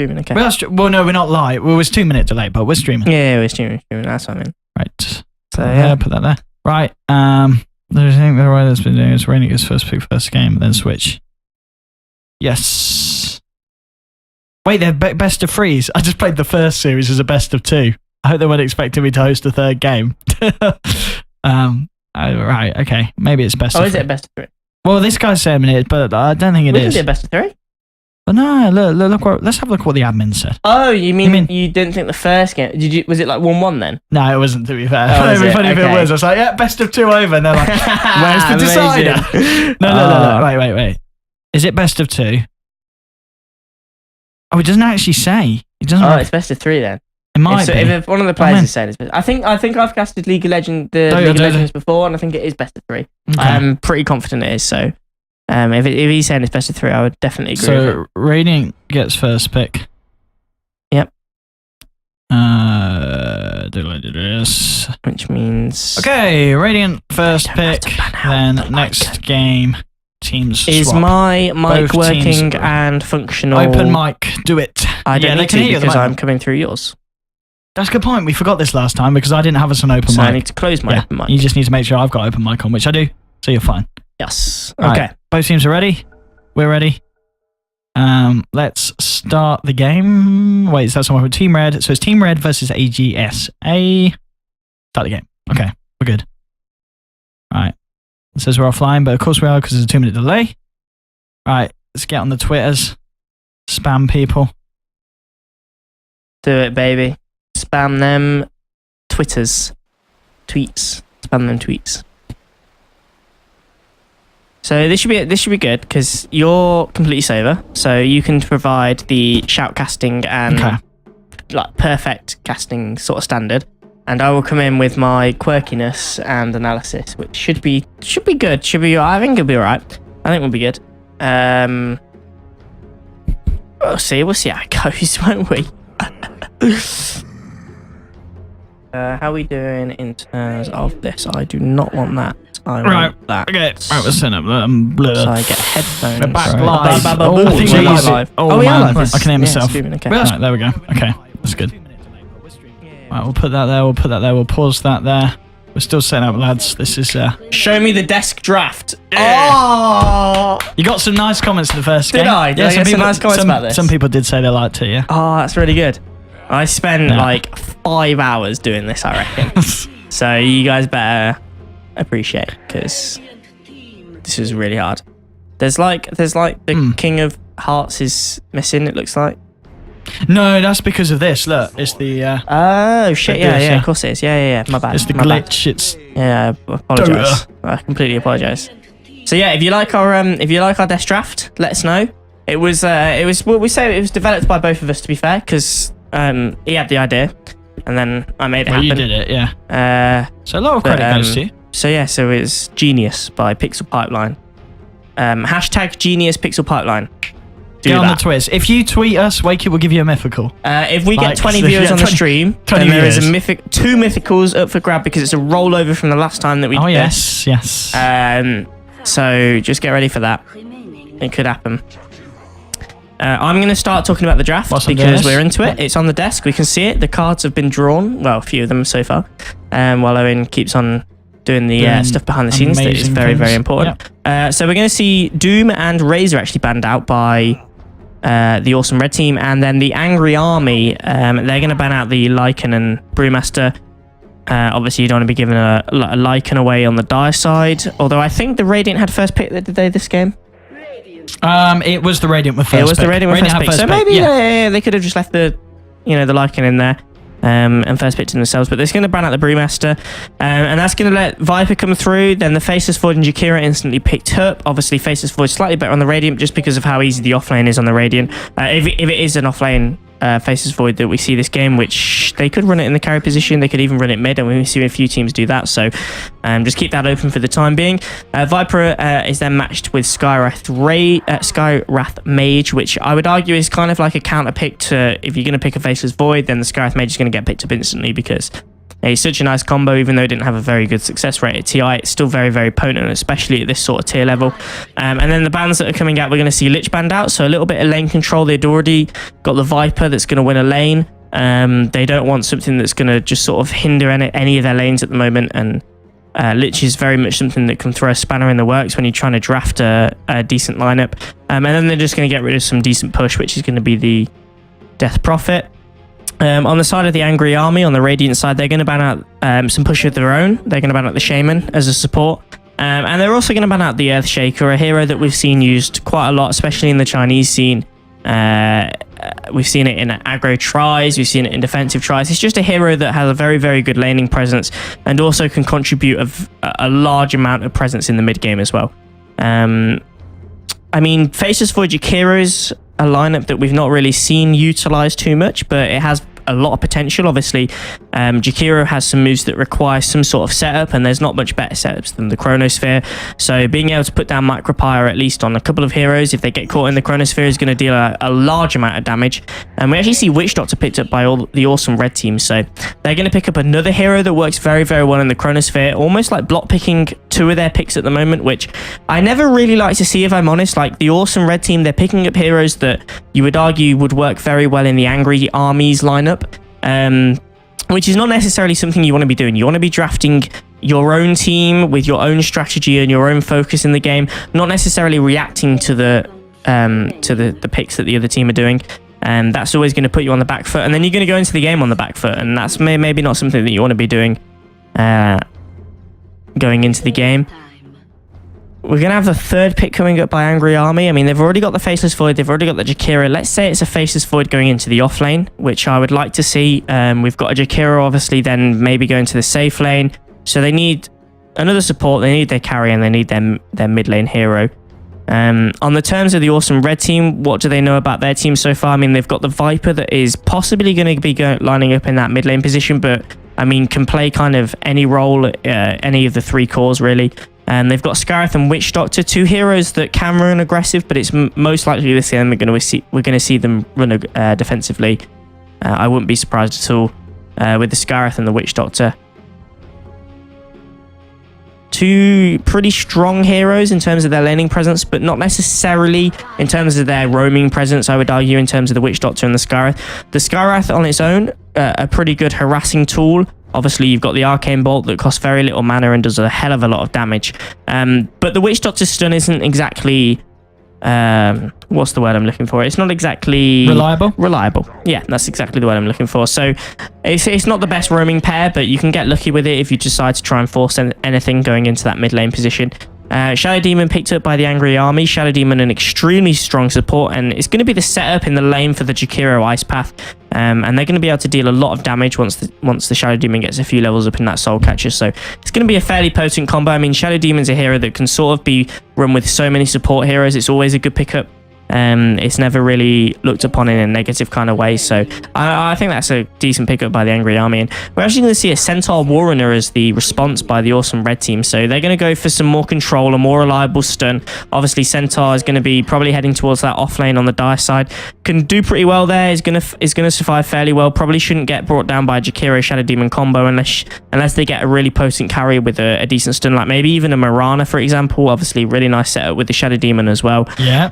streaming, okay. Well, no, we're not live. We was 2 minute delay, but we're streaming. Yeah, we're streaming. That's what I mean. Right. So, yeah. Put that there. Right. There's anything the way that's been doing is Raining gets first pick first game, then switch. Yes. Wait, they're best of threes. I just played the first series as a best of 2. I hope they weren't expecting me to host a third game. Right, okay. Maybe it's best of 3. Oh, is it a best of 3? Well, this guy's saying it, but I don't think it is. We can do a best of 3. But no, look let's have a look what the admin said. Oh, you mean you didn't think the first game... Was it like 1-1 then? No, it wasn't, to be fair. Oh, It'd be funny if it was. I was like, yeah, best of 2 over. And they're like, where's the decider? No. Wait. Is it best of 2? Oh, it doesn't actually say. It doesn't. Oh, it's best of 3 then. It might be. If one of the players is saying it's best, I think I've casted League of Legends before, and I think it is best of 3. Okay. I'm pretty confident it is. So, if he's saying it's best of 3, I would definitely agree. So Radiant gets first pick. Yep. Do this. Which means okay, Radiant first pick. Then next game. Teams is swap. My mic working and functional? Open mic, do it. I don't need to because I'm coming through yours. That's a good point. We forgot this last time because I didn't have us an open mic. So I need to close my open mic. You just need to make sure I've got open mic on, which I do. So you're fine. Yes. Right. Okay. Both teams are ready. We're ready. Let's start the game. Wait, that's someone from Team Red. So it's Team Red versus AGSA. Start the game. Okay, we're good. All right. It says we're offline, but of course we are because there's a 2 minute delay. All right, let's get on the Twitters. Spam people. Do it, baby. Spam them Twitters. Tweets. Spam them tweets. So this should be good because you're completely sober, so you can provide the shout casting and like perfect casting sort of standard. And I will come in with my quirkiness and analysis, which should be good. I think it'll be alright. I think we'll be good. We'll see how it goes, won't we? How are we doing in terms of this? I do not want that. I want that. Okay. Right, we're setting up. So I get headphones. We're back live. I think we're live. Oh, we are man. live. I can hear myself. Okay. Right, there we go. Okay, that's good. Right, we'll put that there. We'll pause that there. We're still setting up, lads. This is... Show me the desk draft. Yeah. Oh! You got some nice comments in the first game. Did I? Did I get some nice comments about this? Some people did say they liked it, yeah. Oh, that's really good. I spent like 5 hours doing this, I reckon. So you guys better appreciate because this is really hard. There's like the King of Hearts is missing, it looks like. No, that's because of this. Look, it's the... oh, shit, yeah, of course it is. Yeah, my bad. It's the glitch, it's... Yeah, I apologise. I completely apologise. So yeah, if you like our desk draft, let us know. It was developed by both of us, to be fair, because he had the idea, and then I made it happen. You did it, yeah. So a lot of credit goes to you. So yeah, so it's Genius by PixelPipeline. Hashtag Genius PixelPipeline. Get on the Twiz. If you tweet us, Wakey will give you a mythical. If we get 20 viewers on the stream, then there is a two mythicals up for grab because it's a rollover from the last time that we did. Oh, yes. So just get ready for that. It could happen. I'm going to start talking about the draft because we're into it. It's on the desk. We can see it. The cards have been drawn. Well, a few of them so far. While Owen keeps on doing the stuff behind the scenes that is very, very important. Yep. So we're going to see Doom and Razor actually banned out by the Awesome Red team. And then the Angry Army, they're going to ban out the Lycan and Brewmaster. Obviously, you don't want to be giving a Lycan away on the Dire side. Although I think the Radiant had first pick, did they, this game? It was the Radiant with first pick. It was the Radiant with first pick. So maybe they could have just left the Lycan in there and first picked themselves. But they're going to ban out the Brewmaster. And that's going to let Viper come through. Then the Faceless Void and Jakira instantly picked up. Obviously, Faceless Void slightly better on the Radiant just because of how easy the offlane is on the Radiant. If it is an offlane Faceless Void that we see this game, which they could run it in the carry position, they could even run it mid, and we see a few teams do that, so just keep that open for the time being. Viper is then matched with Skywrath Mage, which I would argue is kind of like a counter pick to, if you're going to pick a Faceless Void, then the Skywrath Mage is going to get picked up instantly because It's such a nice combo, even though it didn't have a very good success rate at TI. It's still very, very potent, especially at this sort of tier level. And then the bans that are coming out, we're going to see Lich banned out, so a little bit of lane control. They'd already got the Viper that's going to win a lane. They don't want something that's going to just sort of hinder any of their lanes at the moment, and Lich is very much something that can throw a spanner in the works when you're trying to draft a decent lineup. And then they're just going to get rid of some decent push, which is going to be the Death Prophet. On the side of the Angry Army, on the Radiant side, they're going to ban out some push of their own. They're going to ban out the Shaman as a support. And they're also going to ban out the Earthshaker, a hero that we've seen used quite a lot, especially in the Chinese scene. We've seen it in aggro tries, we've seen it in defensive tries. It's just a hero that has a very, very good laning presence and also can contribute a large amount of presence in the mid game as well. I mean, Faceless Void Jakiro is a lineup that we've not really seen utilized too much, but it has a lot of potential. Obviously, Jakiro has some moves that require some sort of setup, and there's not much better setups than the Chronosphere. So being able to put down Micropyre at least on a couple of heroes, if they get caught in the Chronosphere, is going to deal a large amount of damage. And we actually see Witch Doctor picked up by all the awesome red team. So they're going to pick up another hero that works very, very well in the Chronosphere, almost like block picking two of their picks at the moment, which I never really like to see, if I'm honest. Like the awesome red team, they're picking up heroes that you would argue would work very well in the Angry Armies lineup, which is not necessarily something you want to be doing. You want to be drafting your own team with your own strategy and your own focus in the game, not necessarily reacting to the picks that the other team are doing. And that's always going to put you on the back foot, and then you're going to go into the game on the back foot, and that's maybe not something that you want to be doing going into the game. We're going to have the third pick coming up by Angry Army. I mean, they've already got the Faceless Void. They've already got the Jakiro. Let's say it's a Faceless Void going into the off lane, which I would like to see. We've got a Jakiro, obviously, then maybe going to the safe lane. So they need another support. They need their carry, and they need their mid lane hero. On the terms of the awesome red team, what do they know about their team so far? I mean, they've got the Viper that is possibly going to be lining up in that mid lane position, but I mean, can play kind of any role, any of the three cores, really. They've got Scarith and Witch Doctor, two heroes that can run aggressive, but it's most likely this game we're going to see them run defensively. I wouldn't be surprised at all with the Scarith and the Witch Doctor. Two pretty strong heroes in terms of their laning presence, but not necessarily in terms of their roaming presence, I would argue, in terms of the Witch Doctor and the Scarith. The Scarith on its own, a pretty good harassing tool. Obviously, you've got the Arcane Bolt that costs very little mana and does a hell of a lot of damage. But the Witch Doctor's stun isn't exactly... what's the word I'm looking for? It's not exactly... Reliable. Yeah, that's exactly the word I'm looking for. So it's not the best roaming pair, but you can get lucky with it if you decide to try and force anything going into that mid lane position. Shadow Demon picked up by the Angry Army. Shadow Demon, an extremely strong support, and it's going to be the setup in the lane for the Jakiro Ice Path. And they're going to be able to deal a lot of damage once the Shadow Demon gets a few levels up in that Soul Catcher. So it's going to be a fairly potent combo. I mean, Shadow Demon's a hero that can sort of be run with so many support heroes. It's always a good pickup. It's never really looked upon in a negative kind of way, so I think that's a decent pickup by the Angry Army. And we're actually going to see a Centaur Warrunner as the response by the awesome red team, so they're going to go for some more control, a more reliable stun. Obviously, Centaur is going to be probably heading towards that off lane on the Dire side. Can do pretty well there. Is going to survive fairly well. Probably shouldn't get brought down by a Jakiro Shadow Demon combo unless they get a really potent carry with a decent stun, like maybe even a Mirana, for example. Obviously, really nice setup with the Shadow Demon as well. Yeah.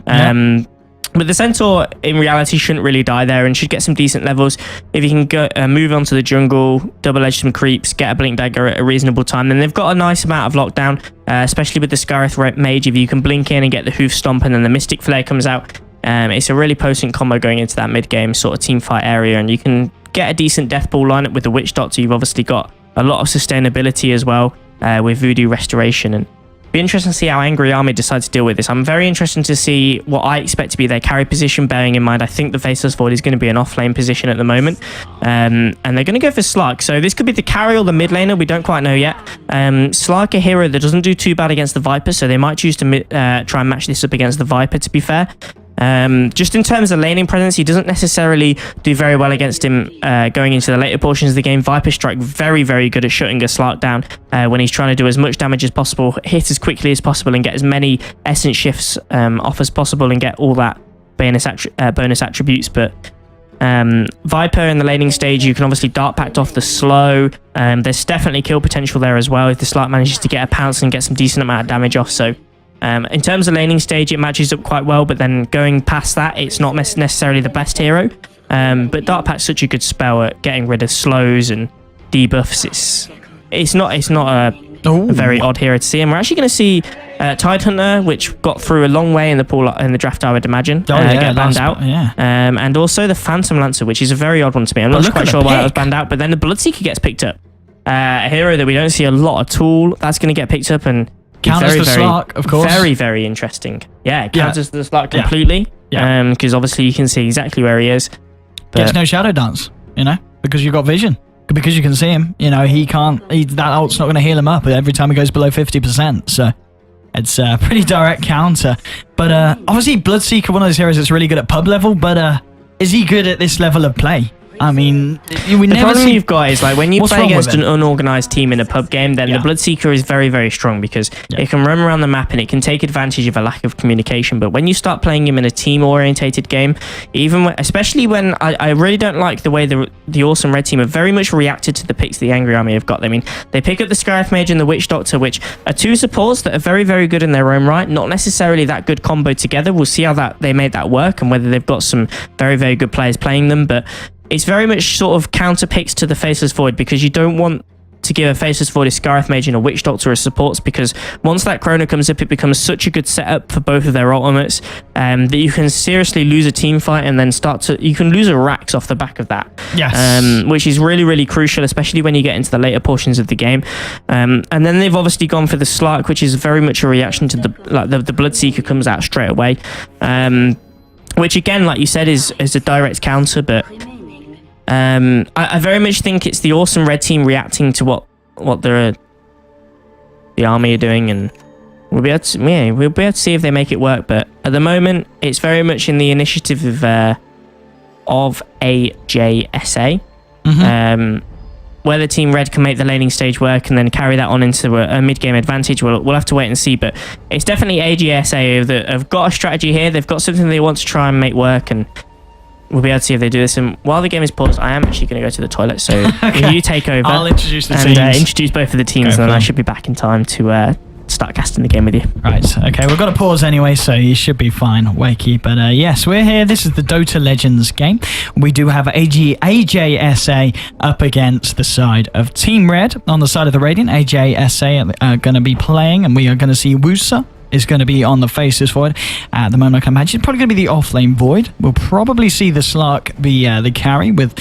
But the Centaur, in reality, shouldn't really die there and should get some decent levels. If you can go move on to the jungle, double-edge some creeps, get a Blink Dagger at a reasonable time, then they've got a nice amount of lockdown, especially with the Scarith Mage. If you can blink in and get the Hoof Stomp and then the Mystic Flare comes out, it's a really potent combo going into that mid-game sort of team fight area, and you can get a decent Death Ball lineup with the Witch Doctor. You've obviously got a lot of sustainability as well with Voodoo Restoration, and be interesting to see how Angry Army decides to deal with this. I'm very interested to see what I expect to be their carry position, bearing in mind I think the Faceless Void is going to be an off-lane position at the moment. And they're going to go for Slark. So this could be the carry or the mid laner. We don't quite know yet. Slark, a hero that doesn't do too bad against the Viper, so they might choose to try and match this up against the Viper, to be fair. Just in terms of laning presence, he doesn't necessarily do very well against him going into the later portions of the game. Viper Strike, very, very good at shutting a Slark down when he's trying to do as much damage as possible, hit as quickly as possible, and get as many Essence Shifts off as possible and get all that bonus attributes. But Viper in the laning stage, you can obviously dart pact off the slow. There's definitely kill potential there as well if the Slark manages to get a pounce and get some decent amount of damage off. So in terms of laning stage, it matches up quite well, but then going past that, it's not necessarily the best hero. But dart pact's such a good spell at getting rid of slows and debuffs. It's not a very odd hero to see, and we're actually going to see Tidehunter, which got through a long way in the pool in the draft, I would imagine, get banned out. And also the Phantom Lancer, which is a very odd one to me. I'm not quite sure why it was banned out, but then the Bloodseeker gets picked up. A hero that we don't see a lot at all, that's going to get picked up and counters the Slark, of course. Very, very interesting. Yeah, it counters the Slark completely, because obviously you can see exactly where he is. But gets no Shadow Dance, because you've got vision. Because you can see him, that ult's not going to heal him up every time he goes below 50%. So it's a pretty direct counter. But obviously, Bloodseeker, one of those heroes that's really good at pub level. But is he good at this level of play? I mean, the problem you've got is like when you play against an unorganized team in a pub game, then the Bloodseeker is very, very strong because it can roam around the map and it can take advantage of a lack of communication. But when you start playing him in a team-orientated game, especially when I really don't like the way the awesome red team have very much reacted to the picks the Angry Army have got. I mean, they pick up the Scarif Mage and the Witch Doctor, which are two supports that are very, very good in their own right. Not necessarily that good combo together. We'll see how they made that work and whether they've got some very, very good players playing them. But it's very much sort of counter picks to the Faceless Void because you don't want to give a Faceless Void a Scarif Mage and a Witch Doctor as supports because once that Chrono comes up, it becomes such a good setup for both of their ultimates that you can seriously lose a team fight and then you can lose a Rax off the back of that. Yes. Which is really, really crucial, especially when you get into the later portions of the game. And then they've obviously gone for the Slark, which is very much a reaction to the Bloodseeker comes out straight away. Which again, like you said, is a direct counter, but I very much think it's the awesome red team reacting to what the army are doing, and we'll be able to see if they make it work. But at the moment, it's very much in the initiative of AJSA, whether Team Red can make the laning stage work and then carry that on into a mid-game advantage. We'll have to wait and see, but it's definitely AJSA that have got a strategy here. They've got something they want to try and make work, and we'll be able to see if they do this. And while the game is paused, I am actually going to go to the toilet. So if you take over, I'll introduce the teams. And introduce both of the teams, and then I should be back in time to start casting the game with you. Right, okay, we've got to pause anyway, so you should be fine, Wakey. But yes, we're here. This is the Dota Legends game. We do have AJSA up against the side of Team Red. On the side of the Radiant, AJSA are going to be playing, and we are going to see Wusa is going to be on the Faceless Void. At the moment, I can imagine it's probably going to be the off-lane Void. We'll probably see the Slark be the carry with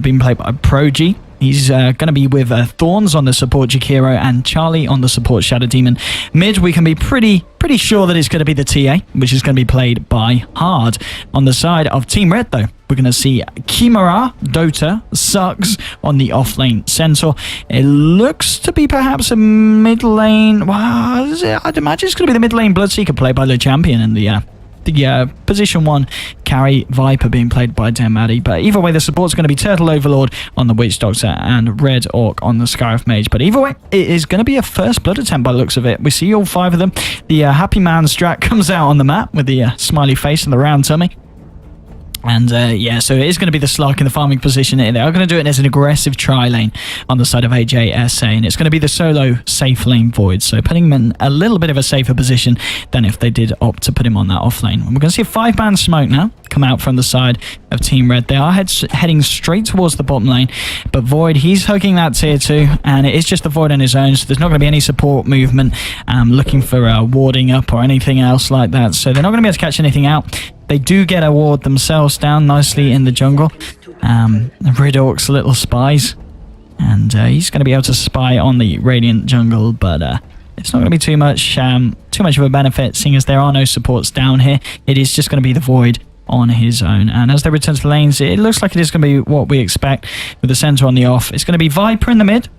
being played by Progi. He's going to be with Thorns on the support Jakiro and Charlie on the support Shadow Demon. Mid, we can be pretty sure that it's going to be the TA, which is going to be played by Hard. On the side of Team Red, though, we're going to see Kimura, Dota, Sucks on the off-lane Centaur. It looks to be perhaps a mid-lane... Well, I'd imagine it's going to be the mid-lane Bloodseeker played by Le Champion and the position 1 carry Viper being played by Demadi. But either way, the support's going to be Turtle Overlord on the Witch Doctor and Red Orc on the Scarif Mage. But either way, it is going to be a first blood attempt by the looks of it. We see all 5 of them. The Happy Man strat comes out on the map with the smiley face and the round tummy. And yeah, so it is going to be the Slark in the farming position. They are going to do it as an aggressive tri-lane on the side of AJSA, and it's going to be the solo safe lane Void, so putting him in a little bit of a safer position than if they did opt to put him on that off lane. And we're going to see a 5-man smoke now come out from the side of Team Red. They are heading straight towards the bottom lane, but Void, he's hugging that tier 2, and it is just the Void on his own, so there's not going to be any support movement looking for warding up or anything else like that, so they're not going to be able to catch anything out. They do get a ward themselves down nicely in the jungle. Red Orc's little spies. And he's going to be able to spy on the Radiant jungle, but it's not going to be too much of a benefit, seeing as there are no supports down here. It is just going to be the Void on his own. And as they return to the lanes, it looks like it is going to be what we expect with the Centaur on the off. It's going to be Viper in the mid.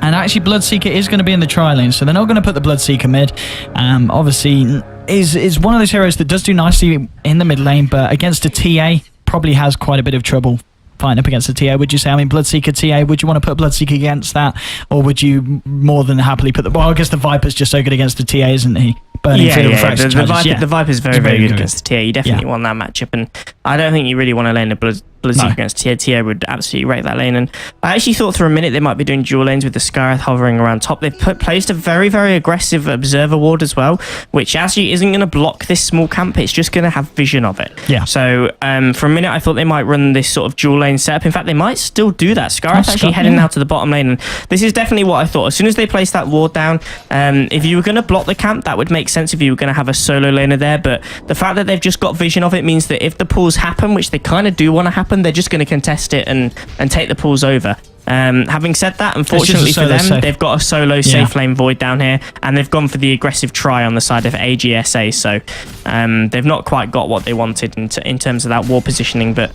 And actually, Bloodseeker is going to be in the tri-lane, so they're not going to put the Bloodseeker mid. Obviously, is one of those heroes that does do nicely in the mid lane, but against a TA, probably has quite a bit of trouble fighting up against a TA, would you say? I mean, Bloodseeker TA, would you want to put Bloodseeker against that? Or would you more than happily put the... Well, I guess the Viper's just so good against the TA, isn't he? The Viper's very, very good against the TA. You definitely want that matchup. And I don't think you really want to lane a Bloodseeker against Tia. Tia would absolutely wreck that lane. And I actually thought for a minute they might be doing dual lanes with the Skywrath hovering around top. They've placed a very, very aggressive observer ward as well, which actually isn't going to block this small camp. It's just going to have vision of it. Yeah. So for a minute, I thought they might run this sort of dual lane setup. In fact, they might still do that. Skywrath actually heading now to the bottom lane. And this is definitely what I thought. As soon as they place that ward down, if you were going to block the camp, that would make sense if you were going to have a solo laner there. But the fact that they've just got vision of it means that if the pulls happen, which they kind of do want to happen, they're just going to contest it and take the pulls over. Having said that, unfortunately for them, they've got a solo safe lane void down here, and they've gone for the aggressive try on the side of AGSA. So they've not quite got what they wanted in terms of that wall positioning, but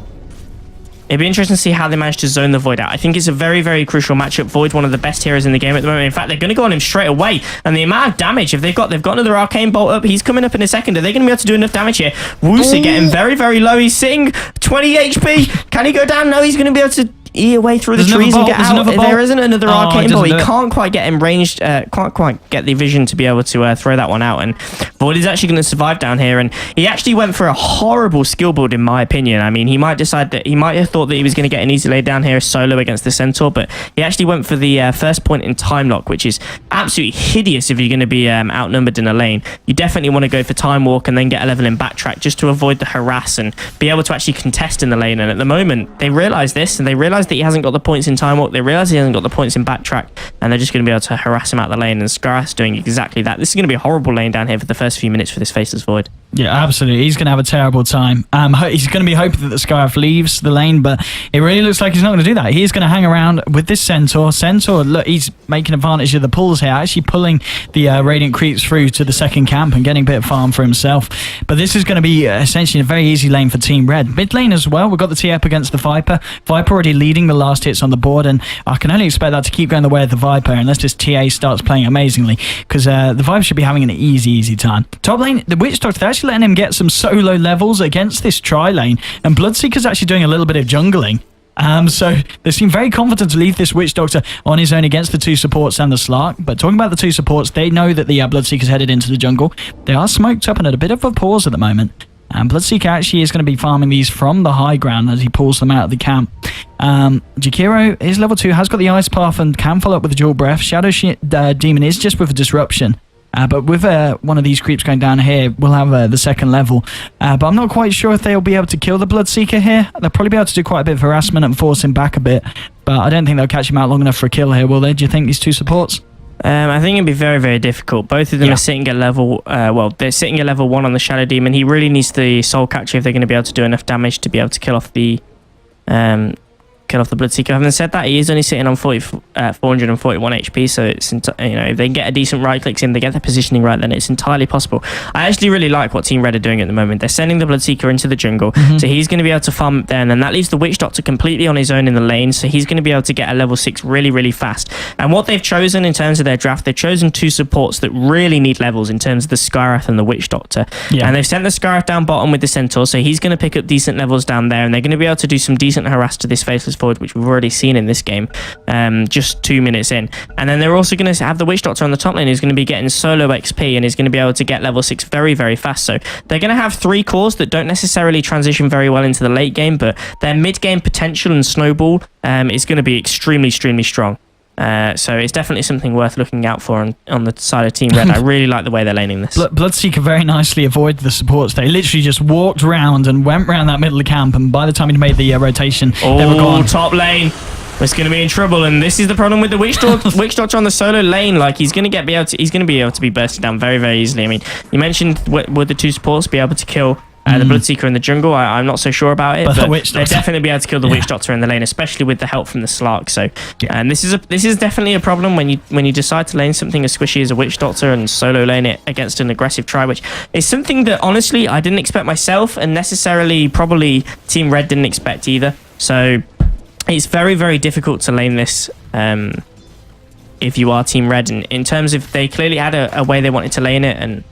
it'd be interesting to see how they manage to zone the Void out. I think it's a very, very crucial matchup. Void, one of the best heroes in the game at the moment. In fact, they're going to go on him straight away. And the amount of damage, if they've got another Arcane Bolt up, he's coming up in a second. Are they going to be able to do enough damage here? Woosa getting very, very low. He's sitting 20 HP. Can he go down? No, he's going to be able to eat away through the trees and get out. There isn't another Arcane Bolt. He can't quite get him ranged, can't quite get the vision to be able to throw that one out. And Void is actually going to survive down here. And he actually went for a horrible skill build, in my opinion. I mean, he might decide that he might have thought that he was going to get an easy lay down here solo against the Centaur, but he actually went for the first point in time lock, which is absolutely hideous if you're going to be outnumbered in a lane. You definitely want to go for time walk and then get a level in backtrack just to avoid the harass and be able to actually contest in the lane. And at the moment, they realize this, and they realize that he hasn't got the points in time walk. They realize he hasn't got the points in backtrack, and they're just going to be able to harass him out the lane. And Skywrath's doing exactly that. This is going to be a horrible lane down here for the first few minutes for this Faceless Void. Yeah, absolutely. He's going to have a terrible time. He's going to be hoping that the Skywrath leaves the lane, but it really looks like he's not going to do that. He's going to hang around with this Centaur. Centaur, look, he's making advantage of the pulls here, actually pulling the Radiant creeps through to the second camp and getting a bit of farm for himself. But this is going to be essentially a very easy lane for Team Red. Mid lane as well, we've got the TF up against the Viper. Viper already leading the last hits on the board, and I can only expect that to keep going the way of the Viper unless this TA starts playing amazingly, because the Viper should be having an easy time. Top lane, the Witch Doctor, they're actually letting him get some solo levels against this tri lane, and Bloodseeker's actually doing a little bit of jungling. So they seem very confident to leave this Witch Doctor on his own against the two supports and the Slark. But talking about the two supports, they know that the Bloodseeker's headed into the jungle. They are smoked up and at a bit of a pause at the moment. And Bloodseeker actually is going to be farming these from the high ground as he pulls them out of the camp. Jakiro is level 2, has got the Ice Path and can follow up with the Dual Breath. Shadow Demon is just with a disruption. But with one of these creeps going down here, we'll have the second level. But I'm not quite sure if they'll be able to kill the Bloodseeker here. They'll probably be able to do quite a bit of harassment and force him back a bit. But I don't think they'll catch him out long enough for a kill here, will they? Do you think, these two supports? I think it'd be very, very difficult. Both of them are sitting at level, they're sitting at level 1 on the Shadow Demon. He really needs the Soul Catcher if they're going to be able to do enough damage to be able to kill off the Bloodseeker. Having said that, he is only sitting on 441 HP, so it's if they get a decent right clicks in, they get the positioning right, then it's entirely possible. I actually really like what Team Red are doing at the moment. They're sending the Bloodseeker into the jungle, so he's going to be able to farm up there, and then that leaves the Witch Doctor completely on his own in the lane, so he's going to be able to get a level 6 really, really fast. And what they've chosen in terms of their draft, they've chosen two supports that really need levels in terms of the Skywrath and the Witch Doctor. And they've sent the Skywrath down bottom with the Centaur, so he's going to pick up decent levels down there, and they're going to be able to do some decent harass to this Faceless Void, which we've already seen in this game, just 2 minutes in. And then they're also going to have the Witch Doctor on the top lane, who's going to be getting solo XP and is going to be able to get level 6 very, very fast. So they're going to have 3 cores that don't necessarily transition very well into the late game, but their mid game potential and snowball is going to be extremely, extremely strong. So it's definitely something worth looking out for on the side of Team Red. I really like the way they're laning this. Bloodseeker very nicely avoided the supports. They literally just walked round and went round that middle of camp, and by the time he made the rotation, they were gone. Top lane. It's going to be in trouble, and this is the problem with the Witch Doctor on the solo lane. Like, he's going to be able to be bursted down very, very easily. I mean, you mentioned would the two supports be able to kill the Bloodseeker in the jungle? I'm not so sure about it, but they'll definitely be able to kill the Witch Doctor in the lane, especially with the help from the Slark. So, and this is definitely a problem when you decide to lane something as squishy as a Witch Doctor and solo lane it against an aggressive try, which is something that honestly I didn't expect myself, and necessarily probably Team Red didn't expect either. So it's very, very difficult to lane this if you are Team Red, and in terms of they clearly had a way they wanted to lane it. And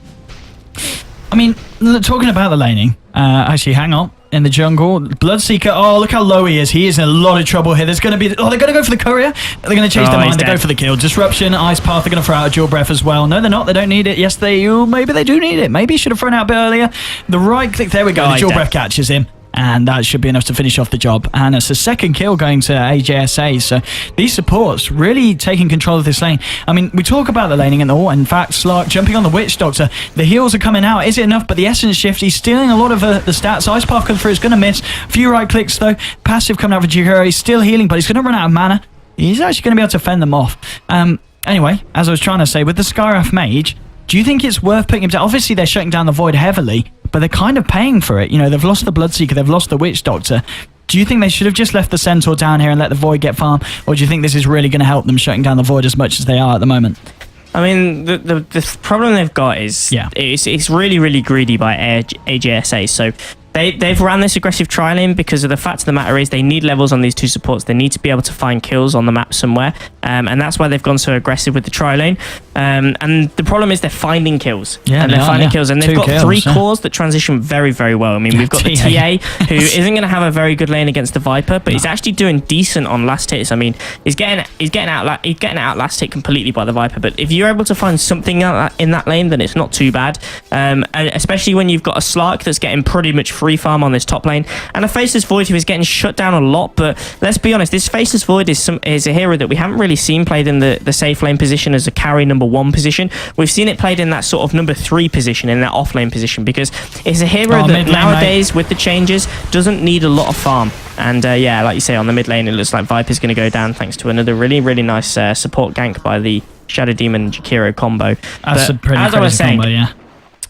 I mean, talking about the laning, actually, hang on. In the jungle, Bloodseeker, oh, look how low he is. He is in a lot of trouble here. There's going to be, they're going to go for the courier. They're going to change their mind. They go for the kill. Disruption, Ice Path, they're going to throw out a Dual Breath as well. No, they're not. They don't need it. Yes, maybe they do need it. Maybe he should have thrown out a bit earlier. The right click, there we go. The Dual Breath catches him. and that should be enough to finish off the job. And it's a second kill going to AJSA. So these supports really taking control of this lane. I mean, we talk about the laning and all. In fact, Slark jumping on the Witch Doctor. The heals are coming out. Is it enough? But the Essence Shift, he's stealing a lot of the stats. Ice Path comes through. It's going to miss. A few right clicks, though. Passive coming out for Jigoro. He's still healing, but he's going to run out of mana. He's actually going to be able to fend them off. Anyway, as I was trying to say, with the Skywrath Mage, do you think it's worth putting him down? Obviously, they're shutting down the Void heavily, but they're kind of paying for it. You know, they've lost the Bloodseeker, they've lost the Witch Doctor. Do you think they should have just left the Centaur down here and let the Void get farm? Or do you think this is really going to help them shutting down the Void as much as they are at the moment? I mean, the problem they've got is it's really, really greedy by AJSA. So they've ran this aggressive trialing because of the fact of the matter is they need levels on these two supports. They need to be able to find kills on the map somewhere. And that's why they've gone so aggressive with the tri-lane. And the problem is they're finding kills. Yeah, and they're finding kills. And they've got three cores that transition very, very well. I mean, we've got the TA, who isn't going to have a very good lane against the Viper, but he's actually doing decent on last hits. I mean, he's getting out last hit completely by the Viper. But if you're able to find something in that lane, then it's not too bad. And especially when you've got a Slark that's getting pretty much free farm on this top lane, and a Faceless Void who is getting shut down a lot. But let's be honest, this Faceless Void is a hero that we haven't really seen played in the safe lane position as a carry number 1 position. We've seen it played in that sort of number 3 position, in that off lane position, because it's a hero that nowadays, with the changes, doesn't need a lot of farm. And yeah, like you say, on the mid lane, it looks like Viper's going to go down thanks to another really, really nice support gank by the Shadow Demon Jakiro combo. That's a pretty crazy combo, yeah.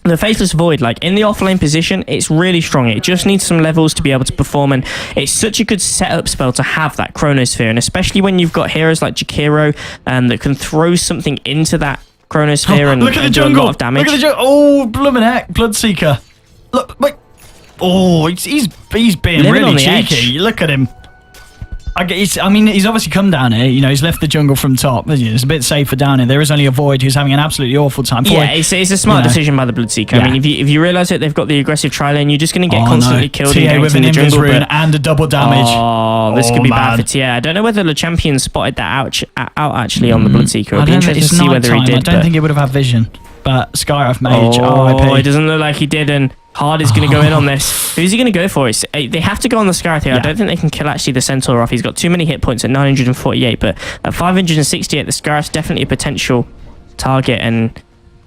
The Faceless Void, like in the offlane position, it's really strong. It just needs some levels to be able to perform, and it's such a good setup spell to have that Chronosphere, and especially when you've got heroes like Jakiro that can throw something into that Chronosphere and do a lot of damage. Look at the jungle. Oh, blooming heck, Bloodseeker. Look, wait. Oh, he's being really cheeky. Look at him. I mean, he's obviously come down here. You know, he's left the jungle from top. It's a bit safer down here. There is only a Void who's having an absolutely awful time. Yeah, it's a smart decision by the Bloodseeker. I mean, if you realise that they've got the aggressive tri-lane, you're just going to get constantly killed and with an invis rune and a double damage. Oh, this could be bad for TA. I don't know whether the champion spotted that out actually on the Bloodseeker. It'd be interesting to see whether he did. I don't think he would have had vision. But Skywrath Mage, RIP. It doesn't look like he did, and Hard is going to go in on this. Who's he going to go for? They have to go on the Skywrath here. I don't think they can kill actually the Centaur off. He's got too many hit points at 948, but at 568, the Skywrath's definitely a potential target, and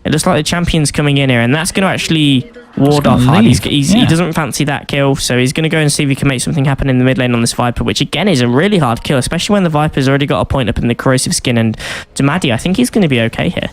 it looks like the champion's coming in here, and that's going to actually ward off Hard. He doesn't fancy that kill, so he's going to go and see if he can make something happen in the mid lane on this Viper, which again is a really hard kill, especially when the Viper's already got a point up in the corrosive skin, and Damadi, I think he's going to be okay here.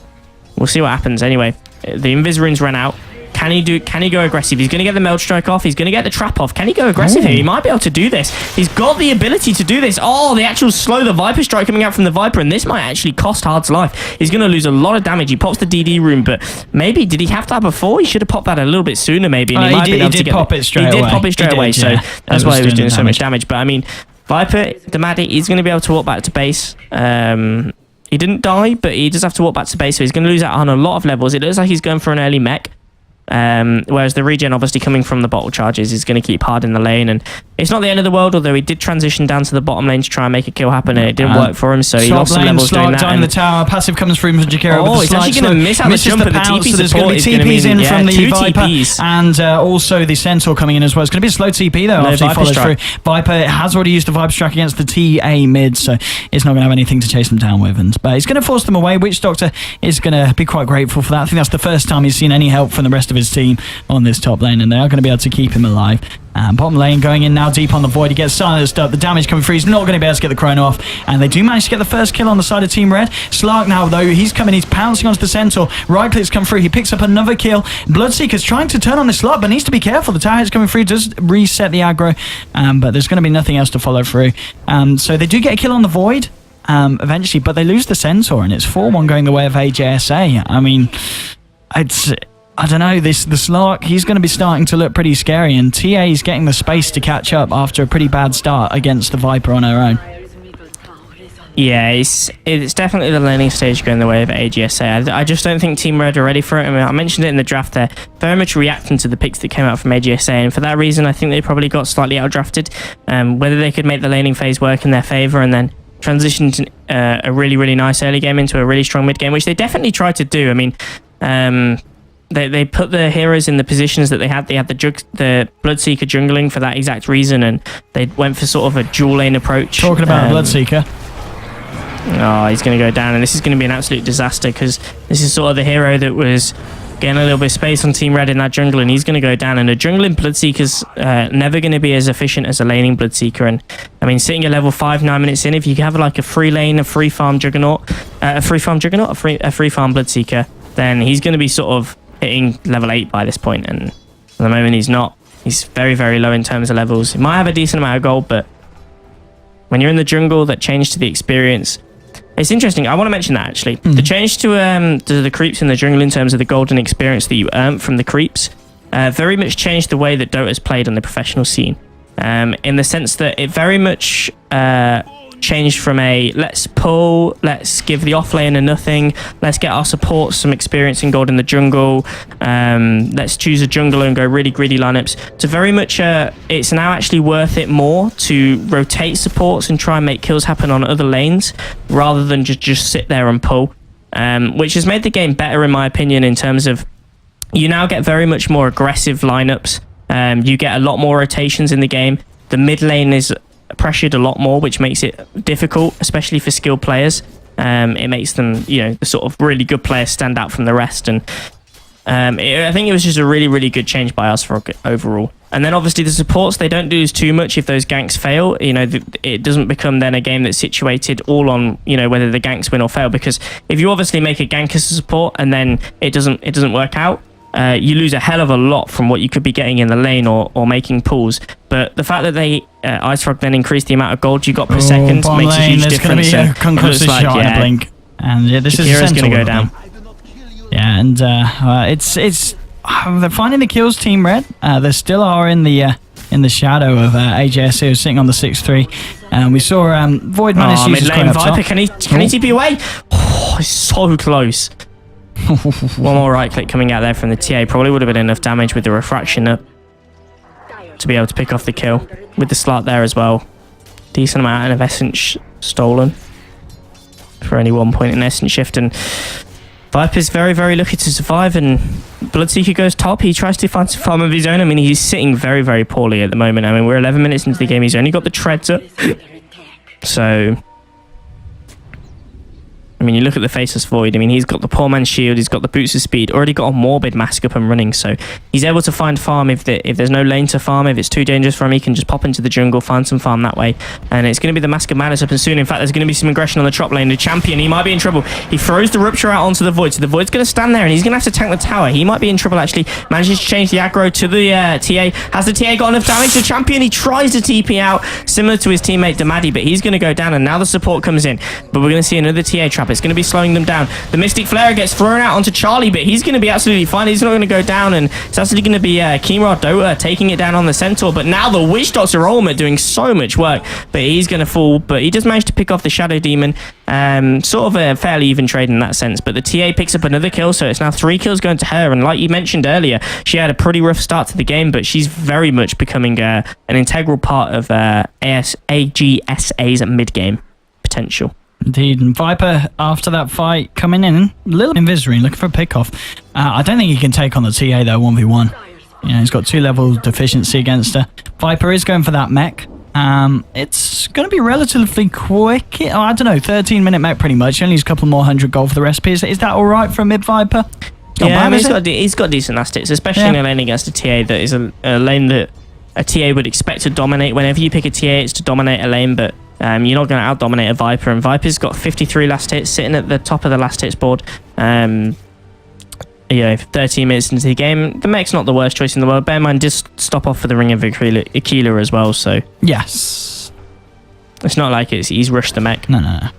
We'll see what happens. Anyway, the Invis runes ran out. Can he go aggressive? He's going to get the Meld Strike off. He's going to get the Trap off. Can he go aggressive here? He might be able to do this. He's got the ability to do this. Oh, the actual slow, the Viper Strike coming out from the Viper, and this might actually cost Hard's life. He's going to lose a lot of damage. He pops the DD rune, but maybe, did he have that before? He should have popped that a little bit sooner, maybe. And he did pop it straight away. So that's why he was doing so much damage. But I mean, Viper, Damadi, he's going to be able to walk back to base. He didn't die, but he does have to walk back to base, so he's going to lose out on a lot of levels. It looks like he's going for an early mech. Whereas the regen obviously coming from the bottle charges is going to keep Hard in the lane, and it's not the end of the world, although he did transition down to the bottom lane to try and make a kill happen, and it didn't work for him, so he lost some levels doing that. Down the tower, passive comes through from Jakiro. Oh, he's actually going to miss out the jump at the TP so there's support. There's going to be TPs in from the Viper, and also the Centaur coming in as well. It's going to be a slow TP though after he follows through. Viper has already used the Viper Strike against the TA mid, so it's not going to have anything to chase them down with, but he's going to force them away. Witch Doctor is going to be quite grateful for that. I think that's the first time he's seen any help from the rest of his team on this top lane, and they are going to be able to keep him alive. Bottom lane going in now deep on the Void. He gets silenced up. The damage coming through. He's not going to be able to get the Chrono off, and they do manage to get the first kill on the side of Team Red. Slark now, though, he's coming. He's pouncing onto the Centaur. Right clicks come through. He picks up another kill. Bloodseeker's trying to turn on the Slark, but needs to be careful. The tower hits coming through. Does reset the aggro, but there's going to be nothing else to follow through. So they do get a kill on the Void eventually, but they lose the Centaur, and it's 4-1 going the way of AJSA. I mean, I don't know, the Slark, he's going to be starting to look pretty scary, and TA is getting the space to catch up after a pretty bad start against the Viper on her own. Yeah, it's definitely the laning stage going the way of AGSA. I just don't think Team Red are ready for it. I mean, I mentioned it in the draft there, very much reacting to the picks that came out from AGSA, and for that reason, I think they probably got slightly outdrafted. Whether they could make the laning phase work in their favour and then transition to a really, really nice early game into a really strong mid game, which they definitely tried to do. I mean, they put the heroes in the positions that they had. They had the Bloodseeker jungling for that exact reason, and they went for sort of a dual lane approach. Talking about Bloodseeker. Oh, he's going to go down, and this is going to be an absolute disaster because this is sort of the hero that was getting a little bit of space on Team Red in that jungle, and he's going to go down. And a jungling Bloodseeker's never going to be as efficient as a laning Bloodseeker. And I mean, sitting at level 5, 9 minutes in, if you have like a free lane, a free farm Juggernaut, a free farm Bloodseeker, then he's going to be sort of hitting level 8 by this point. And at the moment, he's not. He's very, very low in terms of levels. He might have a decent amount of gold, but when you're in the jungle, that change to the experience. It's interesting. I want to mention that actually. The change to the creeps in the jungle in terms of the golden experience that you earn from the creeps very much changed the way that Dota's played on the professional scene. In the sense that it very much changed from a let's pull, let's give the off lane a nothing, let's get our support some experience in gold in the jungle, let's choose a jungler and go really greedy lineups, to very much it's now actually worth it more to rotate supports and try and make kills happen on other lanes rather than just sit there and pull, which has made the game better in my opinion in terms of you now get very much more aggressive lineups. You get a lot more rotations in the game. The mid lane is pressured a lot more, which makes it difficult, especially for skilled players. It makes them, the sort of really good players stand out from the rest. And I think it was just a really, really good change by AskFrog overall. And then obviously the supports, they don't do too much if those ganks fail. It doesn't become then a game that's situated all on, whether the ganks win or fail. Because if you obviously make a gank as a support and then it doesn't work out, you lose a hell of a lot from what you could be getting in the lane or making pulls. But the fact that they AskFrog then increased the amount of gold you got per second makes a huge difference. There's going to be a conclusive shot in a blink. And this is Shakira's going to go down. Yeah, and it's they're finding the kills, Team Red. They still are in the shadow of AJS, who's sitting on the 6-3. We saw Void managed to use his mid lane Viper. Can he TP away? Oh, he's so close. One more right click coming out there from the TA probably would have been enough damage with the refraction up to be able to pick off the kill with the slot there as well. Decent amount of essence stolen for only 1 point in essence shift, and Viper's very, very lucky to survive, and Bloodseeker goes top. He tries to find some farm of his own. I mean, he's sitting very, very poorly at the moment. I mean, we're 11 minutes into the game. He's only got the treads up. So I mean, you look at the Faceless Void. I mean, he's got the Poor Man's Shield. He's got the Boots of Speed. Already got a Morbid Mask up and running. So he's able to find farm if there's no lane to farm. If it's too dangerous for him, he can just pop into the jungle, find some farm that way. And it's going to be the Mask of Madness up and soon. In fact, there's going to be some aggression on the top lane. The champion, he might be in trouble. He throws the Rupture out onto the Void. So the Void's going to stand there and he's going to have to tank the tower. He might be in trouble, actually. Manages to change the aggro to the TA. Has the TA got enough damage? The champion, he tries to TP out, similar to his teammate Damadi, but he's going to go down. And now the support comes in. But we're going to see another TA trap. It's going to be slowing them down. The Mystic Flare gets thrown out onto Charlie, but he's going to be absolutely fine. He's not going to go down, and it's actually going to be Kimura Dota taking it down on the Centaur. But now the Witch Doctor ultimate doing so much work, but he's going to fall. But he does manage to pick off the Shadow Demon. Sort of a fairly even trade in that sense. But the TA picks up another kill, so it's now 3 kills going to her. And like you mentioned earlier, she had a pretty rough start to the game, but she's very much becoming an integral part of AGSA's mid-game potential. Indeed, and Viper, after that fight, coming in, a little invisary, looking for a pick-off. I don't think he can take on the TA, though, 1v1. He's got 2 levels deficiency against her. Viper is going for that mech. It's going to be relatively quick. I don't know, 13-minute mech pretty much. Only needs a couple more 100 gold for the recipe. Is that all right for a mid-Viper? Yeah, I mean, he's got decent last hits, especially in a lane against a TA that is a lane that a TA would expect to dominate. Whenever you pick a TA, it's to dominate a lane, but you're not going to out-dominate a Viper, and Viper's got 53 last hits, sitting at the top of the last hits board. 13 minutes into the game. The mech's not the worst choice in the world. Bear in mind, just stop off for the Ring of Aquila as well, so... Yes. It's not like he's rushed the mech. No.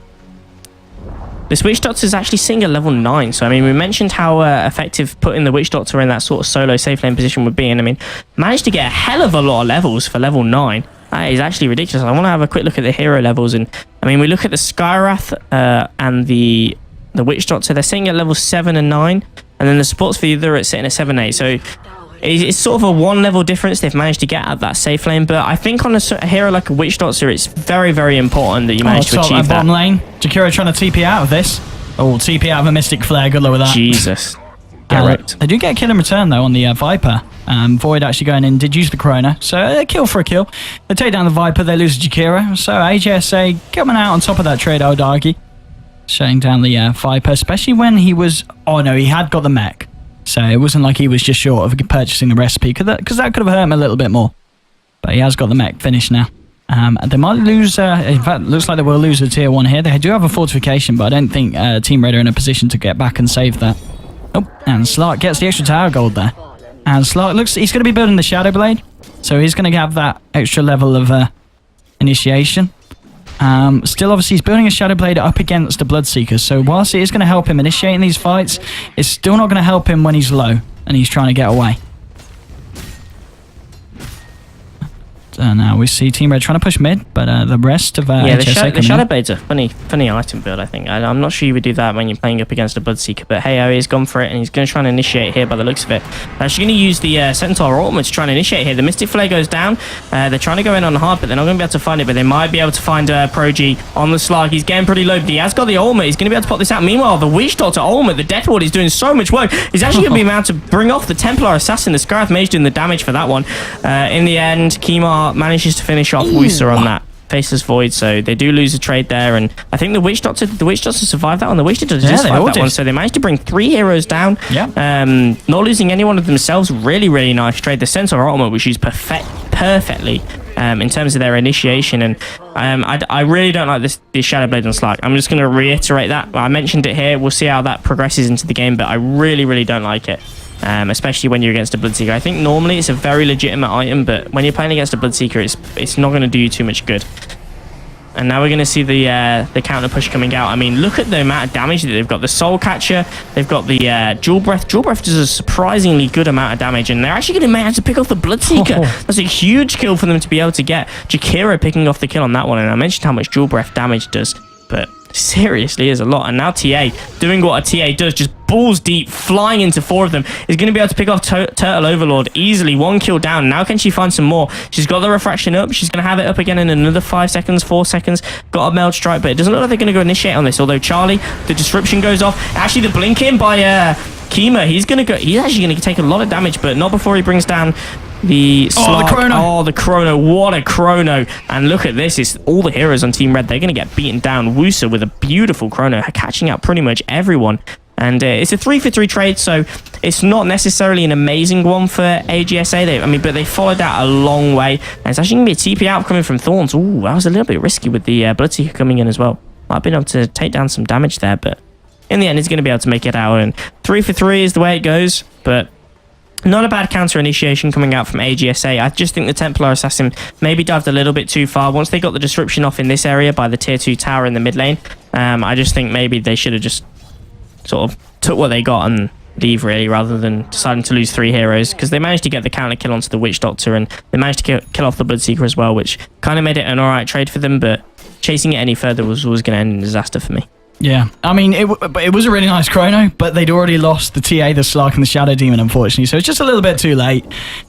This Witch Doctor is actually sitting at level 9, so I mean, we mentioned how effective putting the Witch Doctor in that sort of solo safe lane position would be, and I mean, managed to get a hell of a lot of levels for level 9. That is actually ridiculous. I want to have a quick look at the hero levels, and I mean, we look at the Skywrath and the Witch Doctor. They're sitting at level 7 and 9, and then the supports for the other are sitting at 7 and 8. So it's sort of a 1 level difference they've managed to get at that safe lane. But I think on a hero like a Witch Doctor, it's very, very important that you manage to achieve that. Bottom lane, Jakiro trying to TP out of this. Oh, TP out of a Mystic Flare. Good luck with that. Jesus. Wrecked. They do get a kill in return, though, on the Viper. Void actually going in did use the Chrono. So a kill for a kill. They take down the Viper, they lose Jakiro. So AGSA coming out on top of that trade, I would argue. Shutting down the Viper, especially when he was... Oh, no, he had got the mech. So it wasn't like he was just short of purchasing the recipe, because that could have hurt him a little bit more. But he has got the mech finished now. They might lose... in fact, looks like they will lose the tier 1 here. They do have a fortification, but I don't think Team Red are in a position to get back and save that. Oh, and Slark gets the extra tower gold there. And Slark looks... He's going to be building the Shadow Blade. So he's going to have that extra level of initiation. Still, obviously, he's building a Shadow Blade up against the Bloodseeker. So whilst it is going to help him initiating these fights, it's still not going to help him when he's low and he's trying to get away. Now we see Team Red trying to push mid, but the rest of the Shadow Blade's a funny item build, I think. I'm not sure you would do that when you're playing up against a Bloodseeker, but hey, he's gone for it, and he's going to try and initiate here by the looks of it. Actually going to use the Centaur ultimate to try and initiate here. The Mystic Flare goes down. They're trying to go in on hard, but they're not going to be able to find it, but they might be able to find Pro-G on the Slark. He's getting pretty low, but he has got the ultimate. He's going to be able to pop this out. Meanwhile, the Witch Doctor ultimate, the Death Ward, is doing so much work. He's actually going to be able to bring off the Templar Assassin. The Scarab Mage doing the damage for that one. In the end, Kimar manages to finish off Woosa on that Faceless Void, so they do lose a trade there, and I think the Witch Doctor survived that one. The Witch Doctor did survive that one, so they managed to bring 3 heroes down. Not losing any one of themselves. Really nice trade. The Centaur ultimate was used perfectly in terms of their initiation, and I really don't like this Shadow Blade on Slark. I'm just going to reiterate that. I mentioned it here. We'll see how that progresses into the game, but I really don't like it. Especially when you're against a Bloodseeker. I think normally it's a very legitimate item, but when you're playing against a Bloodseeker, it's not going to do you too much good. And now we're going to see the counter push coming out. I mean, look at the amount of damage that they've got. The Soul Catcher, they've got the Jewel Breath. Jewel Breath does a surprisingly good amount of damage, and they're actually going to manage to pick off the Bloodseeker. That's a huge kill for them to be able to get. Jakiro picking off the kill on that one, and I mentioned how much Jewel Breath damage does, but seriously is a lot. And now TA doing what a TA does, just balls deep, flying into 4 of them, is going to be able to pick off Turtle Overlord easily. 1 kill down. Now can she find some more? She's got the refraction up. She's going to have it up again in another 5 seconds, 4 seconds. Got a Meld Strike, but it doesn't look like they're going to go initiate on this, although Charlie, the disruption goes off. Actually, the blink in by Kima, he's actually going to take a lot of damage, but not before he brings down the Slark. The Chrono. Oh, the Chrono. What a Chrono. And look at this. It's all the heroes on Team Red. They're going to get beaten down. Woosa with a beautiful Chrono, catching out pretty much everyone. And it's a 3-for-3 trade, so it's not necessarily an amazing one for AGSA. But they followed that a long way. And it's actually going to be a TP out coming from Thorns. Ooh, that was a little bit risky with the Bloodseeker coming in as well. Might have been able to take down some damage there, but in the end, he's going to be able to make it out. And 3-for-3 is the way it goes, but not a bad counter initiation coming out from AGSA. I just think the Templar Assassin maybe dived a little bit too far. Once they got the disruption off in this area by the tier 2 tower in the mid lane, I just think maybe they should have just sort of took what they got and leave, really, rather than deciding to lose 3 heroes, because they managed to get the counter kill onto the Witch Doctor, and they managed to kill off the Bloodseeker as well, which kind of made it an alright trade for them, but chasing it any further was always going to end in disaster for me. Yeah, I mean, it was a really nice Chrono, but they'd already lost the TA, the Slark, and the Shadow Demon, unfortunately, so it's just a little bit too late.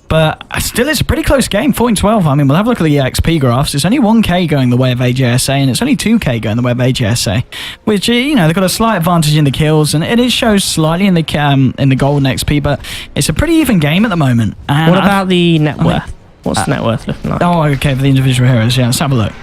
But still, it's a pretty close game, 14-12. I mean, we'll have a look at the XP graphs. It's only 1k going the way of AGSA, and it's only 2k going the way of AGSA, which, they've got a slight advantage in the kills, and it shows slightly in the golden XP, but it's a pretty even game at the moment. And what about the net worth? What's the net worth looking like? Oh, okay, for the individual heroes, yeah, let's have a look.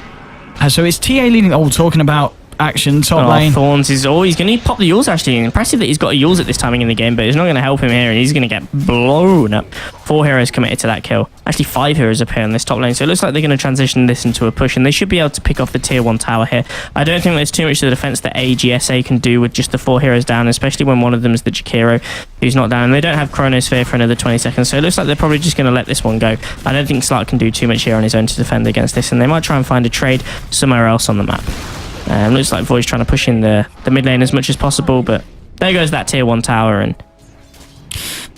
So it's TA leading, talking about action, top lane. Thorns is he's going to pop the Yules, actually. Impressive that he's got a Yules at this timing in the game, but it's not going to help him here, and he's going to get blown up. 4 heroes committed to that kill. Actually, 5 heroes up here on this top lane, so it looks like they're going to transition this into a push, and they should be able to pick off the tier 1 tower here. I don't think there's too much to the defense that AGSA can do with just the 4 heroes down, especially when one of them is the Jakiro, who's not down, and they don't have Chronosphere for another 20 seconds, so it looks like they're probably just going to let this one go. I don't think Slark can do too much here on his own to defend against this, and they might try and find a trade somewhere else on the map. Looks like Void's trying to push in the mid lane as much as possible, but there goes that tier 1 tower. And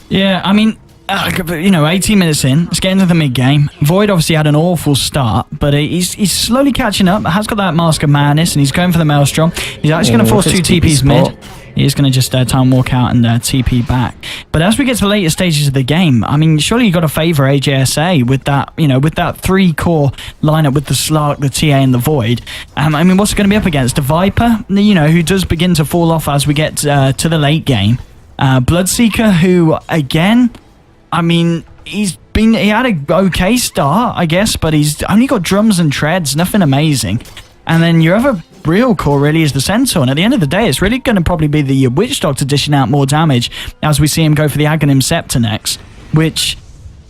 yeah, I mean, 18 minutes in, it's getting to the mid game. Void obviously had an awful start, but he's slowly catching up. Has got that Mask of Madness, and he's going for the Maelstrom. He's actually going to force 2 TPs mid. He's going to just time walk out and TP back. But as we get to the later stages of the game, I mean, surely you've got to favour AGSA with that, with that 3 core lineup with the Slark, the TA, and the Void. I mean, what's it going to be up against? A Viper, who does begin to fall off as we get to the late game. Bloodseeker, who, again, I mean, he had a okay start, I guess, but he's only got drums and treads, nothing amazing. And then your other real core really is the Centaur, and at the end of the day, it's really going to probably be the Witch Doctor dishing out more damage as we see him go for the Aghanim Scepter next, which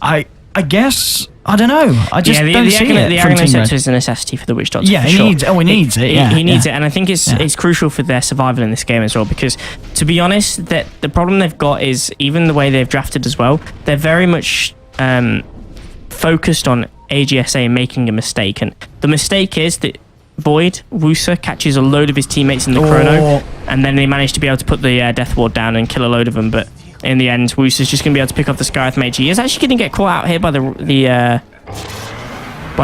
I guess, I don't know. I just don't see it. The Aghanim Scepter is a necessity for the Witch Doctor. Yeah, he needs it. He needs it, and I think it's crucial for their survival in this game as well. Because to be honest, that the problem they've got is even the way they've drafted as well. They're very much focused on AGSA making a mistake, and the mistake is that Void Wusa catches a load of his teammates in the chrono, and then they manage to be able to put the Death Ward down and kill a load of them. But in the end, Wusa's just going to be able to pick off the Skyrath Mage. He is actually going to get caught out here by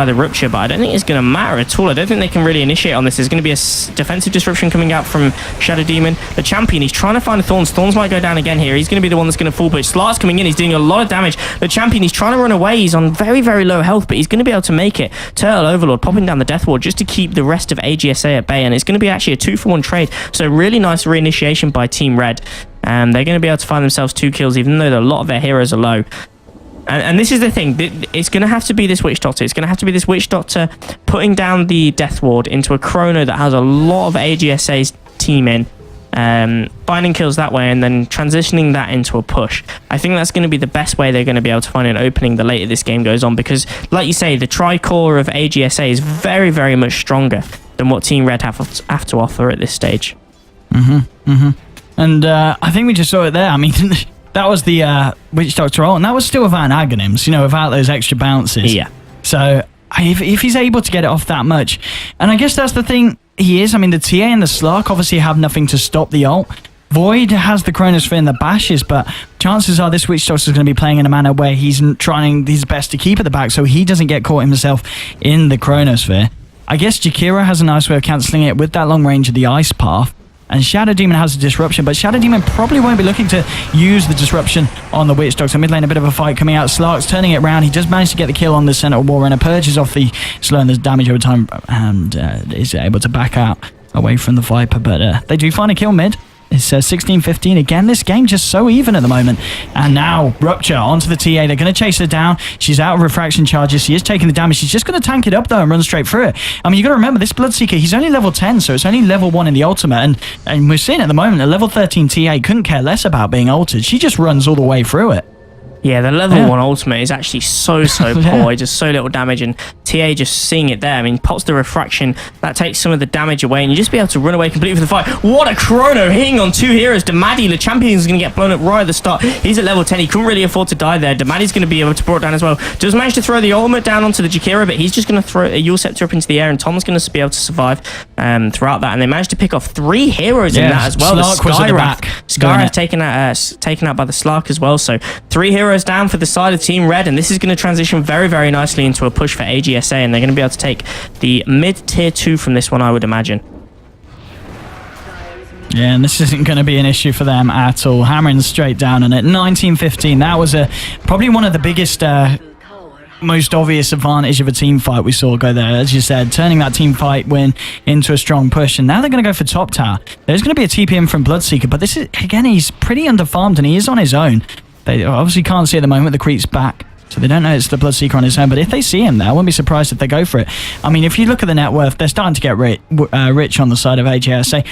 the Rupture, but I don't think it's going to matter at all. I don't think they can really initiate on this. There's going to be a defensive disruption coming out from Shadow Demon. The champion, he's trying to find Thorns. Thorns might go down again here. He's going to be the one that's going to fall, but Slark's coming in. He's doing a lot of damage. The champion, he's trying to run away. He's on very, very low health, but he's going to be able to make it. Turtle Overlord popping down the Death Ward just to keep the rest of AGSA at bay, and it's going to be actually a 2-for-1 trade. So really nice reinitiation by Team Red. They're going to be able to find themselves 2 kills, even though a lot of their heroes are low. And this is the thing, it's going to have to be this Witch Doctor. It's going to have to be this Witch Doctor putting down the Death Ward into a chrono that has a lot of AGSA's team in, finding kills that way, and then transitioning that into a push. I think that's going to be the best way they're going to be able to find an opening the later this game goes on, because, like you say, the tri-core of AGSA is very, very much stronger than what Team Red have to offer at this stage. And I think we just saw it there. I mean... That was the Witch Doctor ult, and that was still without Aghanims, without those extra bounces. Yeah. So if he's able to get it off that much, and I guess that's the thing he is. I mean, the TA and the Slark obviously have nothing to stop the ult. Void has the Chronosphere and the bashes, but chances are this Witch Doctor is going to be playing in a manner where he's trying his best to keep at the back so he doesn't get caught himself in the Chronosphere. I guess Jakira has a nice way of cancelling it with that long range of the Ice Path. And Shadow Demon has a disruption, but Shadow Demon probably won't be looking to use the disruption on the Witch Doctor. Mid lane, a bit of a fight coming out. Slark's turning it around. He just managed to get the kill on the Centaur Warrunner, purges off the slow and the damage over time, and is able to back out away from the Viper. But they do find a kill mid. It's 16-15. Again, this game just so even at the moment. And now, Rupture onto the TA. They're going to chase her down. She's out of refraction charges. She is taking the damage. She's just going to tank it up, though, and run straight through it. I mean, you got to remember, this Bloodseeker, he's only level 10, so it's only level 1 in the ultimate. And we're seeing at the moment, a level 13 TA couldn't care less about being altered. She just runs all the way through it. Yeah, the level 1 ultimate is actually so poor. Just so little damage, and TA just seeing it there. I mean, pops the refraction. That takes some of the damage away, and you just be able to run away completely from the fight. What a chrono hitting on 2 heroes. Damadi, the champion, is going to get blown up right at the start. He's at level 10. He couldn't really afford to die there. Damadi's going to be able to brought down as well. Does manage to throw the ultimate down onto the Jakira, but he's just going to throw a Yule Scepter up into the air, and Tom's going to be able to survive throughout that. And they managed to pick off 3 heroes in that as well. Skyrath taken out by the Slark as well. So 3 heroes down for the side of Team Red, and this is going to transition very, very nicely into a push for AGSA, and they're going to be able to take the mid-tier 2 from this one, I would imagine. Yeah, and this isn't going to be an issue for them at all. Hammering straight down on it. 19-15. That was probably one of the biggest, most obvious advantage of a team fight we saw go there. As you said, turning that team fight win into a strong push, and now they're going to go for top tower. There's going to be a TPM from Bloodseeker, but this is, again, he's pretty underfarmed, and he is on his own. They obviously can't see at the moment the creep's back, so they don't know it's the Bloodseeker on his own, but if they see him there, I wouldn't be surprised if they go for it. I mean, if you look at the net worth, they're starting to get rich on the side of AGSA.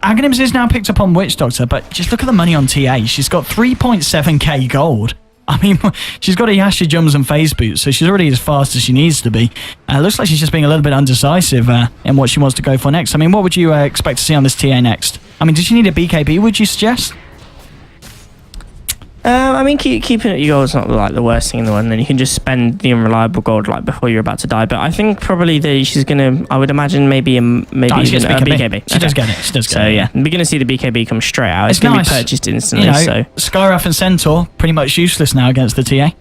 Aghanims is now picked up on Witch Doctor, but just look at the money on TA. She's got 3.7k gold. I mean, she's got a Yasha jumps and phase boots, so she's already as fast as she needs to be. Looks like she's just being a little bit undecisive in what she wants to go for next. I mean, what would you expect to see on this TA next? I mean, does she need a BKB, would you suggest? I mean, keeping it your gold is not like the worst thing in the world, and then you can just spend the unreliable gold like before you're about to die. But I think probably she's gonna, I would imagine maybe even a BKB. She does get it. She does get it. So yeah, we're gonna see the BKB come straight out. It's gonna be purchased instantly. So Skyrath and Centaur pretty much useless now against the TA.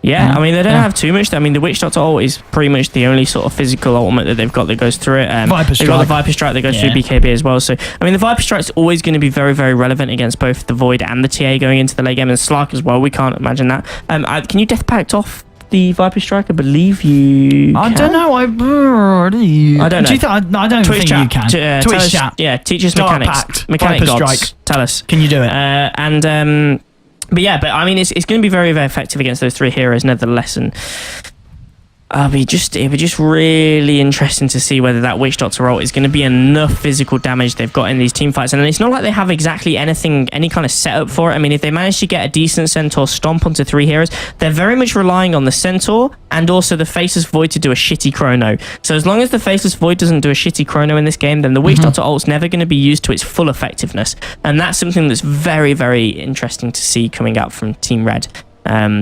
Yeah, I mean, they don't have too much. I mean, the Witch Doctor ult is pretty much the only sort of physical ultimate that they've got that goes through it. Viper Strike. They've got the Viper Strike that goes through BKB as well. So, I mean, the Viper Strike's always going to be very, very relevant against both the Void and the TA going into the late game, and Slark as well. We can't imagine that. Can you Death Pact off the Viper Strike? I believe you I can. don't know. I don't know. I don't Twitch think chat. you can. Twitch chat. Yeah, teach us Dark mechanics. Pact, Mechanic Viper gods. Strike. Tell us. Can you do it? But I mean, it's going to be very, very effective against those 3 heroes, nevertheless. And it'll be just really interesting to see whether that Witch Doctor ult is going to be enough physical damage they've got in these team fights. And it's not like they have exactly any kind of setup for it. I mean, if they manage to get a decent Centaur stomp onto 3 heroes, they're very much relying on the Centaur and also the Faceless Void to do a shitty chrono. So as long as the Faceless Void doesn't do a shitty chrono in this game, then the Witch Doctor ult's never going to be used to its full effectiveness. And that's something that's very, very interesting to see coming out from Team Red.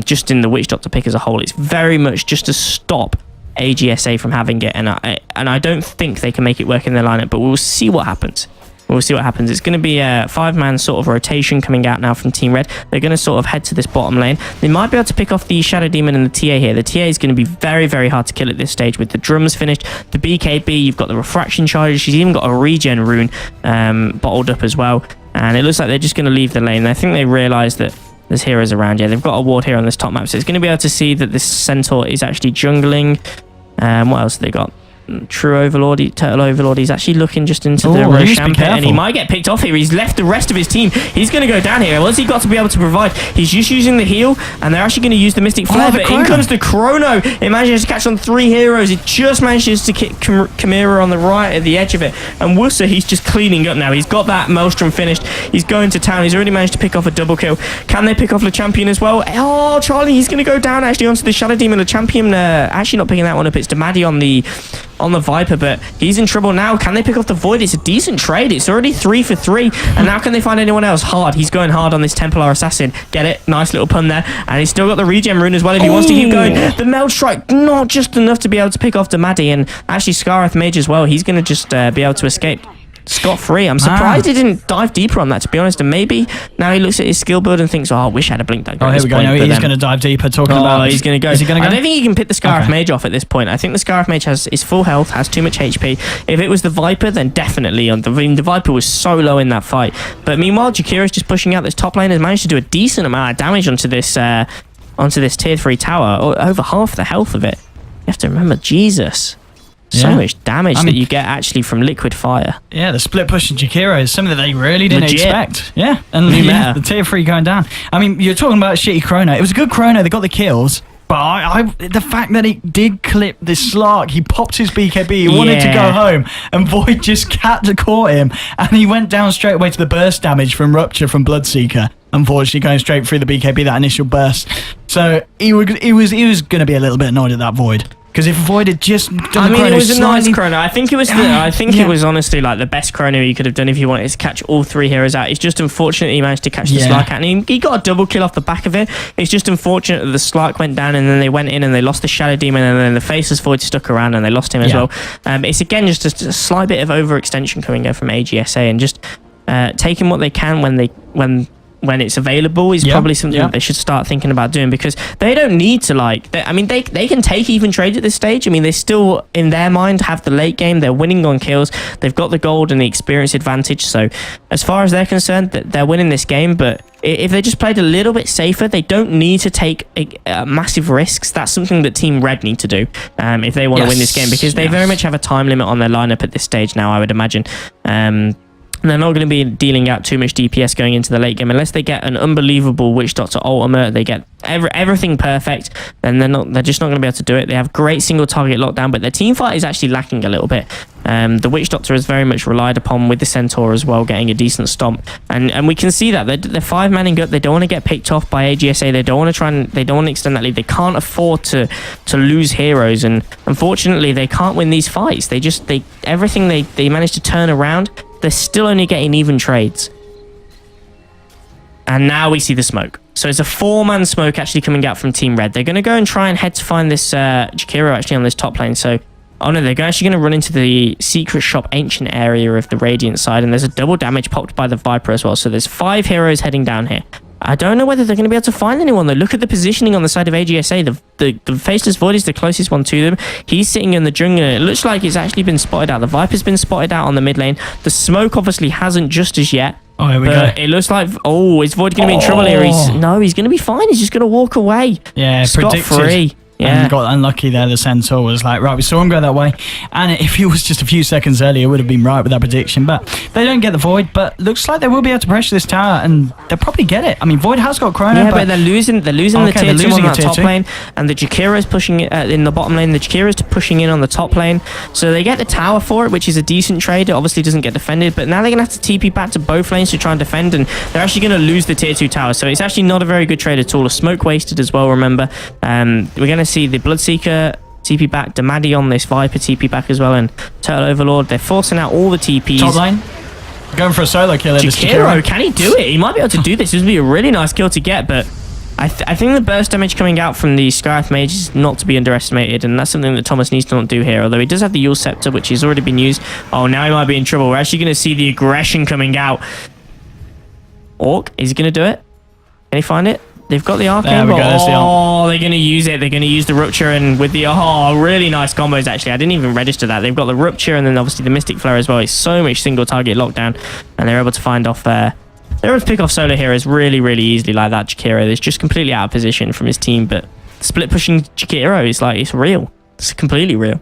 Just in the Witch Doctor pick as a whole, it's very much just to stop AGSA from having it, and I don't think they can make it work in their lineup, but we'll see what happens. It's going to be a 5-man sort of rotation coming out now from Team Red. They're going to sort of head to this bottom lane. They might be able to pick off the Shadow Demon and the TA here. The TA is going to be very, very hard to kill at this stage with the drums finished. The BKB, you've got the refraction charges. She's even got a regen rune bottled up as well. And it looks like they're just going to leave the lane. I think they realise that there's heroes around. Yeah, they've got a ward here on this top map, so it's going to be able to see that this Centaur is actually jungling. What else have they got? True Overlord, Turtle Overlord. He's actually looking just into the Roshan pit, and he might get picked off here. He's left the rest of his team. He's going to go down here. What's he got to be able to provide? He's just using the heal, and they're actually going to use the Mystic Flare. But in comes the Chrono. It manages to catch on 3 heroes. It just manages to kick Chimera on the right at the edge of it. And Wusa, he's just cleaning up now. He's got that Maelstrom finished. He's going to town. He's already managed to pick off a double kill. Can they pick off the champion as well? Oh, Charlie, he's going to go down actually onto the Shadow Demon. The champion actually not picking that one up. It's Damadi on the Viper, but he's in trouble now. Can they pick off the Void? It's a decent trade. It's already 3 for 3. And now can they find anyone else? Hard. He's going hard on this Templar Assassin. Get it? Nice little pun there. And he's still got the regen rune as well if he wants to keep going. The Meld Strike, not just enough to be able to pick off Damadi. And actually Scarith Mage as well. He's going to just be able to escape scot-free. I'm surprised he didn't dive deeper on that, to be honest. And maybe now he looks at his skill build and thinks, oh, I wish I had a blink dagger. Oh, here we go. No, he's going to dive deeper. Talking about he's going to go. Is he going to go? I don't think he can pick the Scarif Mage off at this point. I think the Scarif Mage is full health, has too much HP. If it was the Viper, then definitely. The Viper was so low in that fight. But meanwhile, Jakira's just pushing out this top lane, has managed to do a decent amount of damage onto this tier 3 tower, or over half the health of it. You have to remember, Jesus. So much damage that you get actually from liquid fire. Yeah, the split push of Jakiro is something that they really didn't expect. Yeah, and the tier 3 going down. I mean, you're talking about a shitty chrono. It was a good chrono. They got the kills. But the fact that it did clip this Slark, he popped his BKB, he wanted to go home, and Void just caught him, and he went down straight away to the burst damage from Rupture from Bloodseeker. Unfortunately, going straight through the BKB, that initial burst. So he was going to be a little bit annoyed at that Void. Because if Void had just done the chrono, it was a nice chrono. I think it was. It was honestly like the best chrono you could have done if you wanted to catch all 3 heroes out. It's just unfortunate he managed to catch the Slark out, and he got a double kill off the back of it. It's just unfortunate that the Slark went down, and then they went in and they lost the Shadow Demon, and then the Faceless Void stuck around and they lost him as well. It's again just a slight bit of overextension coming in from AGSA, and just taking what they can when it's available is probably something that they should start thinking about doing, because they don't need to they can take even trades at this stage. I mean, they still in their mind have the late game. They're winning on kills. They've got the gold and the experience advantage. So as far as they're concerned, they're winning this game. But if they just played a little bit safer, they don't need to take massive risks. That's something that Team Red need to do if they want to win this game, because they very much have a time limit on their lineup at this stage now, I would imagine. They're not going to be dealing out too much DPS going into the late game unless they get an unbelievable Witch Doctor ultimate. They get everything perfect, then they're just not going to be able to do it. They have great single target lockdown, but their team fight is actually lacking a little bit. The Witch Doctor is very much relied upon with the Centaur as well, getting a decent stomp, and we can see that they're 5-manning up. They don't want to get picked off by AGSA. They don't want to extend that lead. They can't afford to lose heroes, and unfortunately they can't win these fights. Everything they manage to turn around. They're still only getting even trades. And now we see the smoke. So it's a 4-man smoke actually coming out from Team Red. They're going to go and try and head to find this Jakiro actually on this top lane. So, oh no, they're actually going to run into the secret shop ancient area of the Radiant side. And there's a double damage popped by the Viper as well. So there's 5 heroes heading down here. I don't know whether they're going to be able to find anyone though. Look at the positioning on the side of AGSA. The Faceless Void is the closest one to them. He's sitting in the jungle. It looks like it's actually been spotted out. The Viper's been spotted out on the mid lane. The smoke obviously hasn't just as yet. Oh, here we go. It looks like, is Void going to be in trouble here? He's going to be fine. He's just going to walk away. Yeah, scot-free. Yeah. And got unlucky there. The Centaur was like, right, we saw him go that way. And if he was just a few seconds earlier, it would have been right with that prediction. But they don't get the Void. But looks like they will be able to pressure this tower, and they'll probably get it. I mean, Void has got Chrono. Yeah, but they're losing the tier 2 on that top lane. And the Jakiro is pushing it in the bottom lane. The Jakiro is pushing in on the top lane. So they get the tower for it, which is a decent trade. It obviously doesn't get defended. But now they're going to have to TP back to both lanes to try and defend. And they're actually going to lose the tier 2 tower. So it's actually not a very good trade at all. A smoke wasted as well, remember. We're going to see the Bloodseeker TP back, Damadi on this Viper TP back as well, and Turtle Overlord. They're forcing out all the TPs. Top lane. Going for a solo kill. Jakiro, can he do it? He might be able to do this. This would be a really nice kill to get, but I think the burst damage coming out from the Skywrath Mage is not to be underestimated, and that's something that Thomas needs to not do here, although he does have the Yule Scepter, which has already been used. Oh, now he might be in trouble. We're actually going to see the aggression coming out. Orc, is he going to do it? Can he find it? They've got the Arcane. They're going to use it. They're going to use the Rupture, and with the really nice combos, actually. I didn't even register that. They've got the Rupture and then obviously the Mystic Flare as well. It's so much single target lockdown, and they're able to find off they're able to pick off solo heroes really, really easily like that Jakiro. That's just completely out of position from his team, but split pushing Jakiro is like, it's real. It's completely real.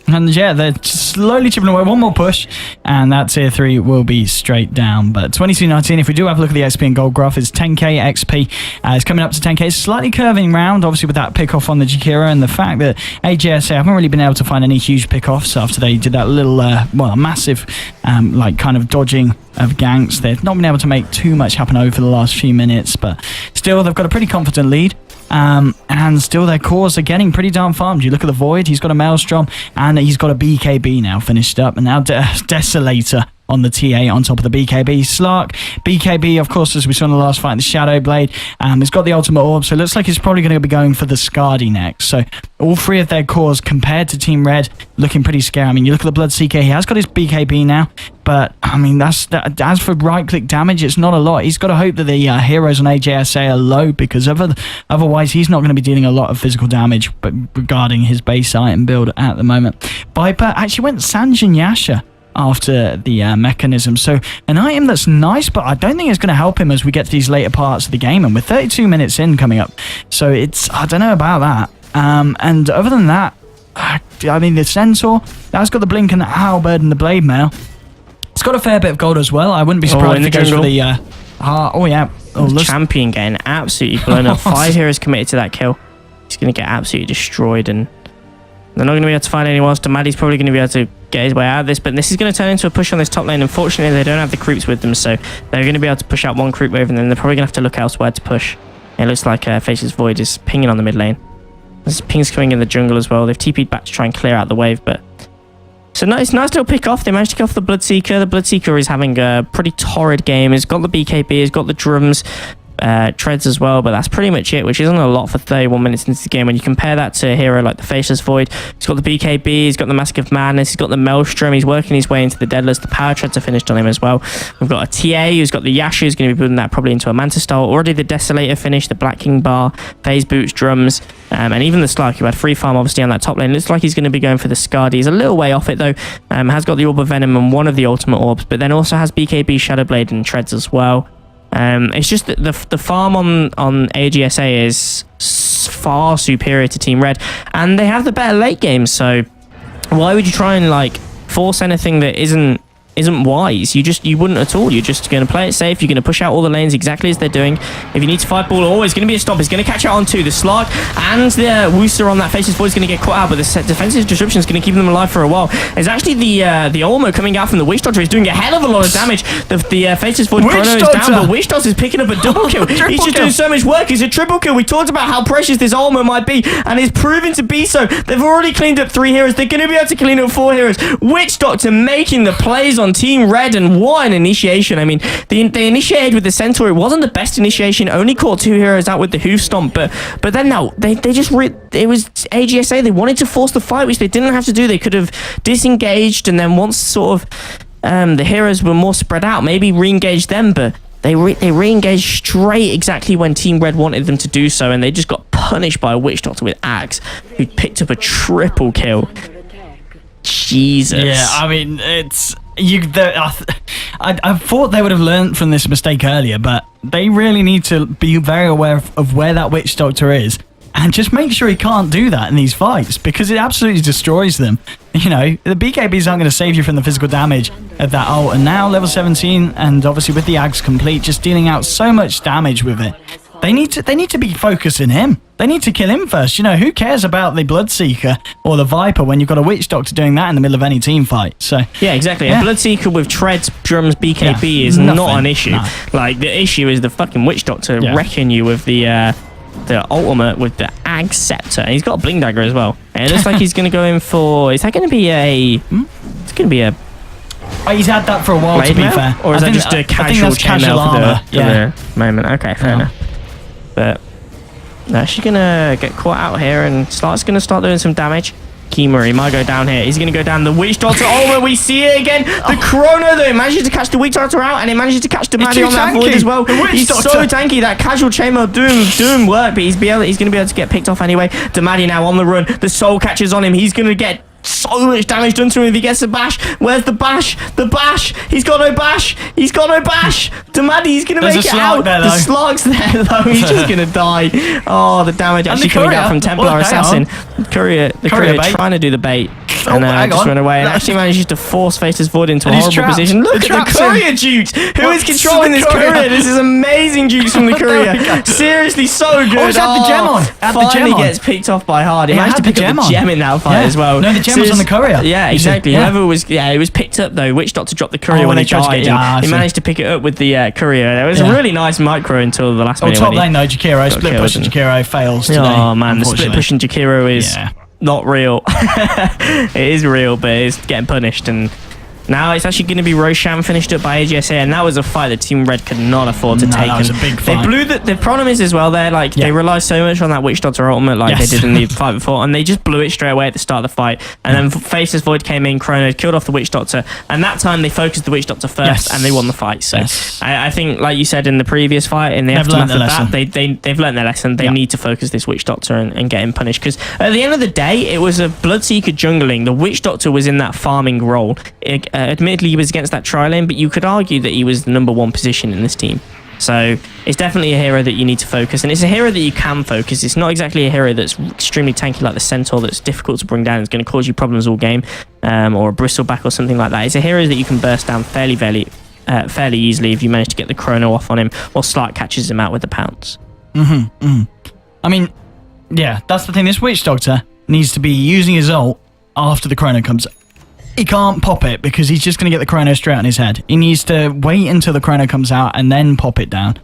And yeah, they're slowly chipping away. One more push, and that tier 3 will be straight down. But 2219, if we do have a look at the XP and gold graph, it's 10k XP. It's coming up to 10k. It's slightly curving round, obviously, with that pick-off on the Jakiro, and the fact that AJSA haven't really been able to find any huge pick-offs after they did that little, a massive, like, kind of dodging of ganks. They've not been able to make too much happen over the last few minutes, but still, they've got a pretty confident lead. And still their cores are getting pretty darn farmed. You look at the Void, he's got a Maelstrom, and he's got a BKB now finished up, and now Desolator on the TA on top of the BKB. Slark, BKB, of course, as we saw in the last fight, the Shadow Blade. He's got the Ultimate Orb, so it looks like he's probably going to be going for the Skadi next. So all three of their cores compared to Team Red looking pretty scary. I mean, you look at the Bloodseeker, he has got his BKB now, but I mean, as for right-click damage, it's not a lot. He's got to hope that the heroes on AJSA are low, because otherwise he's not going to be dealing a lot of physical damage but regarding his base item build at the moment. Viper actually went Sanjin Yasha after the mechanism, so an item that's nice, but I don't think it's going to help him as we get to these later parts of the game, and we're 32 minutes in coming up, so I don't know about that. And other than that, I mean, the Centaur, that's got the Blink and the Halberd and the Blade Mail. It's got a fair bit of gold as well. I wouldn't be surprised if it goes for the champion getting absolutely blown up. 5 heroes committed to that kill. He's going to get absolutely destroyed, and they're not going to be able to find anyone else. Damadi's probably going to be able to get his way out of this, but this is going to turn into a push on this top lane. Unfortunately, they don't have the creeps with them, so they're going to be able to push out one creep wave, and then they're probably going to have to look elsewhere to push. It looks like Faceless Void is pinging on the mid lane. There's pings coming in the jungle as well. They've TP'd back to try and clear out the wave, but so nice little pick off. They managed to get off the Bloodseeker. The Bloodseeker is having a pretty torrid game. He's got the BKB, he's got the drums, treads as well, but that's pretty much it, which isn't a lot for 31 minutes into the game. When you compare that to a hero like the Faceless Void, he's got the BKB, he's got the Mask of Madness, he's got the Maelstrom, he's working his way into the Deadless, the Power Treads are finished on him as well. We've got a TA who's got the Yasha, who's going to be building that probably into a Manta style. Already the Desolator finished, the Black King bar, Phase Boots, drums, and even the Slark, who had free farm obviously on that top lane. Looks like he's going to be going for the Skadi. He's a little way off it though. Has got the Orb of Venom and one of the Ultimate Orbs, but then also has BKB, Shadow Blade and Treads as well. It's just that the farm on AGSA is far superior to Team Red, and they have the better late game, so why would you try and like force anything that isn't wise? You wouldn't at all. You're just going to play it safe. You're going to push out all the lanes exactly as they're doing. If you need to fight ball, it's going to be a stop. It's going to catch out on 2. The Slark and the Wooster on that Faceless Void is going to get caught out, but the defensive disruption is going to keep them alive for a while. It's actually the Olmo coming out from the Witch Doctor is doing a hell of a lot of damage. The Faceless Void Chrono is down, but Witch Doctor is picking up a double kill. He's just doing so much work. It's a triple kill. We talked about how precious this Olmo might be, and it's proven to be so. They've already cleaned up 3 heroes. They're going to be able to clean up 4 heroes. Witch Doctor making the plays on Team Red, and what an initiation. I mean, they initiated with the Centaur. It wasn't the best initiation. Only caught 2 heroes out with the Hoof Stomp, but then no, they just it was AGSA. They wanted to force the fight, which they didn't have to do. They could have disengaged, and then once sort of the heroes were more spread out, maybe re-engaged them, but they re-engaged straight exactly when Team Red wanted them to do so, and they just got punished by a Witch Doctor with Axe, who picked up a triple kill. Jesus. Yeah, I mean, it's I thought they would have learned from this mistake earlier, but they really need to be very aware of where that Witch Doctor is And just make sure he can't do that in these fights, because it absolutely destroys them. You know, the BKBs aren't going to save you from the physical damage of that ult. And now level 17, and obviously with the Ags complete, just dealing out so much damage with it. They need to be focusing him. They need to kill him first. You know, who cares about the Bloodseeker or the Viper when you've got a Witch Doctor doing that in the middle of any team fight? So yeah, exactly. A Bloodseeker with treads, drums, BKB is not an issue. No. Like, the issue is the fucking Witch Doctor wrecking you with the ultimate with the Ag Scepter. And he's got a Bling Dagger as well. And it looks like he's going to go in for... Is that going to be a... It's going to be a... Oh, he's had that for a while, to be fair. Or is that just a casual chainmail for the moment? Okay, fair enough. But no, she's going to get caught out here, and Slark's going to start doing some damage. Kimura, he might go down here. He's going to go down the Witch Doctor. Oh, we see it again. The Chrono, though, it manages to catch the Witch Doctor out, and it manages to catch the Maddie on that void as well. He's so tanky. That casual chainmail doing work, but he's going to be able to get picked off anyway. Damadi now on the run. The Soul catches on him. He's going to get so much damage done to him if he gets the bash. Where's the bash? The bash. He's got no bash. He's got no bash. Damadi's going to make it out. The Slark's there, though. He's just going to die. Oh, the damage actually coming out from Templar Assassin. The Courier trying to do the bait. And just run away. And actually manages to force Faceless Void into a horrible position. Look at the Courier Jukes. Who is controlling this Courier? This is amazing Jukes from the Courier. Seriously, so good. Oh, he's had the gem on. Finally gets picked off by Hard. He managed to pick up the gem in that fight as well. No, the gem was on the Courier. Yeah, exactly. Whoever was, it was picked up though. Witch Doctor dropped the Courier when he tried to get him. He managed to pick it up with the Courier. It was a really nice micro until the last minute. Top lane though, Jakiro, split pushing Jakiro fails today. Oh man, the split pushing Jakiro is not real. It is real, but it's getting punished. And now it's actually going to be Roshan finished up by AGSA, and that was a fight that Team Red could not afford to take. That was a big fight. They blew the problem is as well, they're like they rely so much on that Witch Doctor ultimate like they did in the fight before, and they just blew it straight away at the start of the fight. And then Faceless Void came in, Chrono killed off the Witch Doctor, and that time they focused the Witch Doctor first and they won the fight. So I think, like you said in the previous fight, in the aftermath of that, they've learned their lesson. They need to focus this Witch Doctor and get him punished, because at the end of the day it was a Bloodseeker jungling. The Witch Doctor was in that farming role. Admittedly he was against that tri-lane, but you could argue that he was the #1 position in this team. So it's definitely a hero that you need to focus, and it's a hero that you can focus. It's not exactly a hero that's extremely tanky like the Centaur that's difficult to bring down. It's going to cause you problems all game, or a Bristleback or something like that. It's a hero that you can burst down fairly easily if you manage to get the Chrono off on him, or Slark catches him out with the pounce. I mean, yeah, that's the thing. This Witch Doctor needs to be using his ult after the Chrono comes. He can't pop it because he's just going to get the Chrono straight on his head. He needs to wait until the Chrono comes out and then pop it down.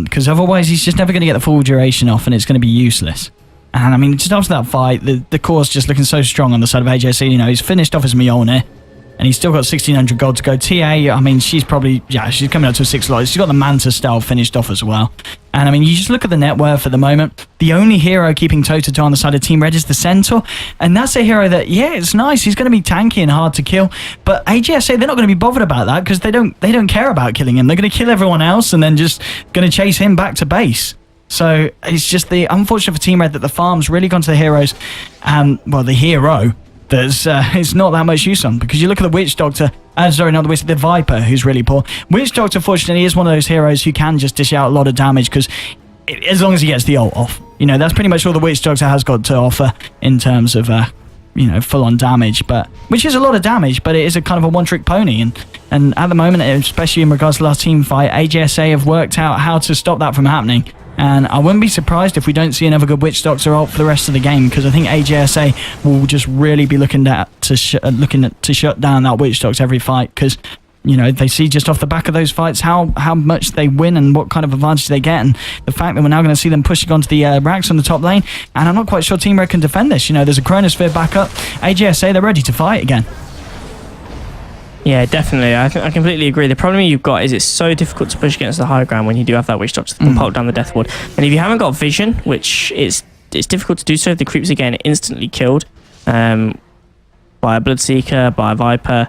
Because otherwise he's just never going to get the full duration off, and it's going to be useless. And I mean, just after that fight, the core's just looking so strong on the side of AJC. You know, he's finished off his Mjolnir, and he's still got 1,600 gold to go. TA, I mean, she's probably, she's coming up to a 6 slot. She's got the Manta style finished off as well. And I mean, you just look at the net worth at the moment. The only hero keeping toe-to-toe on the side of Team Red is the Centaur. And that's a hero that, it's nice. He's going to be tanky and hard to kill. But AGSA, they're not going to be bothered about that, because they don't care about killing him. They're going to kill everyone else and then just going to chase him back to base. So it's just the unfortunate for Team Red that the farm's really gone to the heroes. The hero there's it's not that much use on, because you look at the Witch Doctor, the Viper, who's really poor. Witch Doctor, fortunately, is one of those heroes who can just dish out a lot of damage, because as long as he gets the ult off, you know, that's pretty much all the Witch Doctor has got to offer in terms of full-on damage, which is a lot of damage, but it is a kind of a one-trick pony, and at the moment, especially in regards to the last team fight, AGSA have worked out how to stop that from happening. And I wouldn't be surprised if we don't see another good Witch Doctor ult for the rest of the game, because I think AGSA will just really be looking to shut down that Witch Doctor every fight, because, you know, they see just off the back of those fights how much they win and what kind of advantage they get, and the fact that we're now going to see them pushing onto the racks on the top lane, and I'm not quite sure Team Red can defend this. You know, there's a Chronosphere backup. AGSA, they're ready to fight again. Yeah, definitely. I completely agree. The problem you've got is it's so difficult to push against the high ground when you do have that Witch Doctor that can pop down the Death Ward. And if you haven't got vision, which it's difficult to do so if the creeps are getting instantly killed by a Bloodseeker, by a Viper,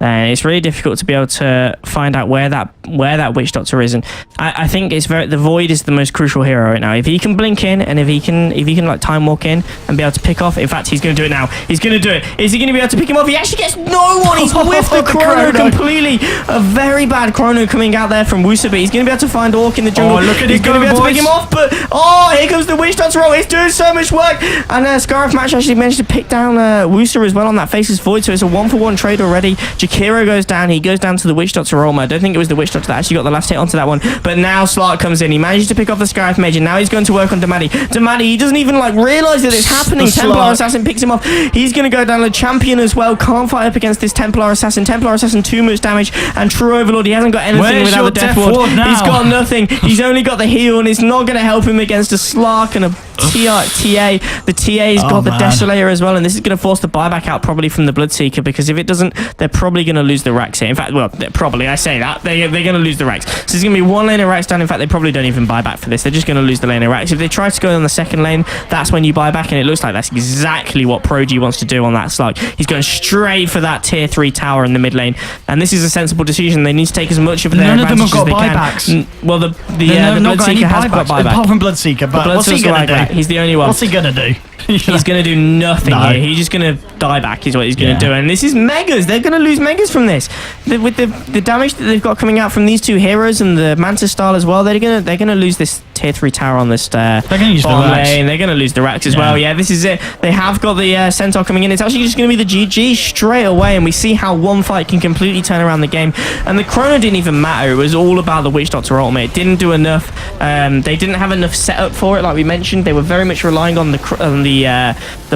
It's really difficult to be able to find out where that Witch Doctor is. And I think the Void is the most crucial hero right now. If he can blink in, and if he can like time walk in and be able to pick off. In fact, he's going to do it now. He's going to do it. Is he going to be able to pick him off? He actually gets no one. He's whiffed the chrono completely. A very bad chrono coming out there from Wusa, but he's going to be able to find Orc in the jungle. Look at he's going to be able to pick him off, but here comes the Witch Doctor roll. He's doing so much work. And Scarif Match actually managed to pick down Wusa as well on that Faceless Void, so it's a 1-for-1 trade already. Jakiro goes down. He goes down to the Witch Doctor roll. I don't think it was the Witch Doctor that actually got the last hit onto that one, but now Slark comes in. He manages to pick off the Scarif Mage, and now he's going to work on Damadi. Damadi, he doesn't even like realise that it's happening. Templar Assassin picks him off. He's going to go down the Champion as well. Can't fight up against this Templar Assassin. Templar Assassin too much damage, and True Overlord, he hasn't got anything without the Death Ward. He's got nothing. He's only got the heal, and it's not going to help him against a Slark and a TA. The TA's got the Desolator as well, and this is going to force the buyback out probably from the Bloodseeker, because if it doesn't, they're probably going to lose the Rax here. In fact, well, probably, I say that. They're going to lose the Rax. So there's going to be one lane of Rax down. In fact, they probably don't even buy back for this. They're just going to lose the lane of Rax. If they try to go on the second lane, that's when you buy back, and it looks like that's exactly what Pro-G wants to do on that slug. He's going straight for that tier 3 tower in the mid lane, and this is a sensible decision. They need to take as much of their advantage as they can. Well, the Bloodseeker has got buybacks. Apart from Bloodseeker, but what's he going to do? He's the only one. What's he going to do? He's going to do nothing here. He's just going to die back is what he's going to do. And this is Megas. They're going to lose Megas from this. With the damage that they've got coming out from these two heroes and the Mantis style as well, they're going to lose this tier 3 tower on this they're going to use the Rax. They're going to lose the Rax as well. Yeah, this is it. They have got the Centaur coming in. It's actually just going to be the GG straight away, and we see how one fight can completely turn around the game. And the chrono didn't even matter. It was all about the Witch Doctor ultimate. It didn't do enough. They didn't have enough setup for it, like we mentioned. They were very much relying on the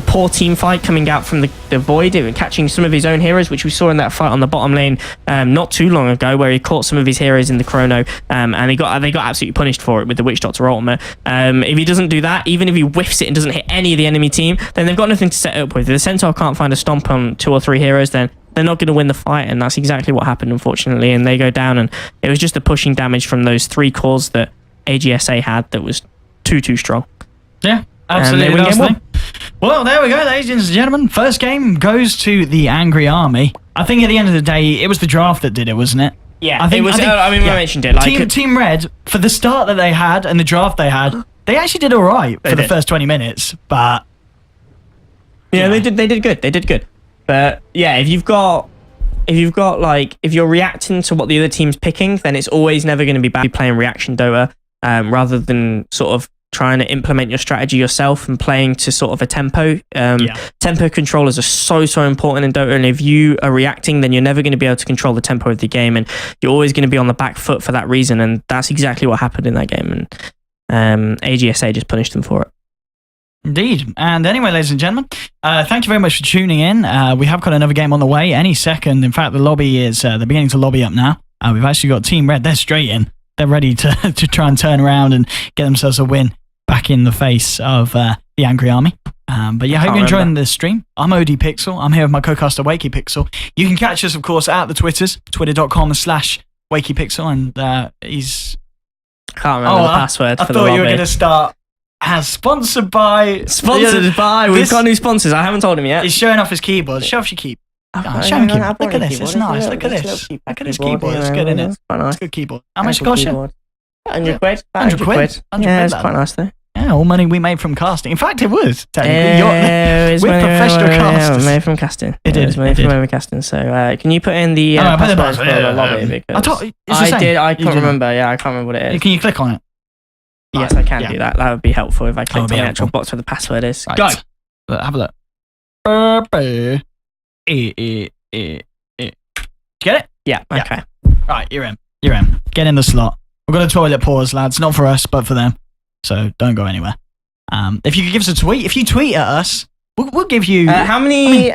poor team fight coming out from the Void, catching some of his own heroes, which we saw in that fight on the bottom lane not too long ago, where he caught some of his heroes in the chrono, and they got absolutely punished for it with the Witch Doctor ultimate. If he doesn't do that, even if he whiffs it and doesn't hit any of the enemy team, then they've got nothing to set up with. If the Centaur can't find a stomp on 2 or 3 heroes, then they're not going to win the fight, and that's exactly what happened, unfortunately. And they go down, and it was just the pushing damage from those 3 cores that AGSA had that was too strong. Yeah, absolutely. Well, there we go, ladies and gentlemen. First game goes to the Angry Army. I think at the end of the day, it was the draft that did it, wasn't it? Yeah, I mentioned it. Like Team Red, for the start that they had and the draft they had, they actually did all right for the first 20 minutes. But yeah, they did good. They did good. But yeah, if you're reacting to what the other team's picking, then it's always never going to be bad playing reaction Dota, rather than sort of trying to implement your strategy yourself and playing to sort of a tempo. Tempo controllers are so important in Dota, and if you are reacting, then you're never going to be able to control the tempo of the game, and you're always going to be on the back foot for that reason, and that's exactly what happened in that game, and AGSA just punished them for it. Indeed. And anyway, ladies and gentlemen, thank you very much for tuning in. We have got another game on the way any second. In fact, the lobby is they're beginning to lobby up now. We've actually got Team Red. They're straight in. They're ready to try and turn around and get themselves a win back in the face of the Angry Army. But yeah, I hope you're enjoying the stream. I'm OD Pixel. I'm here with my co-caster Wakey Pixel. You can catch us, of course, at the Twitters, twitter.com/WakeyPixel, and he's... Can't remember the password for the lobby. I thought you were going to start as sponsored by... We've got new sponsors. I haven't told him yet. He's showing off his keyboard. Show off your keyboard. Show him keyboard. Look at this. It's nice. Look at this. Look at his keyboard. It's good, isn't it? It's a good keyboard. How much cost you? 100 quid. 100 quid. Yeah, it's quite nice though. Yeah, all money we made from casting. In fact, it was technically. We're professional casters. Made from casting. It did. It was made from casting. So can you put in the password for the lobby? I can't remember. Yeah, I can't remember what it is. Can you click on it? Yes, I can do that. That would be helpful if I clicked on the actual box where the password is. Right. Go. Have a look. Get it? Yeah. Okay. Right, you're in. Get in the slot. We've got a toilet pause, lads. Not for us, but for them. So don't go anywhere. If you could give us a tweet, if you tweet at us, we'll give you. How many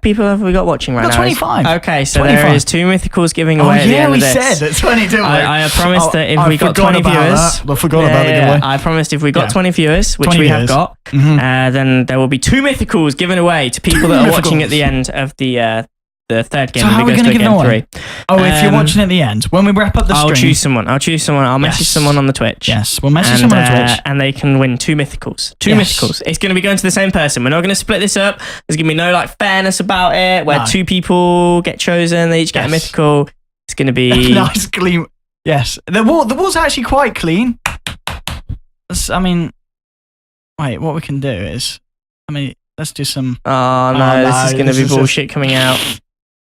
people have we got watching right now? 25. Okay, so 25. There is 2 mythicals giving away at the end of this. Yeah, we said 22. I promised that if we got 20 viewers, I forgot about the giveaway. I promised if we got 20 viewers, which we have got, then there will be 2 mythicals given away to people that are watching at the end of the the third game. So how are we going to give them away? 3. Oh, if you're watching at the end, when we wrap up the stream. I'll choose someone. I'll message someone on the Twitch. Yes, we'll message someone on Twitch. And they can win 2 mythicals. 2 mythicals. It's going to be going to the same person. We're not going to split this up. There's going to be no like fairness about it, where 2 people get chosen. They each get a mythical. It's going to be nice, clean. Yes, the wall's actually quite clean. I mean, wait. What we can do is, let's do some. Oh no, this is going to be bullshit coming out.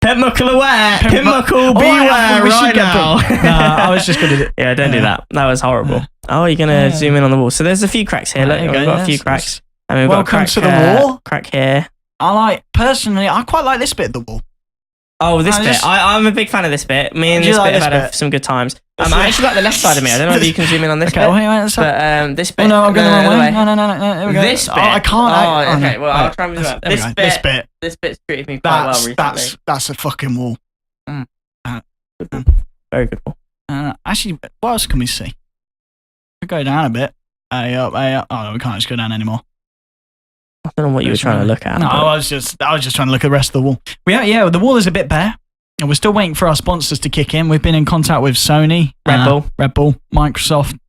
Pitmuckle aware! Pitmuckle beware right now! No, I was just going to do... Yeah, don't do that. That was horrible. Oh, you're going to zoom in on the wall. So there's a few cracks here. Look, we've got a few cracks. And we've got a crack to the wall. Crack here. Personally, I quite like this bit of the wall. Oh, this bit. I'm a big fan of this bit. Me and this bit have had some good times. I actually like the left side of me. I don't know if you can zoom in on this bit. But this bit... Oh, no, I'm going the wrong way. No. There we go. This bit... I can't... Oh, okay. Well, I'll try and move up. This bit's treated me quite well recently. That's a fucking wall. Very good wall. Actually, what else can we see? We go down a bit. Oh, no, we can't just go down anymore. I don't know what you were trying to look at. No, I was just trying to look at the rest of the wall. The wall is a bit bare. And we're still waiting for our sponsors to kick in. We've been in contact with Sony, Red Bull, Microsoft.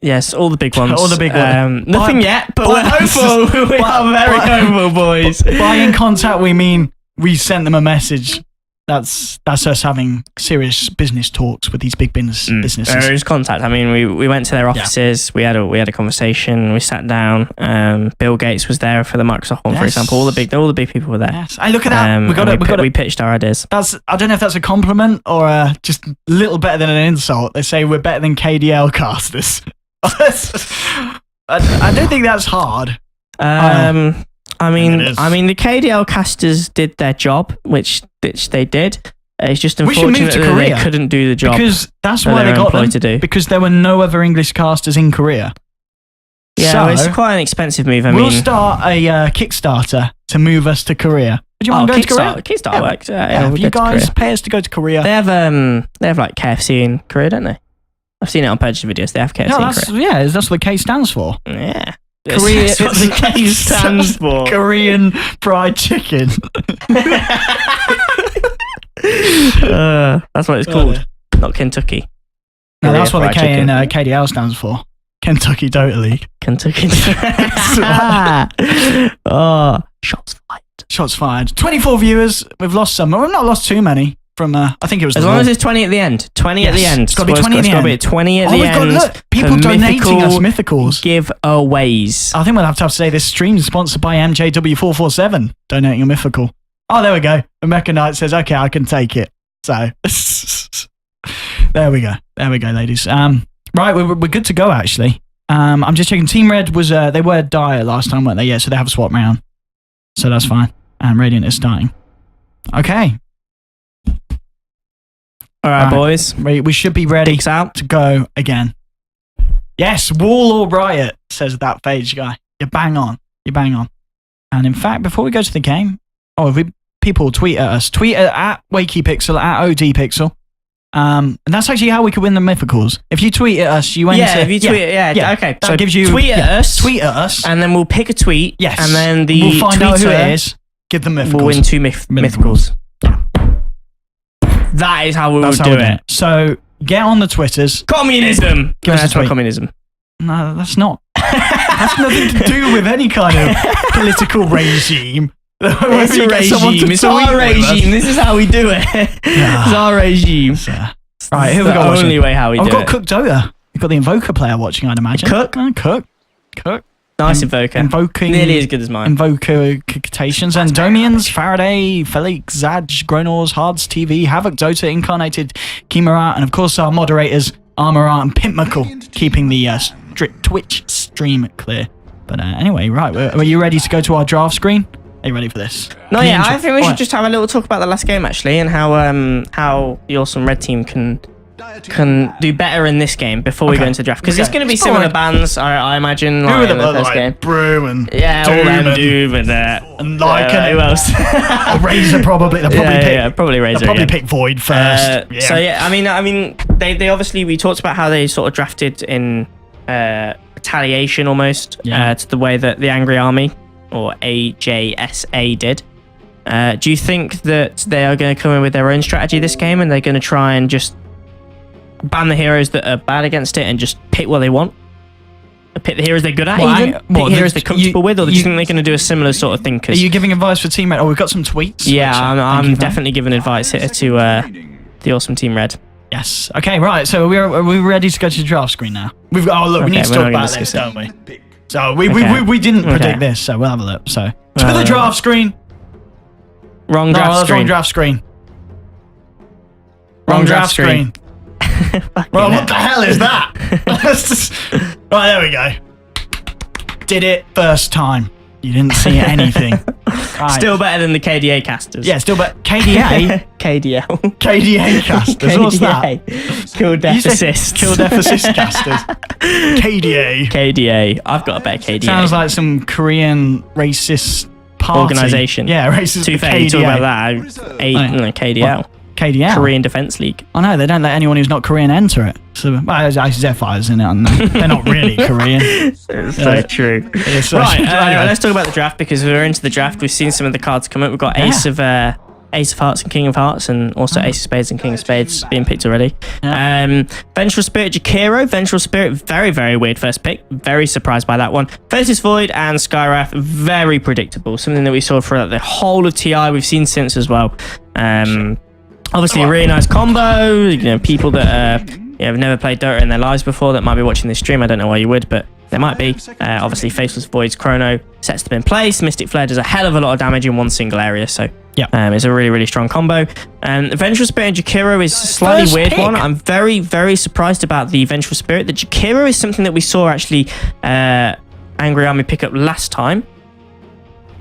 Yes, all the big ones. All the big ones. Nothing yet, but we're hopeful. We are very hopeful, boys. By in contact, we mean we sent them a message. That's us having serious business talks with these big businesses. There is contact. I mean, we went to their offices. We had a conversation. We sat down. Bill Gates was there for the Microsoft one, for example. All the big people were there. Yes. Hey, look at that. We pitched our ideas. I don't know if that's a compliment or just a little better than an insult. They say we're better than KDL casters. I don't think that's hard. I mean, the KDL casters did their job, which they did. It's just unfortunate that they couldn't do the job because that's why they got them to do. Because there were no other English casters in Korea. Yeah, so, it's quite an expensive move. We'll start a Kickstarter to move us to Korea. Would you want to go to Korea? Kickstarter works. You guys pay us to go to Korea. They have like KFC in Korea, don't they? I've seen it on purchase videos. They have KFC in Korea. Yeah, that's what the K stands for. Yeah. Korea, that's what the K stands for. Korean fried chicken. That's what it's called. Not Kentucky. No, that's what the K in KDL stands for. Kentucky Dota League. Kentucky. Shots fired. Shots fired. 24 viewers. We've lost some. We've not lost too many. From I think it was as long as it's 20 at the end. 20 at the end. It's got to be 20 at the end. It's got to be 20 at the end. Look, people donating us mythicals. Giveaways. I think we'll have to say this stream is sponsored by MJW447. Donating a mythical. Oh, there we go. Rebecca Knight says, "Okay, I can take it." So there we go. There we go, ladies. Right, we're good to go. Actually, I'm just checking. Team Red was they were dire last time, weren't they? Yeah, so they have a swap round. So that's fine. And Radiant is starting. Okay. All right, boys. We should be ready to go again. Yes, Wall or Riot, says that Phage guy. You're bang on. And in fact, before we go to the game, people tweet at us. Tweet at WakeyPixel, at ODPixel. And that's actually how we could win the mythicals. If you tweet at us, you enter... Yeah, if you tweet okay. That gives you... Tweet at us. And then we'll pick a tweet. Yes. And then we'll find out who it is. Give them mythicals. We'll win 2 mythicals. That is how we will do it. So get on the Twitters. Communism. That's not communism. No, that's not. That's nothing to do with any kind of political regime. It's a regime. It's our regime. This is how we do it. It's our regime. Right, here we go. Only way how we do it. I've got Cook Dota. You've got the Invoker player watching, I'd imagine. Cook. Nice Invoker. Invoking. Nearly as good as mine. Invocations and Domians, Faraday, Felix, Zaj, Gronors, Hards TV, Havoc, Dota, Incarnated, Kimura, and of course our moderators, Armorat and Pimpmuckle, keeping the Twitch stream clear. But anyway, right, are you ready to go to our draft screen? Are you ready for this? No, yeah, I think we should just have a little talk about the last game actually, and how the awesome red team can do better in this game before we go into the draft, because it's going to be similar bans, I imagine, like in the first game. Brew and all them Doom and who else? Razor probably. Probably Razor. They'll probably pick Void first. So yeah, I mean, they obviously, we talked about how they sort of drafted in retaliation almost to the way that the Angry Army or AJSA did. Do you think that they are going to come in with their own strategy this game and they're going to try and just ban the heroes that are bad against it and just pick what they want? Pick the heroes they're good at, pick the heroes they're comfortable with, or do you think they're going to do a similar sort of thing? Are you giving advice for Team Red? Oh, we've got some tweets. Yeah, I'm definitely giving advice here to the awesome Team Red. Yes. Okay, right. So are we ready to go to the draft screen now? We need to talk about this, don't we? So we didn't predict this, so we'll have a look. So to the draft screen. Wrong draft screen. Wrong draft screen. Wrong draft screen. Well, what the hell is that? Right, there we go. Did it first time. You didn't see anything. Right. Still better than the KDA casters. Yeah, still better. KDA? KDL. KDA casters. KDA. What's that? Kill Death Assist. Kill Death Assist casters. KDA. KDA. I've got a better KDA. Sounds like some Korean racist party. Organisation. Yeah, racist. Too fair you talk about that. KDL. What? KDL. Korean Defense League. I know, they don't let anyone who's not Korean enter it. So, well, there's Zephyrs in it, and they're not really Korean. So true. Right, anyway, let's talk about the draft, because we're into the draft. We've seen some of the cards come up. We've got Ace of Hearts and King of Hearts, and also Ace of Spades and King of Spades being picked already. Yeah. Vengeful Spirit Jakiro. Vengeful Spirit, very, very weird first pick. Very surprised by that one. Faceless Void and Skywrath, very predictable. Something that we saw throughout the whole of TI. We've seen since as well. Obviously, a really nice combo. You know, people that have never played Dota in their lives before that might be watching this stream. I don't know why you would, but there might be. Obviously, Faceless Void's Chrono sets them in place. Mystic Flare does a hell of a lot of damage in one single area, so it's a really, really strong combo. Vengeful Spirit and Jakiro is a slightly weird one. I'm very, very surprised about the Vengeful Spirit. The Jakiro is something that we saw actually Angry Army pick up last time.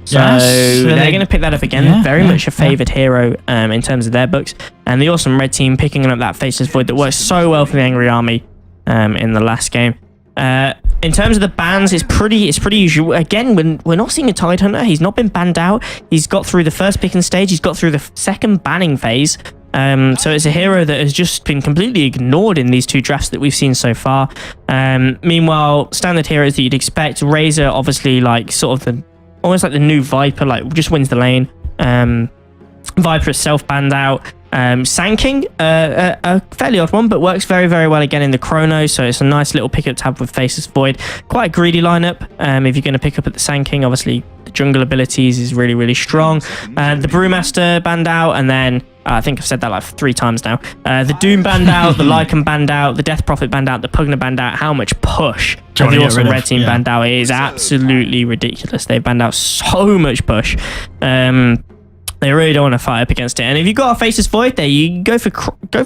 So they're going to pick that up again. Very much a favoured hero in terms of their books. And the awesome red team picking up that Faceless Void that worked so well for the Angry Army in the last game. In terms of the bans, it's pretty usual. Again, we're not seeing a Tidehunter. He's not been banned out. He's got through the first picking stage. He's got through the second banning phase. So it's a hero that has just been completely ignored in these two drafts that we've seen so far. Meanwhile, standard heroes that you'd expect. Razor, obviously, like sort of almost like the new Viper, like just wins the lane. Viper is self-banned out. Sanking, a fairly odd one, but works very, very well again in the Chrono, so it's a nice little pickup tab with Faceless Void. Quite a greedy lineup if you're going to pick up at the Sanking. Obviously, the jungle abilities is really, really strong. The Brewmaster banned out, and then I think I've said that like 3 times now. The Doom banned out, the Lycan banned out, the Death Prophet banned out, the Pugna banned out. How much push have the awesome red team banned out? It is absolutely ridiculous. They've banned out so much push. They really don't want to fight up against it. And if you've got a Faceless Void there, you go for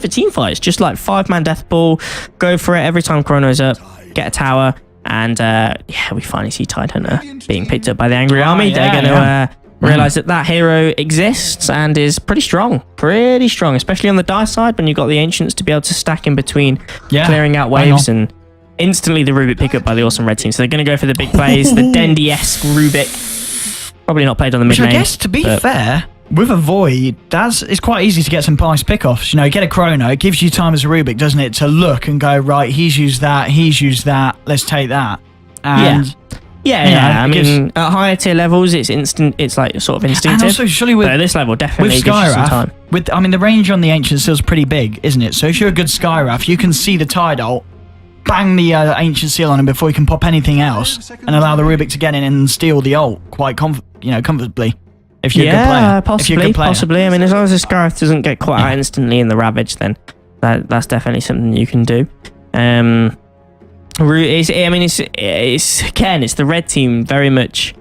team fights. Just like 5-man death ball. Go for it every time Chrono's up. Get a tower. And we finally see Tidehunter being picked up by the Angry Army. They're going to realise that hero exists and is pretty strong. Pretty strong, especially on the die side when you've got the Ancients to be able to stack in between, clearing out waves, and instantly the Rubik pick up by the awesome red team. So they're going to go for the big plays. The Dendy-esque Rubik. Probably not played on the mid lane. I guess, to be fair, with a Void, it's quite easy to get some nice pickoffs. You know, get a Chrono, it gives you time as a Rubik, doesn't it, to look and go, right, he's used that, let's take that. And I mean, at higher tier levels, it's instant. It's like sort of instinctive. And also, surely with at this level, definitely with gives you some time. Skywrath, the range on the Ancient Seal's pretty big, isn't it? So if you're a good Skywrath, you can see the Tide ult, bang the Ancient Seal on him before he can pop anything else, and allow the Rubik to get in and steal the ult quite comfortably. If you're a good player. Possibly. I mean, as long as the Skywrath doesn't get caught out instantly in the Ravage, then that's definitely something you can do. It's the red team very much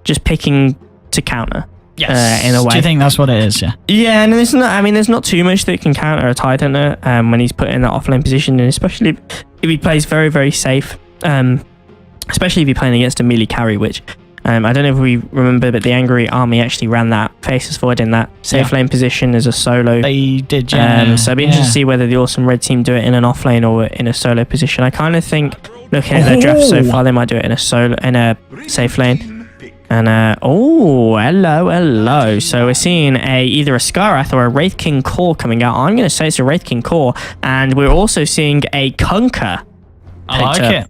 just picking to counter. Yes. In a way. Do you think that's what it is? Yeah. Yeah, and there's not too much that can counter a Tidehunter when he's put in that offlane position, and especially if he plays very, very safe. Especially if you're playing against a melee carry, which I don't know if we remember, but the Angry Army actually ran that Faceless Void in that safe lane position as a solo. They did, so it'd be interesting to see whether the awesome red team do it in an offlane or in a solo position. I kind of think, looking at their draft so far, they might do it in a safe lane. And hello. So we're seeing either a Skywrath or a Wraith King Core coming out. I'm going to say it's a Wraith King Core, and we're also seeing a Kunkka. I like it.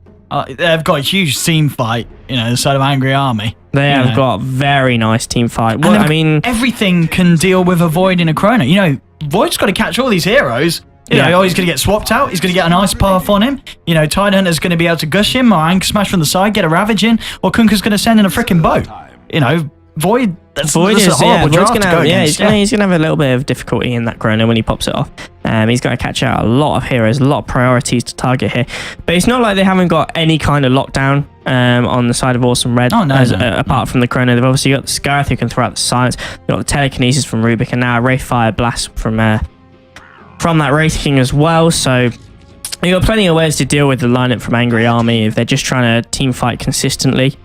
They've got a huge team fight, the side of Angry Army. They have got very nice team fight. Well, I mean, everything can deal with a Void in a Chrono. You know, Void's got to catch all these heroes. You know, he's going to get swapped out. He's going to get an Ice Path on him. You know, Tidehunter's going to be able to gush him or Anchor Smash from the side, get a Ravage in, or Kunkka's going to send in a freaking bow. You know, Void is a horrible draft to go against. He's going to have a little bit of difficulty in that Chrono when he pops it off. He's got to catch out a lot of heroes, a lot of priorities to target here. But it's not like they haven't got any kind of lockdown on the side of Awesome Red. Apart from the Chrono, they've obviously got the Scarith who can throw out the silence. They've got the Telekinesis from Rubik, and now a Wraith Fire Blast from that Wraith King as well. So you've got plenty of ways to deal with the lineup from Angry Army if they're just trying to team fight consistently.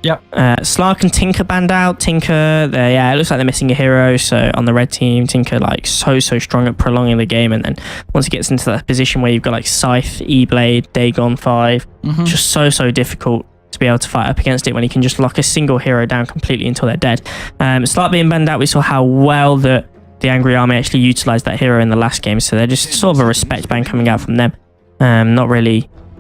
Yep. Slark and Tinker banned out. Tinker, it looks like they're missing a hero. So on the red team, Tinker like so strong at prolonging the game, and then once he gets into that position where you've got like Scythe, E-Blade, Dagon 5, just so difficult to be able to fight up against it when he can just lock a single hero down completely until they're dead. Slark being banned out, we saw how well the Angry Army actually utilized that hero in the last game, so they're just sort of a respect ban coming out from them.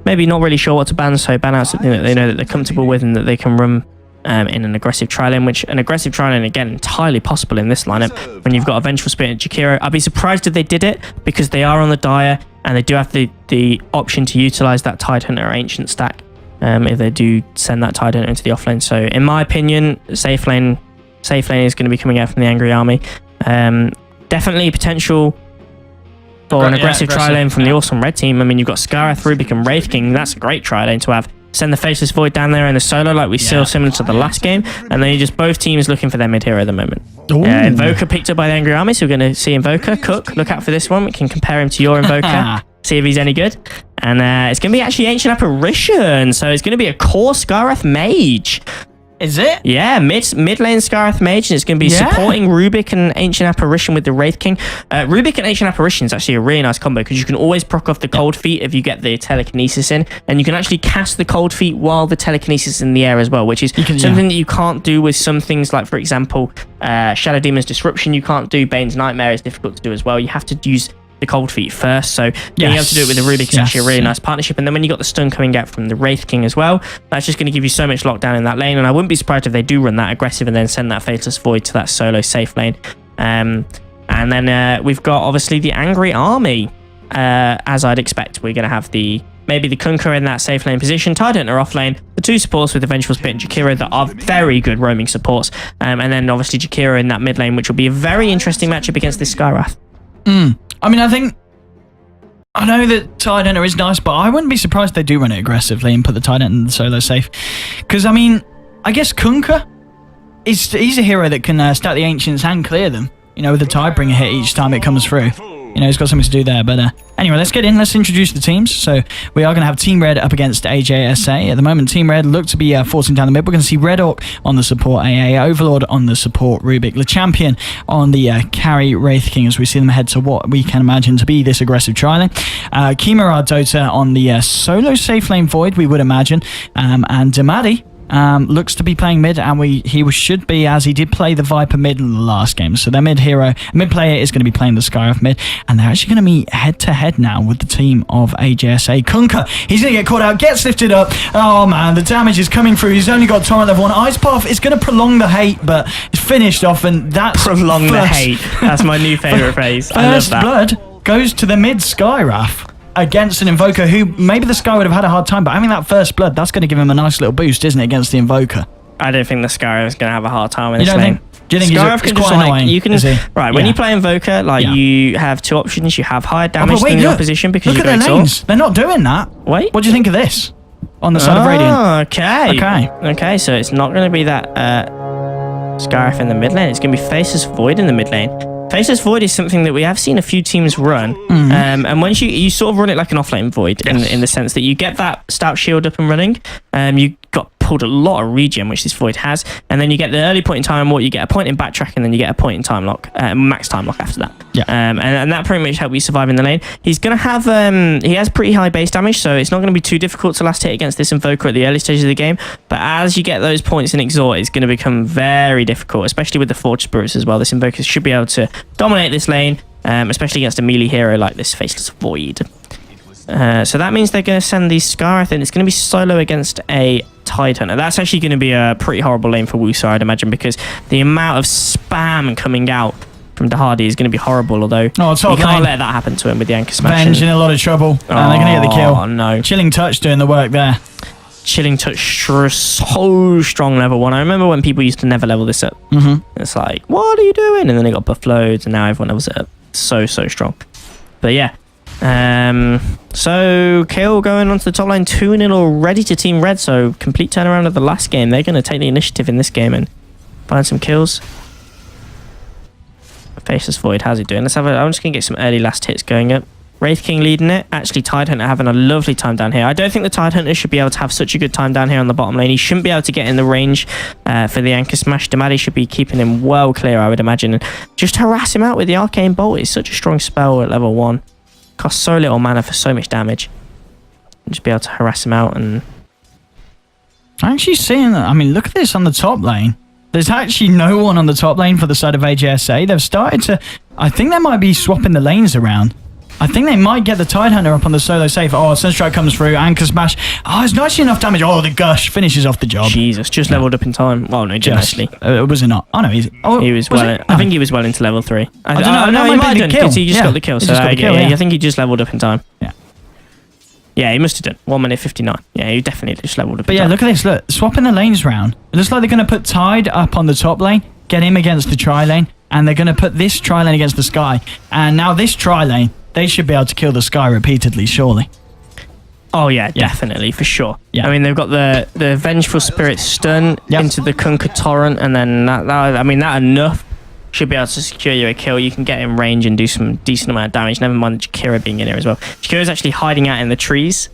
Maybe not really sure what to ban, so ban out something that they know that they're comfortable with and that they can run in an aggressive tri-lane, which an aggressive tri-lane, again, entirely possible in this lineup when you've got a Vengeful Spirit and Jakiro. I'd be surprised if they did it, because they are on the Dire and they do have the option to utilize that Tidehunter or Ancient stack if they do send that Tidehunter into the offlane. So in my opinion, safe lane is going to be coming out from the Angry Army. Definitely potential for an aggressive tri-lane from the Awesome Red team. I mean, you've got Scarith, Rubik, and Wraith King. That's a great tri-lane to have. Send the Faceless Void down there in the solo like we saw similar to the last game. And then you just both teams looking for their mid-hero at the moment. Invoker picked up by the Angry Army, so we're going to see Invoker. Cook, look out for this one. We can compare him to your Invoker, see if he's any good. And it's going to be actually Ancient Apparition. So it's going to be a core Scarith Mage. Is it? Yeah, mid lane Scarith Mage, and it's going to be supporting Rubik and Ancient Apparition with the Wraith King. Rubik and Ancient Apparition is actually a really nice combo, because you can always proc off the Cold Feet if you get the Telekinesis in, and you can actually cast the Cold Feet while the Telekinesis is in the air as well, which is something that you can't do with some things like, for example, Shadow Demon's Disruption. You can't do Bane's Nightmare, is difficult to do as well. You have to use the Cold Feet first, so being able to do it with the Rubik is actually a really nice partnership. And then when you got the stun coming out from the Wraith King as well, that's just going to give you so much lockdown in that lane, and I wouldn't be surprised if they do run that aggressive and then send that Faceless Void to that solo safe lane. And then we've got obviously the Angry Army. As I'd expect, we're going to have maybe the Kunkka in that safe lane position, Tidehunter off lane, the two supports with the Vengeful Spirit and Jakiro that are very good roaming supports, and then obviously Jakiro in that mid lane, which will be a very interesting matchup against this Skywrath. I mean, I know that Tidehunter is nice, but I wouldn't be surprised if they do run it aggressively and put the Tidehunter in the solo safe. Because, I mean, I guess Kunkka, he's a hero that can stack the Ancients and clear them, you know, with the Tidebringer hit each time it comes through. You know, he's got something to do there. But anyway, let's get in. Let's introduce the teams. So we are going to have Team Red up against AJSA. At the moment, Team Red look to be forcing down the mid. We're going to see Red Orc on the support AA, Overlord on the support Rubik, Le Champion on the carry Wraith King, as we see them head to what we can imagine to be this aggressive tri-lane. Kimura Dota on the solo safe lane Void, we would imagine. And Damadi looks to be playing mid, and he should be, as he did play the Viper mid in the last game. So their mid player is going to be playing the Skyroth mid, and they're actually going to meet head to head now with the team of AJSA. Kunkka, he's going to get caught out, gets lifted up. Oh man, the damage is coming through. He's only got Torrent level 1. Ice Path is going to prolong the hate, but it's finished off, and that's prolong the hate. That's my new favorite phrase. I love that. Blood goes to the mid Skyrath against an Invoker who maybe the Sky would have had a hard time, but having that first blood, that's going to give him a nice little boost, isn't it, against the Invoker? I don't think the Sky is going to have a hard time in this lane. Do you think he's quite annoying? When you play Invoker, you have two options. You have higher damage than the opposition because you go lanes. They're not doing that. Wait. What do you think of this on the side of Radiant? Okay, so it's not going to be that Scarif in the mid lane. It's going to be Faceless Void in the mid lane. Faceless Void is something that we have seen a few teams run, and once you sort of run it like an offlane Void in the sense that you get that stout shield up and running, you got pulled a lot of regen, which this Void has, and then you get the early point in time what you get a point in backtrack, and then you get a point in time lock, max time lock after that. And that pretty much helps you survive in the lane. He's gonna have he has pretty high base damage, so it's not going to be too difficult to last hit against this Invoker at the early stages of the game, but as you get those points in Exhort, it's going to become very difficult, especially with the Forge Spirits as well. This Invoker should be able to dominate this lane, especially against a melee hero like this Faceless Void. So that means they're going to send the Scarith in. It's going to be solo against a Tidehunter. That's actually going to be a pretty horrible lane for Wusa, I'd imagine, because the amount of spam coming out from Dahadi is going to be horrible, although you can't let that happen to him with the anchor smash. Venge in a lot of trouble. They're going to get the kill. Oh, no. Chilling Touch doing the work there. Chilling Touch so strong level 1. I remember when people used to never level this up. It's like, what are you doing? And then it got buff loads, and now everyone levels it up. So strong. But yeah. So Kill going onto the top lane, 2-0 already to Team Red. So complete turnaround of the last game. They're going to take the initiative in this game and find some kills. Faceless Void, how's he doing? Let's have I'm just going to get some early last hits going up. Wraith King leading it. Actually, Tidehunter having a lovely time down here. I don't think the Tidehunter should be able to have such a good time down here on the bottom lane. He shouldn't be able to get in the range for the anchor smash. Damadi should be keeping him well clear, I would imagine. And just harass him out with the Arcane Bolt. It's such a strong spell at level 1. Costs so little mana for so much damage. Just be able to harass him out. And I'm actually seeing that. I mean, look at this on the top lane. There's actually no one on the top lane for the side of AGSA. They've started to... I think they might be swapping the lanes around. I think they might get the Tidehunter up on the solo safe. Oh, Sunstrike comes through. Anchor smash. Oh, it's not actually enough damage. Oh, the Gush finishes off the job. Jesus, just leveled up in time. Well, no, he didn't actually. Was it not? Oh, no. He was well... I think he was well into level 3. I don't know. No, he might have done, because he just got the kill. So I think he just leveled up in time. Yeah. Yeah, he must have done. 1 minute 59. Yeah, he definitely just leveled up. But yeah, look at this. Look, swapping the lanes round. It looks like they're going to put Tide up on the top lane, get him against the tri lane, and they're going to put this tri lane against the Sky. And now this tri lane, they should be able to kill the Sky repeatedly, surely. Oh yeah, definitely, for sure. Yeah. I mean, they've got the Vengeful Spirit stun into the Kunkka Torrent, and then that enough should be able to secure you a kill. You can get in range and do some decent amount of damage. Never mind Jakira being in here as well. Jakira's actually hiding out in the trees,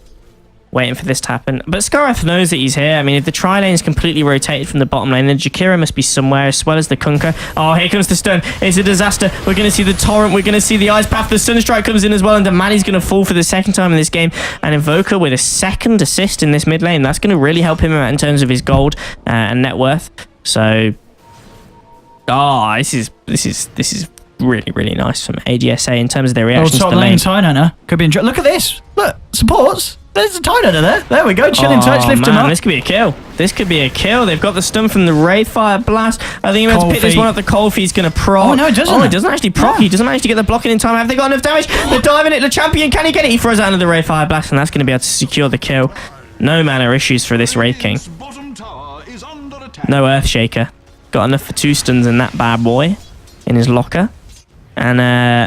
waiting for this to happen. But Scarrath knows that he's here. I mean, if the tri lane is completely rotated from the bottom lane, then Jakira must be somewhere, as well as the Kunkka. Oh, here comes the stun. It's a disaster. We're going to see the Torrent. We're going to see the Ice Path. The Sunstrike comes in as well, and Damadi's going to fall for the second time in this game. And Invoker with a second assist in this mid lane. That's going to really help him out in terms of his gold and net worth. So... Oh, this is really, really nice from AGSA in terms of their reactions to the lane. Tidehunter could be in. Look at this. Look, supports. There's a Tidehunter there. There we go. Chilling Touch, lift him up. This could be a kill. This could be a kill. They've got the stun from the Wraith Fire Blast. I think he meant to pick this one up. The Cold Feet's going to proc. Oh, no, it doesn't. Oh, it doesn't actually proc. He doesn't manage to get the blocking in time. Have they got enough damage? They're diving it. The champion, can he get it? He throws out another Wraith Fire Blast, and that's going to be able to secure the kill. No mana issues for this Wraith King. No Earthshaker. Got enough for 2 stuns in that bad boy in his locker. And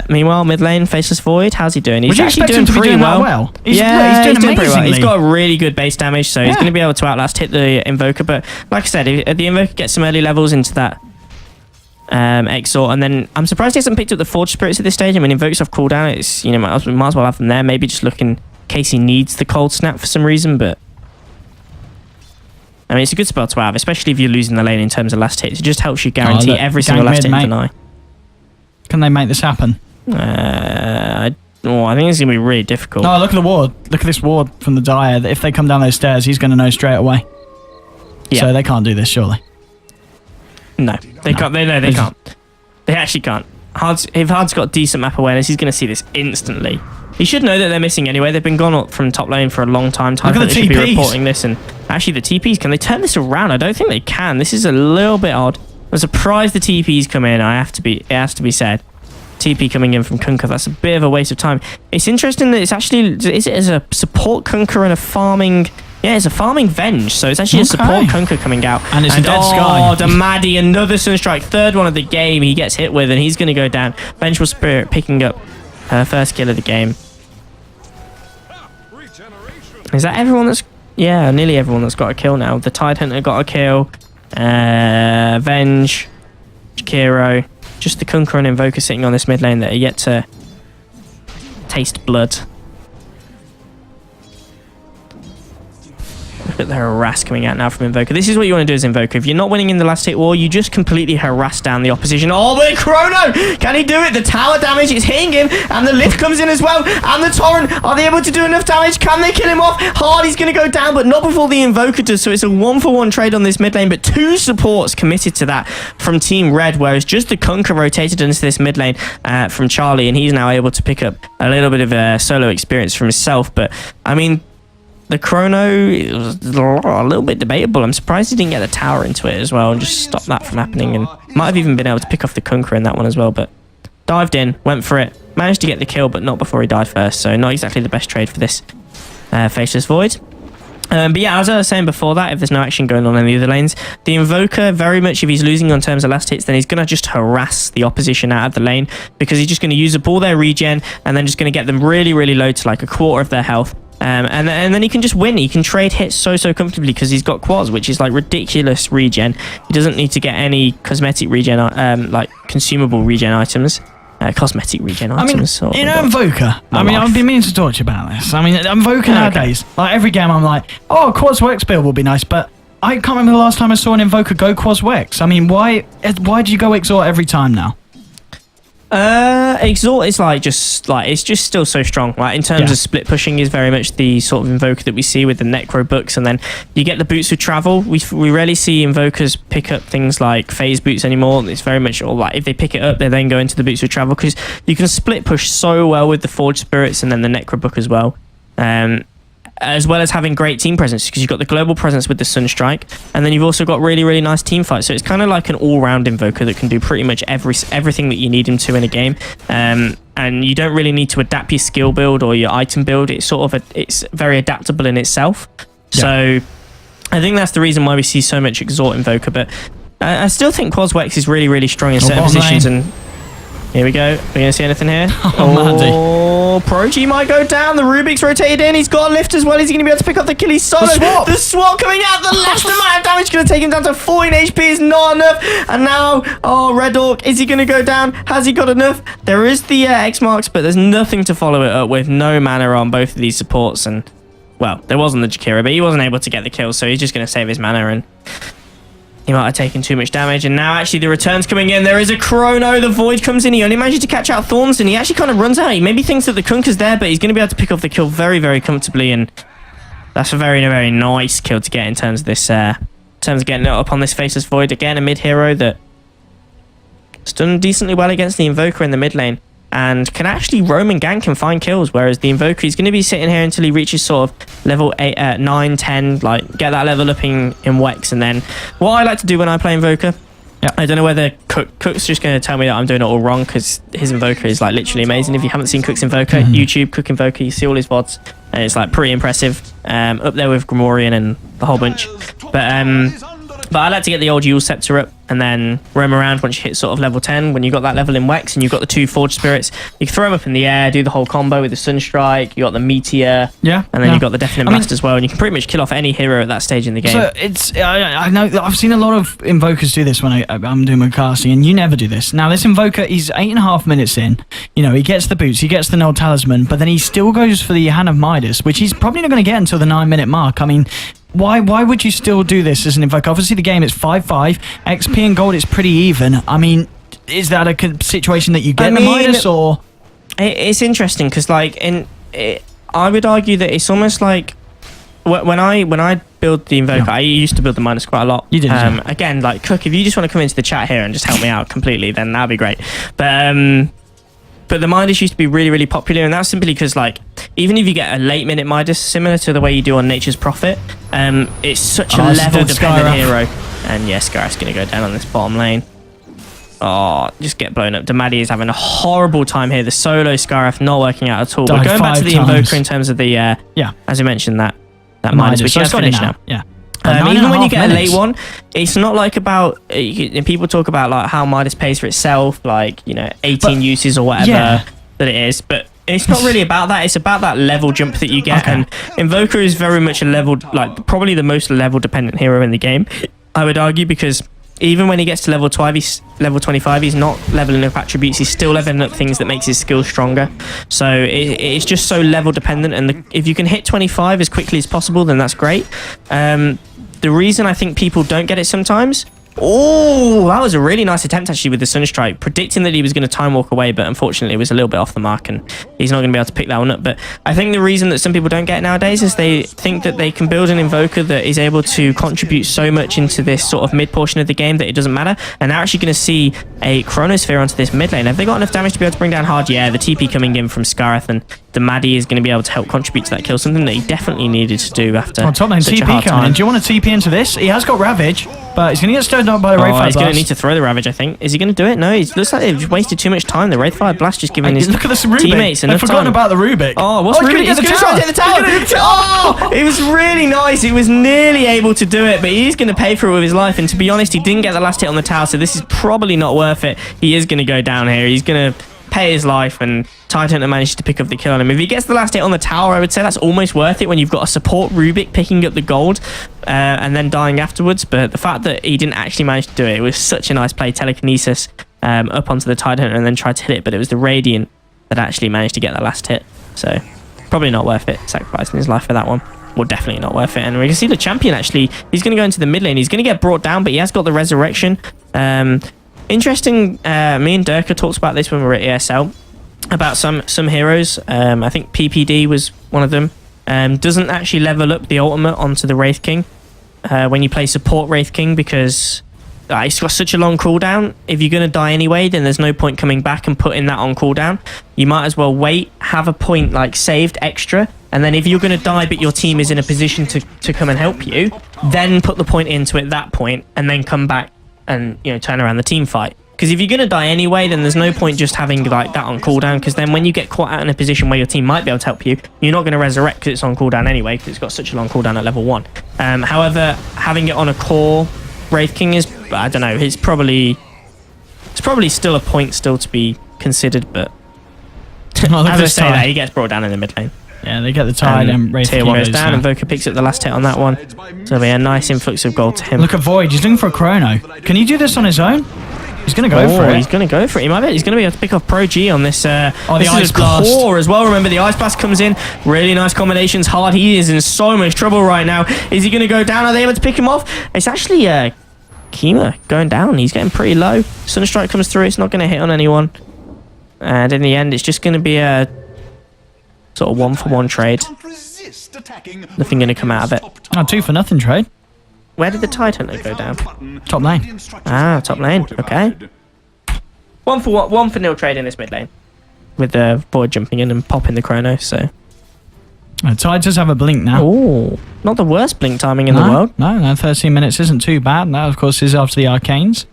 meanwhile, mid lane, Faceless Void, how's he doing? He's actually doing pretty well. He's doing pretty well. He's got really good base damage, so he's going to be able to outlast hit the Invoker. But like I said, if the Invoker gets some early levels into that Exort, and then I'm surprised he hasn't picked up the Forge Spirits at this stage. I mean, Invokers off cooldown. It's, you know, might as well have them there. Maybe just looking in case he needs the Cold Snap for some reason, but I mean, it's a good spell to have, especially if you're losing the lane in terms of last hits. It just helps you guarantee every single last hit deny. Can they make this happen? I think it's going to be really difficult. No, look at the ward. Look at this ward from the Dire. If they come down those stairs, he's going to know straight away. Yeah. So they can't do this, surely. No, they can't. They can't. They actually can't. If Hard's got decent map awareness, he's going to see this instantly. He should know that they're missing anyway. They've been gone up from top lane for a long time. Look at the TPs. Should be reporting this. And actually, the TPs, can they turn this around? I don't think they can. This is a little bit odd. I'm surprised the TPs come in. It has to be said. TP coming in from Kunkka, that's a bit of a waste of time. It's interesting that it's actually, is it as a support Kunkka and a farming, yeah, it's a farming Venge, so it's actually a support Kunkka coming out. And it's a dead Sky. Oh, Damadi, another Sunstrike, third one of the game he gets hit with, and he's going to go down. Vengeful Spirit picking up her first kill of the game. Is that everyone that's, yeah, nearly everyone that's got a kill now. The Tidehunter got a kill. Venge, Jakiro, just the Kunkka and Invoker sitting on this mid lane that are yet to taste blood. Look at the harass coming out now from Invoker. This is what you want to do as Invoker. If you're not winning in the last hit war, you just completely harass down the opposition. Oh, but Chrono! Can he do it? The tower damage is hitting him, and the lift comes in as well, and the Torrent. Are they able to do enough damage? Can they kill him off? Hardy's going to go down, but not before the Invoker does, so it's a 1-for-1 trade on this mid lane, but 2 supports committed to that from Team Red, whereas just the Kunkka rotated into this mid lane from Charlie, and he's now able to pick up a little bit of solo experience for himself. But, I mean, the Chrono was a little bit debatable. I'm surprised he didn't get the tower into it as well and just stop that from happening, and might have even been able to pick off the Kunkka in that one as well, but dived in, went for it, managed to get the kill, but not before he died first, so not exactly the best trade for this Faceless Void. But yeah, as I was saying before that, if there's no action going on in the other lanes, the Invoker, very much if he's losing on terms of last hits, then he's going to just harass the opposition out of the lane, because he's just going to use up all their regen and then just going to get them really, really low to like a quarter of their health. And then he can just win. He can trade hits so comfortably because he's got quads, which is like ridiculous regen. He doesn't need to get any cosmetic regen, like consumable regen items. Cosmetic regen items. I mean, Invoker. I've been meaning to talk to you about this. I mean, Invoker nowadays, like every game I'm like, oh, Quads Wex build will be nice, but I can't remember the last time I saw an Invoker go Quads Wex. I mean, why do you go Exhort every time now? Exhort is it's just still so strong. Like in terms of split pushing, is very much the sort of Invoker that we see with the Necro books, and then you get the boots with travel. We rarely see Invokers pick up things like phase boots anymore. It's very much all like if they pick it up, they then go into the boots with travel, because you can split push so well with the Forge Spirits and then the Necro book as well. As well as having great team presence, because you've got the global presence with the Sunstrike, and then you've also got really, really nice team fights. So it's kind of like an all-round Invoker that can do pretty much everything that you need him to in a game. And you don't really need to adapt your skill build or your item build. It's it's very adaptable in itself. Yeah. So I think that's the reason why we see so much Exhort Invoker. But I still think Quads Wex is really, really strong in certain positions. And here we go. We're going to see anything here? Oh, Pro-G might go down. The Rubik's rotated in. He's got a lift as well. He's going to be able to pick up the kill. He's solo. The swap coming out. The last amount of damage going to take him down to 14 HP is not enough. And now, Red Orc, is he going to go down? Has he got enough? There is the X marks, but there's nothing to follow it up with. No mana on both of these supports. And, well, there wasn't the Jakira, but he wasn't able to get the kill, so he's just going to save his mana, and he might have taken too much damage. And now actually the return's coming in. There is a Chrono. The Void comes in. He only manages to catch out Thorns, and he actually kind of runs out. He maybe thinks that the Kunkka's there, but he's going to be able to pick off the kill very, very comfortably. And that's a very, very nice kill to get in terms of this, in terms of getting it up on this Faceless Void. Again, a mid hero that's done decently well against the Invoker in the mid lane, and can actually roam and gank and find kills, whereas the Invoker is going to be sitting here until he reaches sort of level 8, 9, 10, like get that level up in Wex. And then what I like to do when I play Invoker, I don't know whether Cook's just going to tell me that I'm doing it all wrong, because his Invoker is like literally amazing. If you haven't seen Cook's Invoker, YouTube, Cook Invoker, you see all his VODs, and it's like pretty impressive, up there with Grimorian and the whole bunch. But I like to get the old Yule Scepter up and then roam around once you hit sort of level 10. When you got that level in Wex and you've got the 2 Forge Spirits, you can throw them up in the air, do the whole combo with the Sunstrike, you got the Meteor, and then you got the Deafening Blast as well, and you can pretty much kill off any hero at that stage in the game. So it's, I know, I've seen a lot of Invokers do this when I'm doing my casting, and you never do this. Now this Invoker, he's 8.5 minutes in, you know, he gets the boots, he gets the Null Talisman, but then he still goes for the Hand of Midas, which he's probably not going to get until the 9-minute mark. I mean, why would you still do this as an Invoker? Obviously the game is 5-5, XP and gold is pretty even. I mean, is that a situation that you get the Midas, or? It's interesting because like I would argue that it's almost like when I build the Invoker, I used to build the Midas quite a lot. You did. Again, like Cook, if you just want to come into the chat here and just help me out completely, then that'd be great. But the Midas used to be really, really popular, and that's simply because, like, even if you get a late-minute Midas, similar to the way you do on Nature's Prophet, it's such a level-dependent hero. And, yeah, Scaraf's going to go down on this bottom lane. Oh, just get blown up. Damadi is having a horrible time here. The solo Scaraf not working out at all. But going back to the Invoker in terms of the, as I mentioned, that Midas, which has finished now. Yeah. Even when you get a late one, it's not like about people talk about like how Midas pays for itself, like 18 uses or whatever that it is, but it's not really about that. It's about that level jump that you get, and Invoker is very much a level, like probably the most level dependent hero in the game, I would argue, because even when he gets to level 25, he's not leveling up attributes. He's still leveling up things that makes his skills stronger. So it's just so level dependent. And if you can hit 25 as quickly as possible, then that's great. The reason I think people don't get it sometimes... Oh, that was a really nice attempt actually with the Sunstrike, predicting that he was going to time walk away, but unfortunately it was a little bit off the mark and he's not going to be able to pick that one up. But I think the reason that some people don't get it nowadays is they think that they can build an Invoker that is able to contribute so much into this sort of mid portion of the game that it doesn't matter, and they're actually going to see a Chronosphere onto this mid lane. Have they got enough damage to be able to bring down hard? Yeah, the TP coming in from Scarith, and the Maddie is going to be able to help contribute to that kill, something that he definitely needed to do after top lane such a TP hard coming in. time. Do you want to TP into this? He has got Ravage, but he's going to get stirred up by the Wraithfire He's Blast. going to need to throw the Ravage, I think. Is he going to do it? No, it looks like they've wasted too much time. The Wraithfire Blast just giving his Look at this Rubik. teammates enough I've forgotten time. about the Rubik. Oh, what's Rubik? He's going to try to get the tower. Oh, it was really nice. He was nearly able to do it, but he's going to pay for it with his life. And to be honest, he didn't get the last hit on the tower, so this is probably not worth it. He is going to go down here. He's going to pay his life, and Tidehunter manages to pick up the kill on him. If he gets the last hit on the tower, I would say that's almost worth it when you've got a support Rubik picking up the gold and then dying afterwards. But the fact that he didn't actually manage to do it, it was such a nice play. Telekinesis up onto the Tidehunter and then tried to hit it, but it was the Radiant that actually managed to get that last hit. So probably not worth it, sacrificing his life for that one. Well, definitely not worth it. And we can see the champion actually, he's going to go into the mid lane. He's going to get brought down, but he has got the resurrection. Interesting, me and Durka talked about this when we were at ESL, about some heroes. I think PPD was one of them. Doesn't actually level up the ultimate onto the Wraith King when you play support Wraith King, because it's got such a long cooldown. If you're going to die anyway, then there's no point coming back and putting that on cooldown. You might as well wait, have a point like saved extra, and then if you're going to die but your team is in a position to come and help you, then put the point into it at that point, and then come back and, you know, turn around the team fight. Because if you're going to die anyway, then there's no point just having like that on cooldown, because then when you get caught out in a position where your team might be able to help you, you're not going to resurrect because it's on cooldown anyway, because it's got such a long cooldown at level 1. However, having it on a core Wraith King is, I don't know, it's probably still a point still to be considered, but as I say that, he gets brought down in the mid lane. Yeah, they get the tide and Wraith Tier 1 goes down, and Voka picks up the last hit on that one. So it'll be a nice influx of gold to him. Look at Void, he's looking for a chrono. Can he do this on his own? He's going to go for it. He's going to go for it. He's going to be able to pick off Pro G on this. The Ice Blast core as well. Remember, the Ice Blast comes in. Really nice combinations. Hard. He is in so much trouble right now. Is he going to go down? Are they able to pick him off? It's actually Kima going down. He's getting pretty low. Sunstrike comes through. It's not going to hit on anyone. And in the end, it's just going to be a sort of 1-for-1 trade. Nothing going to come out of it. Oh, 2-for-nothing trade. Where did the Tidehunter go down? Top lane. Ah, top lane. Okay. 1-for-0 trade in this mid lane, with the Void jumping in and popping the chrono. So Tide does have a blink now. Oh, not the worst blink timing in the world. No, 13 minutes isn't too bad. That, of course, is after the Arcanes.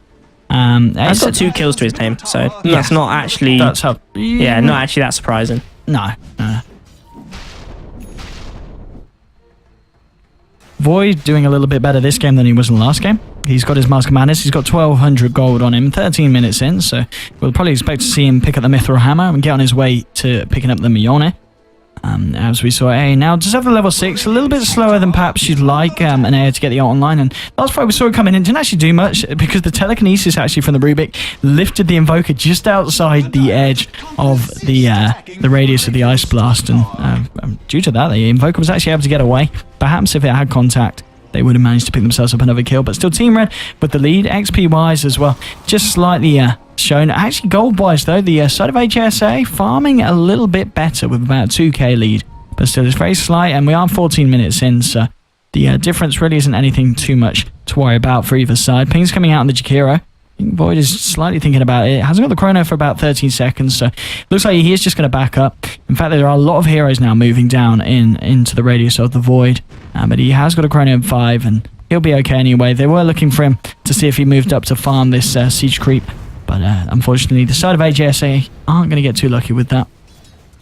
He's got 2 kills to his name, so that's not actually. That's up. Yeah, not actually that surprising. No. Void doing a little bit better this game than he was in the last game. He's got his Mask of Madness. He's got 1,200 gold on him, 13 minutes in, so we'll probably expect to see him pick up the Mithril Hammer and get on his way to picking up the Mione. As we saw, now does have the level 6, a little bit slower than perhaps you'd like an Air to get the ult online, and that's why we saw it coming in. Didn't actually do much, because the telekinesis actually from the Rubik lifted the Invoker just outside the edge of the radius of the Ice Blast, and due to that, the Invoker was actually able to get away. Perhaps if it had contact, they would have managed to pick themselves up another kill, but still Team Red with the lead, XP-wise as well, just slightly shown. Actually, gold-wise, though, the side of HSA farming a little bit better with about 2k lead, but still it's very slight, and we are 14 minutes in, so the difference really isn't anything too much to worry about for either side. Ping's coming out on the Jakiro. Void is slightly thinking about it. Hasn't got the chrono for about 13 seconds, so looks like he is just going to back up. In fact, there are a lot of heroes now moving down into the radius of the Void, but he has got a chrono in 5, and he'll be okay anyway. They were looking for him to see if he moved up to farm this siege creep, but unfortunately, the side of AJSA aren't going to get too lucky with that.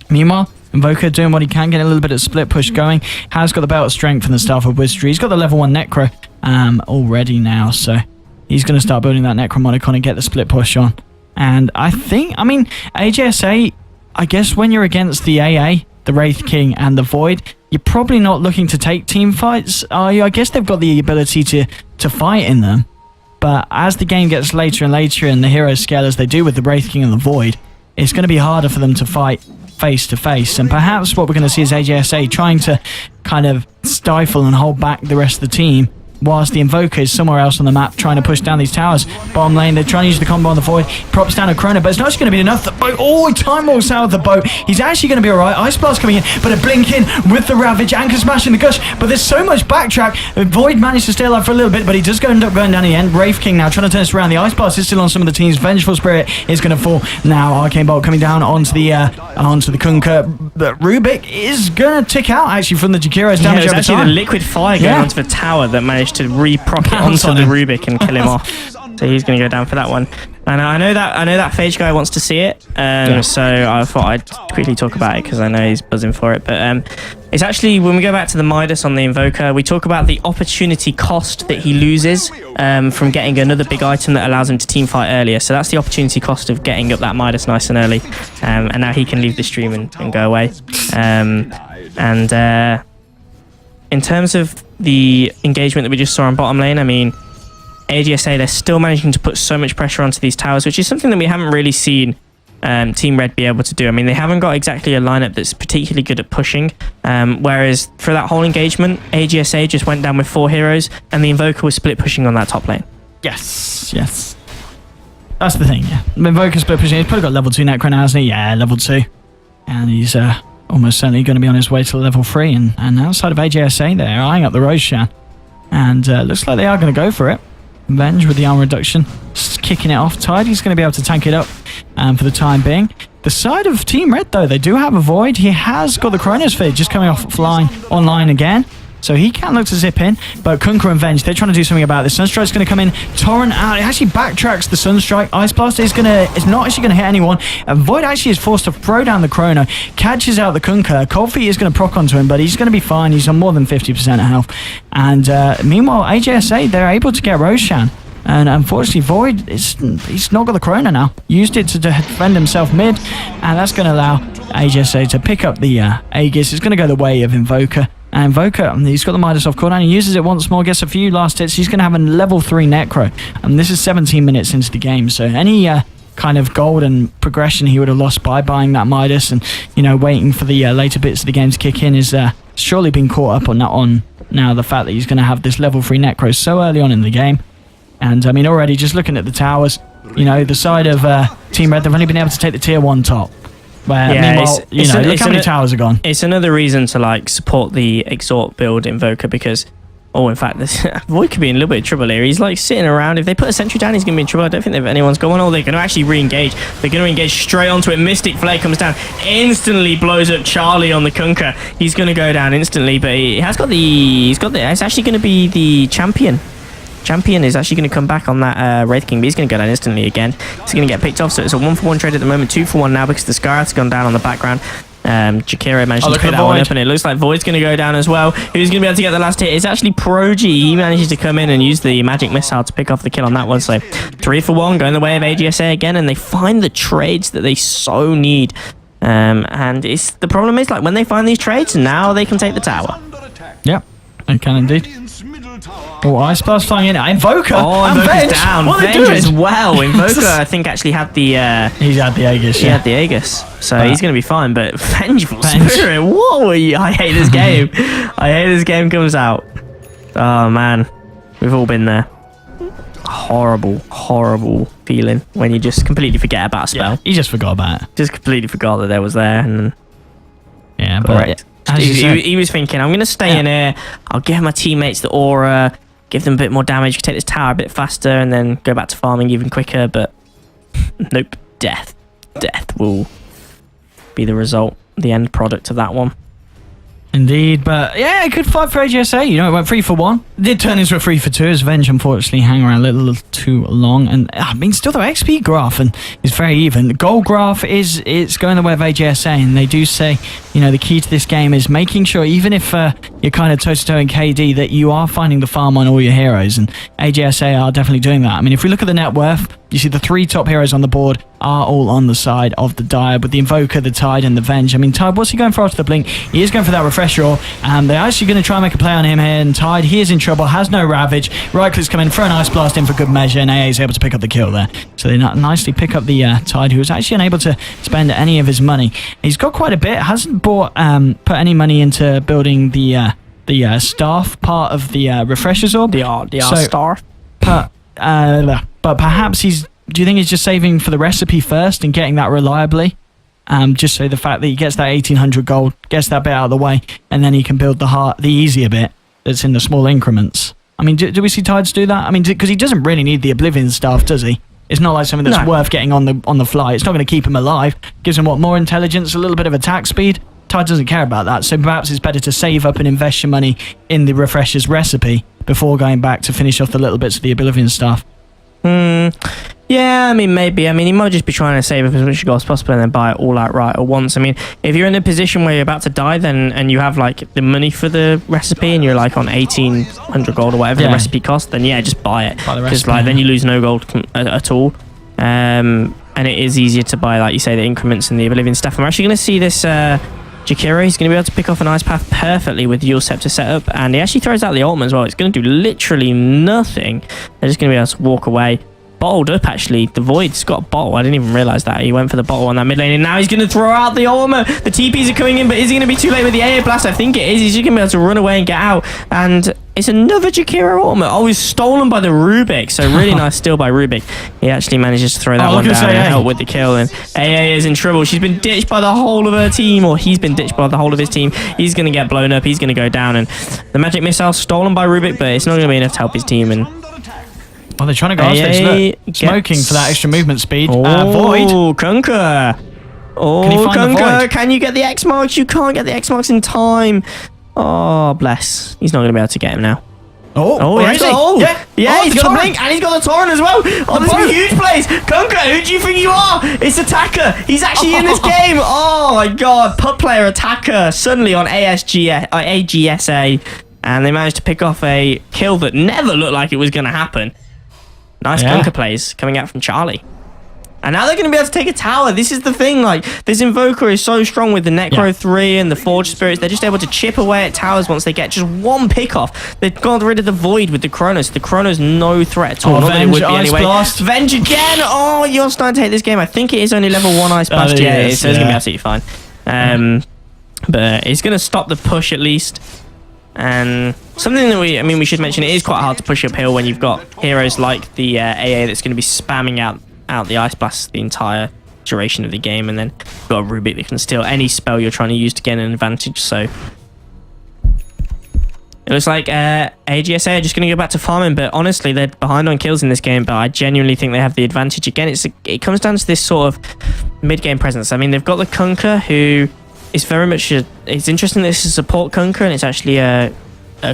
Meanwhile, Invoker doing what he can, getting a little bit of split push going. Has got the Belt of Strength and the Staff of Wizardry. He's got the level 1 Necro already now, so he's going to start building that Necromonicon and get the split push on. And I mean, AJSA, I guess when you're against the AA, the Wraith King, and the Void, you're probably not looking to take team fights, are you? I guess they've got the ability to fight in them. But as the game gets later and later and the heroes scale as they do with the Wraith King and the Void, it's going to be harder for them to fight face to face. And perhaps what we're going to see is AJSA trying to kind of stifle and hold back the rest of the team whilst the Invoker is somewhere else on the map trying to push down these towers. Bottom lane, they're trying to use the combo on the Void. Props down a Chrono, but it's not going to be enough. The boat, time walks out of the boat. He's actually going to be alright. Ice Blast coming in, but a blink in with the Ravage. Anchor smashing the Gush, but there's so much backtrack. Void managed to stay alive for a little bit, but he does end up going down the end. Wraith King now trying to turn this around. The Ice Blast is still on some of the teams. Vengeful Spirit is going to fall. Now Arcane Bolt coming down onto the Kunkka. But Rubik is going to tick out actually from the Jakiro's damage over actually time. the liquid fire going onto the tower that managed to re-proc it onto the Rubik and kill him off. So he's going to go down for that one. And I know that Phage guy wants to see it, so I thought I'd quickly talk about it because I know he's buzzing for it. But it's actually, when we go back to the Midas on the Invoker, we talk about the opportunity cost that he loses from getting another big item that allows him to team fight earlier. So that's the opportunity cost of getting up that Midas nice and early. And now he can leave the stream and go away. In terms of the engagement that we just saw on bottom lane, I mean, AGSA, they're still managing to put so much pressure onto these towers, which is something that we haven't really seen Team Red be able to do. I mean, they haven't got exactly a lineup that's particularly good at pushing, whereas for that whole engagement, AGSA just went down with 4 heroes, and the Invoker was split pushing on that top lane. Yes. That's the thing, yeah. The Invoker split pushing, he's probably got level 2 Necro now, hasn't he? Yeah, level 2. And he's almost certainly going to be on his way to level 3, and outside of AGSA, they're eyeing up the Roshan. And looks like they are going to go for it. Venge with the armor reduction, just kicking it off. Tide, he's going to be able to tank it up for the time being. The side of Team Red, though, they do have a Void. He has got the Chronosphere just coming online again. So he can look to zip in, but Kunkka and Venge, they're trying to do something about this. Sunstrike's going to come in, Torrent out. It actually backtracks the Sunstrike. Ice Blast is not actually going to hit anyone. Void actually is forced to throw down the Chrono, catches out the Kunkka. Cold Feet is going to proc onto him, but he's going to be fine. He's on more than 50% of health. And meanwhile, AJSA, they're able to get Roshan. And unfortunately, Void, he's not got the Chrono now. Used it to defend himself mid, and that's going to allow AJSA to pick up the Aegis. It's going to go the way of Invoker. And Invoker, he's got the Midas off cooldown. He uses it once more, gets a few last hits. He's going to have a level 3 Necro. And this is 17 minutes into the game. So any kind of golden progression he would have lost by buying that Midas and, waiting for the later bits of the game to kick in is surely been caught up on now the fact that he's going to have this level 3 Necro so early on in the game. And, I mean, already just looking at the towers, the side of Team Red, they've only been able to take the tier 1 top. Where, meanwhile, look how many towers are gone. It's another reason to support the Exhort build Invoker because, in fact, this Void could be in a little bit of trouble here. He's sitting around. If they put a sentry down, he's going to be in trouble. I don't think anyone's going on. They're going to actually re-engage. They're going to engage straight onto it. Mystic Flare comes down, instantly blows up Charlie on the Kunkka. He's going to go down instantly, but it's actually going to be the champion. Champion is actually going to come back on that Wraith King, but he's going to go down instantly again. He's going to get picked off, so it's a 1-for-1 trade at the moment, 2-for-1 now because the Scarlet's gone down on the background. Jakiro managed to pick that one up, and it looks like Void's going to go down as well. Who's going to be able to get the last hit? It's actually Proji. He manages to come in and use the magic missile to pick off the kill on that one. So 3-for-1 going the way of AGSA again, and they find the trades that they so need. And the problem is when they find these trades, now they can take the tower. Yep, they can indeed. Oh, Ice Blast flying in. Invoker! Oh, Invoker's down. What Venge as well. Invoker, I think, actually had the... He's had the Aegis, He had the Aegis. So he's going to be fine, but Vengeful Spirit, what were you? I hate this game. I hate this game comes out. Oh, man. We've all been there. Horrible, horrible feeling when you just completely forget about a spell. Yeah, you just forgot about it. Just completely forgot that there was there. And yeah, but... He was thinking, I'm going to stay in here. I'll give my teammates the aura, give them a bit more damage, take this tower a bit faster, and then go back to farming even quicker. But nope, death. Death will be the result, the end product of that one. Indeed, but yeah, good fight for AGSA. It went 3-for-1. It did turn into a 3-for-2 as Venge unfortunately hang around a little too long. And still the XP graph and is very even. The gold graph it's going the way of AGSA, and they do say, the key to this game is making sure, even if you're kind of toe-to-toe in KD, that you are finding the farm on all your heroes, and AGSA are definitely doing that. I mean, if we look at the net worth, you see the 3 top heroes on the board are all on the side of the Dire, with the Invoker, the Tide, and the Venge. I mean, Tide, what's he going for after the Blink? He is going for that Refresh Roar, and they're actually going to try and make a play on him here, and Tide, he is in trouble, has no Ravage. Right-click's come in, throw an Ice Blast in for good measure, and AA is able to pick up the kill there. So they nicely pick up the Tide, who was actually unable to spend any of his money. He's got quite a bit, hasn't put any money into building the the staff part of the refreshers orb. The staff. But perhaps do you think he's just saving for the recipe first and getting that reliably? Just so the fact that he gets that 1800 gold, gets that bit out of the way, and then he can build the easier bit that's in the small increments. I mean, do we see Tides do that? I mean, because he doesn't really need the Oblivion staff, does he? It's not like something that's worth getting on the fly. It's not going to keep him alive. Gives him more intelligence, a little bit of attack speed. Tides doesn't care about that, so perhaps it's better to save up and invest your money in the refresher's recipe before going back to finish off the little bits of the Oblivion staff. Yeah, I mean, maybe. I mean, he might just be trying to save up as much gold as possible and then buy it all outright at once. I mean, if you're in a position where you're about to die, and you have like the money for the recipe and you're like on 1800 gold or whatever the recipe costs, then yeah, just buy it. Because then you lose no gold at all. And it is easier to buy, like you say, the increments and the Oblivion stuff. I'm actually going to see this Jakiro. He's going to be able to pick off an Ice Path perfectly with Yule Scepter setup, and he actually throws out the ultimate as well. It's going to do literally nothing. They're just going to be able to walk away. Bottled up, actually. The Void's got a bottle. I didn't even realise that. He went for the bottle on that mid lane, and now he's going to throw out the ultimate. The TPs are coming in, but is he going to be too late with the AA Blast? I think it is. He's just going to be able to run away and get out, and it's another Jakiro ultimate. Oh, he's stolen by the Rubik, so really nice steal by Rubik. He actually manages to throw that one down and help with the kill, and AA is in trouble. She's been ditched by the whole of her team, or he's been ditched by the whole of his team. He's going to get blown up. He's going to go down, and the magic missile stolen by Rubik, but it's not going to be enough to help his team, and well, they're trying to go off stage. Look, smoking for that extra movement speed. Void. Oh, Kunkka. Oh, Kunkka. Can you get the X marks? You can't get the X marks in time. Oh, bless. He's not going to be able to get him now. Oh, he's got he's got the blink and he's got the torrent as well. Oh, there's some huge plays. Kunkka, who do you think you are? It's Attacker. He's actually in this game. Oh my god. Pub player Attacker suddenly on AGSA. And they managed to pick off a kill that never looked like it was going to happen. Nice Kunkka plays coming out from Charlie. And now they're going to be able to take a tower. This is the thing. Like, this Invoker is so strong with the Necro 3 and the Forge Spirits. They're just able to chip away at towers once they get just one pick off. They've got rid of the Void with the Chronos. The Chronos no threat at all. Not that it would be anyway. Blast. Venge again. Oh, you're starting to hate this game. I think it is only level 1 Ice Blast. So it's going to be absolutely fine. But it's going to stop the push at least. And something that we should mention, it is quite hard to push uphill when you've got heroes like the AA that's going to be spamming out the Ice Blast the entire duration of the game, and then you've got a Rubik that can steal any spell you're trying to use to gain an advantage. So it looks like AGSA are just going to go back to farming, but honestly they're behind on kills in this game, but I genuinely think they have the advantage. Again, it comes down to this sort of mid-game presence. I mean, they've got the Kunkka, who is very much it's interesting that this is a support Kunkka and it's actually a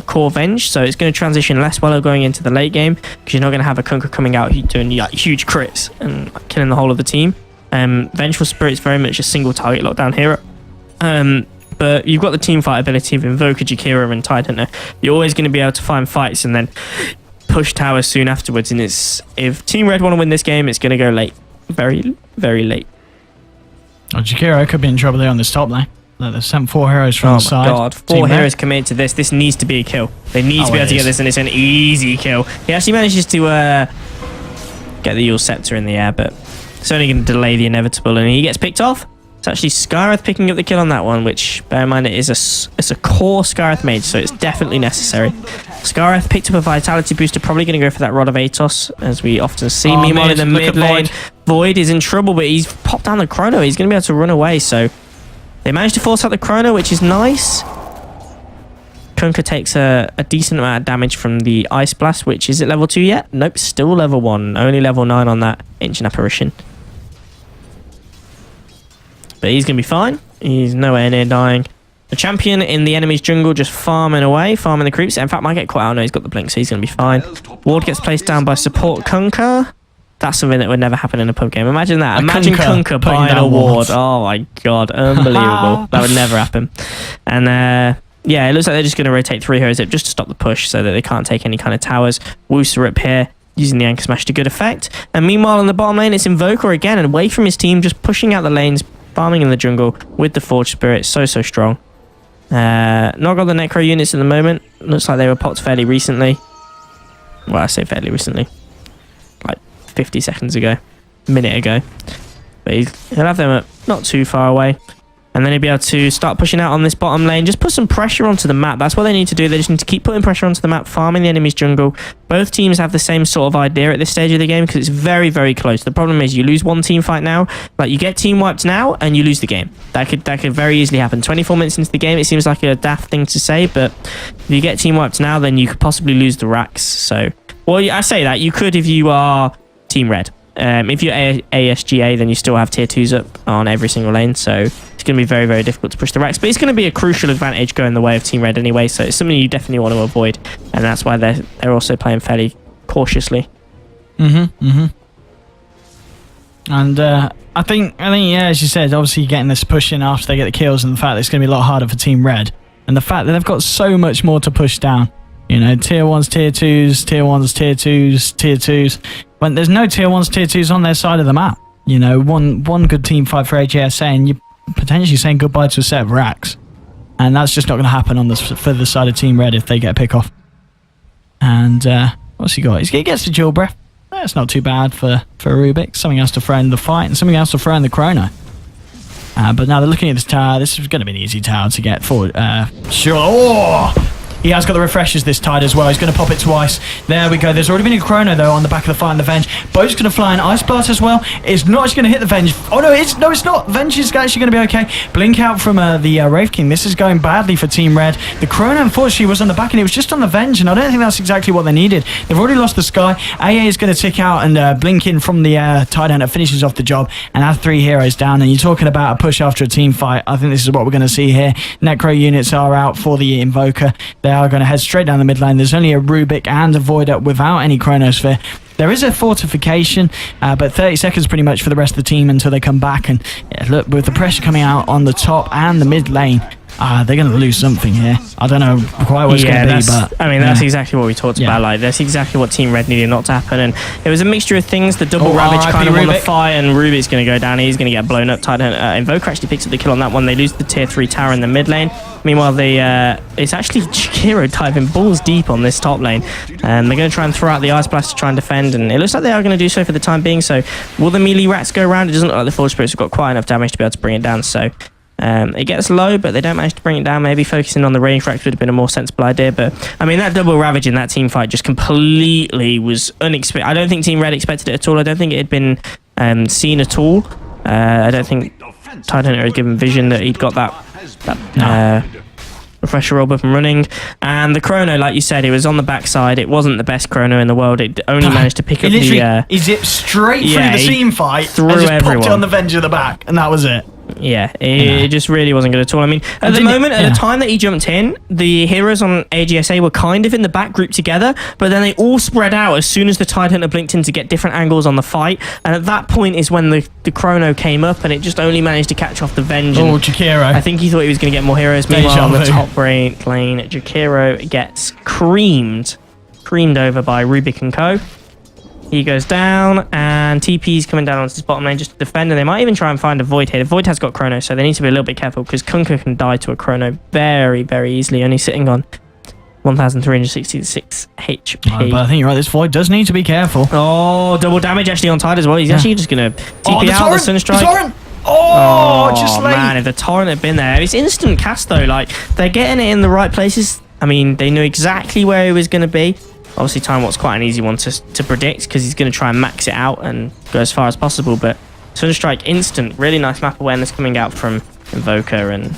core Venge, so it's going to transition less well going into the late game because you're not going to have a Kunkka coming out doing huge crits and killing the whole of the team. Vengeful Spirit is very much a single target lockdown hero, but you've got the team fight ability of Invoker, Jakiro and Tidehunter. You're always going to be able to find fights and then push towers soon afterwards, and if Team Red want to win this game, it's going to go late, very, very late. Oh, Jakiro could be in trouble there on this top lane. They've sent 4 heroes from the side. Oh my god, 4 heroes committed to this. This needs to be a kill. They need to be able to get this, and it's an easy kill. He actually manages to get the Yule Scepter in the air, but it's only going to delay the inevitable, and he gets picked off. It's actually Skywrath picking up the kill on that one, which, bear in mind, it's a core Skywrath mage, so it's definitely necessary. Skywrath picked up a Vitality booster, probably going to go for that Rod of Atos, as we often see. Meanwhile, in the mid lane, Void is in trouble, but he's popped down the Chrono. He's going to be able to run away, so they managed to force out the Chrono, which is nice. Kunkka takes a decent amount of damage from the Ice Blast, which is at level 2 yet? Nope, still level 1. Only level 9 on that Ancient Apparition. But he's going to be fine. He's nowhere near dying. The champion in the enemy's jungle just farming away, farming the creeps. In fact, might get quite out. No, he's got the blink, so he's going to be fine. Ward gets placed down by support Kunkka. That's something that would never happen in a pub game. Imagine that. Imagine Kunkka buying a ward. Oh my god, unbelievable. That would never happen. And yeah, it looks like they're just going to rotate 3 heroes up just to stop the push so that they can't take any kind of towers. Wooster up here, using the Anchor Smash to good effect. And meanwhile, in the bottom lane, it's Invoker again, and away from his team, just pushing out the lanes, farming in the jungle with the Forge Spirit. So strong. Not got the Necro units at the moment. Looks like they were popped fairly recently. Well, I say fairly recently. Like 50 seconds ago. A minute ago. But he'll have them up not too far away. And then he'll be able to start pushing out on this bottom lane. Just put some pressure onto the map. That's what they need to do. They just need to keep putting pressure onto the map, farming the enemy's jungle. Both teams have the same sort of idea at this stage of the game because it's very, very close. The problem is you lose one team fight now. Like, you get team wiped now and you lose the game. That could very easily happen. 24 minutes into the game, it seems like a daft thing to say, but if you get team wiped now, then you could possibly lose the racks. So, well, I say that. You could if you are team red. If you're ASGA, then you still have tier 2s up on every single lane, so it's going to be very, very difficult to push the racks. But it's going to be a crucial advantage going the way of Team Red anyway, so it's something you definitely want to avoid, and that's why they're also playing fairly cautiously. And I think yeah, as you said, obviously getting this push in after they get the kills, and the fact that it's going to be a lot harder for Team Red, and the fact that they've got so much more to push down. You know, tier 1s, tier 2s, tier 1s, tier 2s, tier 2s. When there's no tier 1s, tier 2s on their side of the map. You know, one good team fight for AGSA and you're potentially saying goodbye to a set of racks. And that's just not going to happen on the further side of Team Red if they get a pick off. And what's he got? He gets the dual breath. That's not too bad for Rubik. Something else to throw in the fight and something else to throw in the chrono. But now they're looking at this tower. This is going to be an easy tower to get forward. Sure. Oh! He has got the refreshers this tide as well. He's going to pop it twice. There we go. There's already been a chrono, though, on the back of the fight and the Venge. Boat's going to fly an Ice Blast as well. It's not actually going to hit the Venge. Oh, no, it's not. Venge is actually going to be okay. Blink out from the Wraith King. This is going badly for Team Red. The chrono, unfortunately, was on the back, and it was just on the Venge, and I don't think that's exactly what they needed. They've already lost the Sky. AA is going to tick out and blink in from the Tide Hunter, finishes off the job, and have 3 heroes down. And you're talking about a push after a team fight. I think this is what we're going to see here. Necro units are out for the Invoker. They are going to head straight down the mid lane. There's only a Rubik and a Void up without any Chronosphere. There is a fortification, but 30 seconds pretty much for the rest of the team until they come back. And yeah, look, with the pressure coming out on the top and the mid lane, they're going to lose something here. I don't know quite what it's going to be, but... I mean, that's exactly what we talked about. Like, that's exactly what Team Red needed not to happen. And it was a mixture of things. The double Ravage kind of on the fire, and Rubik's going to go down. He's going to get blown up. Titan Invoker actually picks up the kill on that one. They lose the tier 3 tower in the mid lane. Meanwhile, it's actually Jakiro diving balls deep on this top lane. They're going to try and throw out the Ice Blast to try and defend, and it looks like they are going to do so for the time being. So will the melee rats go around? It doesn't look like the Forge Spirits have got quite enough damage to be able to bring it down. So it gets low, but they don't manage to bring it down. Maybe focusing on the range racks would have been a more sensible idea. But I mean, that double Ravage in that team fight just completely was unexpected. I don't think Team Red expected it at all. I don't think it had been seen at all. I don't think Titan had given vision that he'd got that refresher roll up and running. And the chrono, like you said, it was on the backside. It wasn't the best chrono in the world. It only managed to pick up the... He zipped straight through the team fight and just popped it on the Venge of the back, and that was it. Yeah, it just really wasn't good at all. I mean, at the time that he jumped in, the heroes on AGSA were kind of in the back group together, but then they all spread out as soon as the Tide Hunter blinked in to get different angles on the fight. And at that point is when the chrono came up, and it just only managed to catch off the Venge. Oh, Jakiro. I think he thought he was going to get more heroes. Meanwhile, on the top lane, Jakiro gets creamed over by Rubik and Co. He goes down, and TP's coming down onto his bottom lane just to defend, and they might even try and find a Void here. The Void has got Chrono, so they need to be a little bit careful, because Kunkka can die to a Chrono very, very easily, only sitting on 1,366 HP. But I think you're right, this Void does need to be careful. Oh, double damage actually on Tide as well. He's actually just going to TP out the Sunstrike. The Torrent! Oh, just late. Man, if the Torrent had been there. It's instant cast, though. Like, they're getting it in the right places. I mean, they knew exactly where he was going to be. Obviously, Time Walk's quite an easy one to predict because he's going to try and max it out and go as far as possible. But Sunstrike instant, really nice map awareness coming out from Invoker. And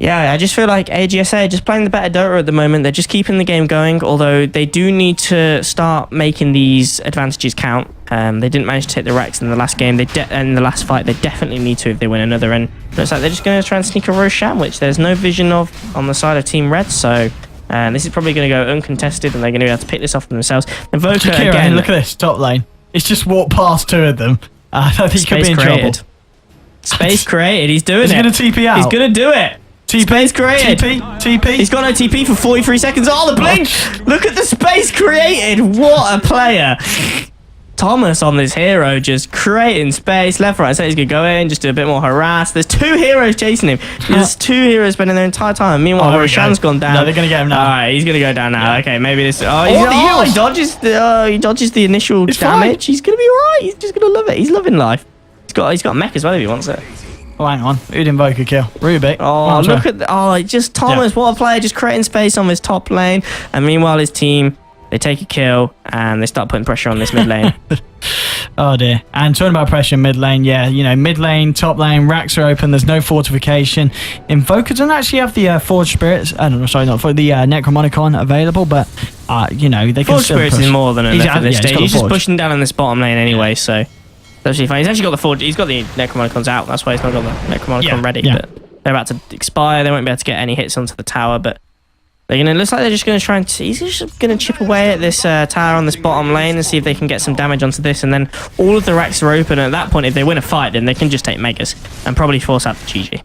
yeah, I just feel like AGSA are just playing the better Dota at the moment. They're just keeping the game going, although they do need to start making these advantages count. They didn't manage to hit the Rex in the last game. In the last fight, they definitely need to if they win another. And it looks like they're just going to try and sneak a Roshan, which there's no vision of on the side of Team Red. So this is probably going to go uncontested, and they're going to be able to pick this off for themselves. Invoker again. Look at this top lane. It's just walked past 2 of them. I think he could be in trouble. Space created. He's doing it. He's going to TP out. He's going to do it. Space created. TP. He's got no TP for 43 seconds. Oh, the blink! Look at the space created. What a player. Thomas on this hero just creating space left, right. So he's going to go in, just do a bit more harass. There's 2 heroes chasing him. There's 2 heroes spending their entire time. Meanwhile, Roshan's gone down. No, they're going to get him now. All right, he's going to go down now. Yeah. Okay, maybe this... he dodges he dodges the initial damage. Fine. He's going to be all right. He's just going to love it. He's loving life. He's got mech as well if he wants it. Oh, hang on. Who'd Invoker kill? Rubik. Oh, look at just Thomas. What a player, just creating space on this top lane. And meanwhile, his team, they take a kill and they start putting pressure on this mid lane. Oh dear. And talking about pressure in mid lane, yeah, you know, mid lane, top lane, racks are open, there's no fortification. Invoker doesn't actually have the Forge Spirits, not for the Necromonicon available, but, you know, they can Forge still Spirits push. is more than enough at this stage. He's just Forge. pushing down in this bottom lane anyway, so that's actually fine. He's actually got the Forge, he's got the Necromonicons out, that's why he's not got the Necromonicon ready, but they're about to expire, they won't be able to get any hits onto the tower, but looks like they're just going to try and... He's just going to chip away at this tower on this bottom lane and see if they can get some damage onto this. And then all of the racks are open. And at that point, if they win a fight, then they can just take Megas and probably force out the GG.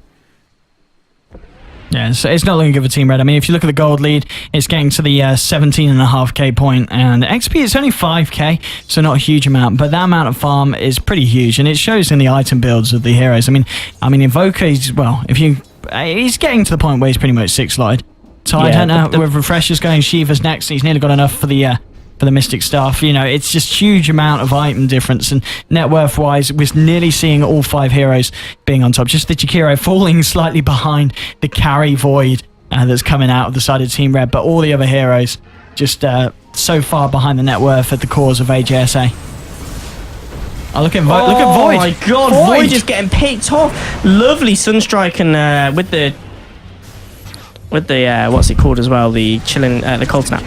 Yeah, it's not looking good for Team Red. I mean, if you look at the gold lead, it's getting to the 17.5k point. And XP, it's only 5k, so not a huge amount. But that amount of farm is pretty huge. And it shows in the item builds of the heroes. I mean Invoker, he's getting to the point where he's pretty much 6-slotted. Tidehunter with refreshers going, Shiva's next. He's nearly got enough for the Mystic Staff. You know, it's just huge amount of item difference. And net worth wise, we're nearly seeing all 5 heroes being on top. Just the Jakiro falling slightly behind the carry void that's coming out of the side of Team Red. But all the other heroes just so far behind the net worth at the cause of AJSA. Oh, look at Void. Oh my god, Void just getting picked off. Lovely Sunstrike and with the what's it called as well, the chilling, the cold snap,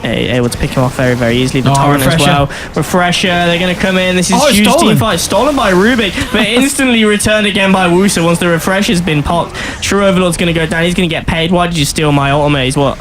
able to pick him off very, very easily. The torrent as well. Refresher, they're going to come in. This is huge team fight. Stolen by Rubik, but instantly returned again by Wusa once the refresher's been popped. True Overlord's going to go down. He's going to get paid. Why did you steal my ultimate? Is what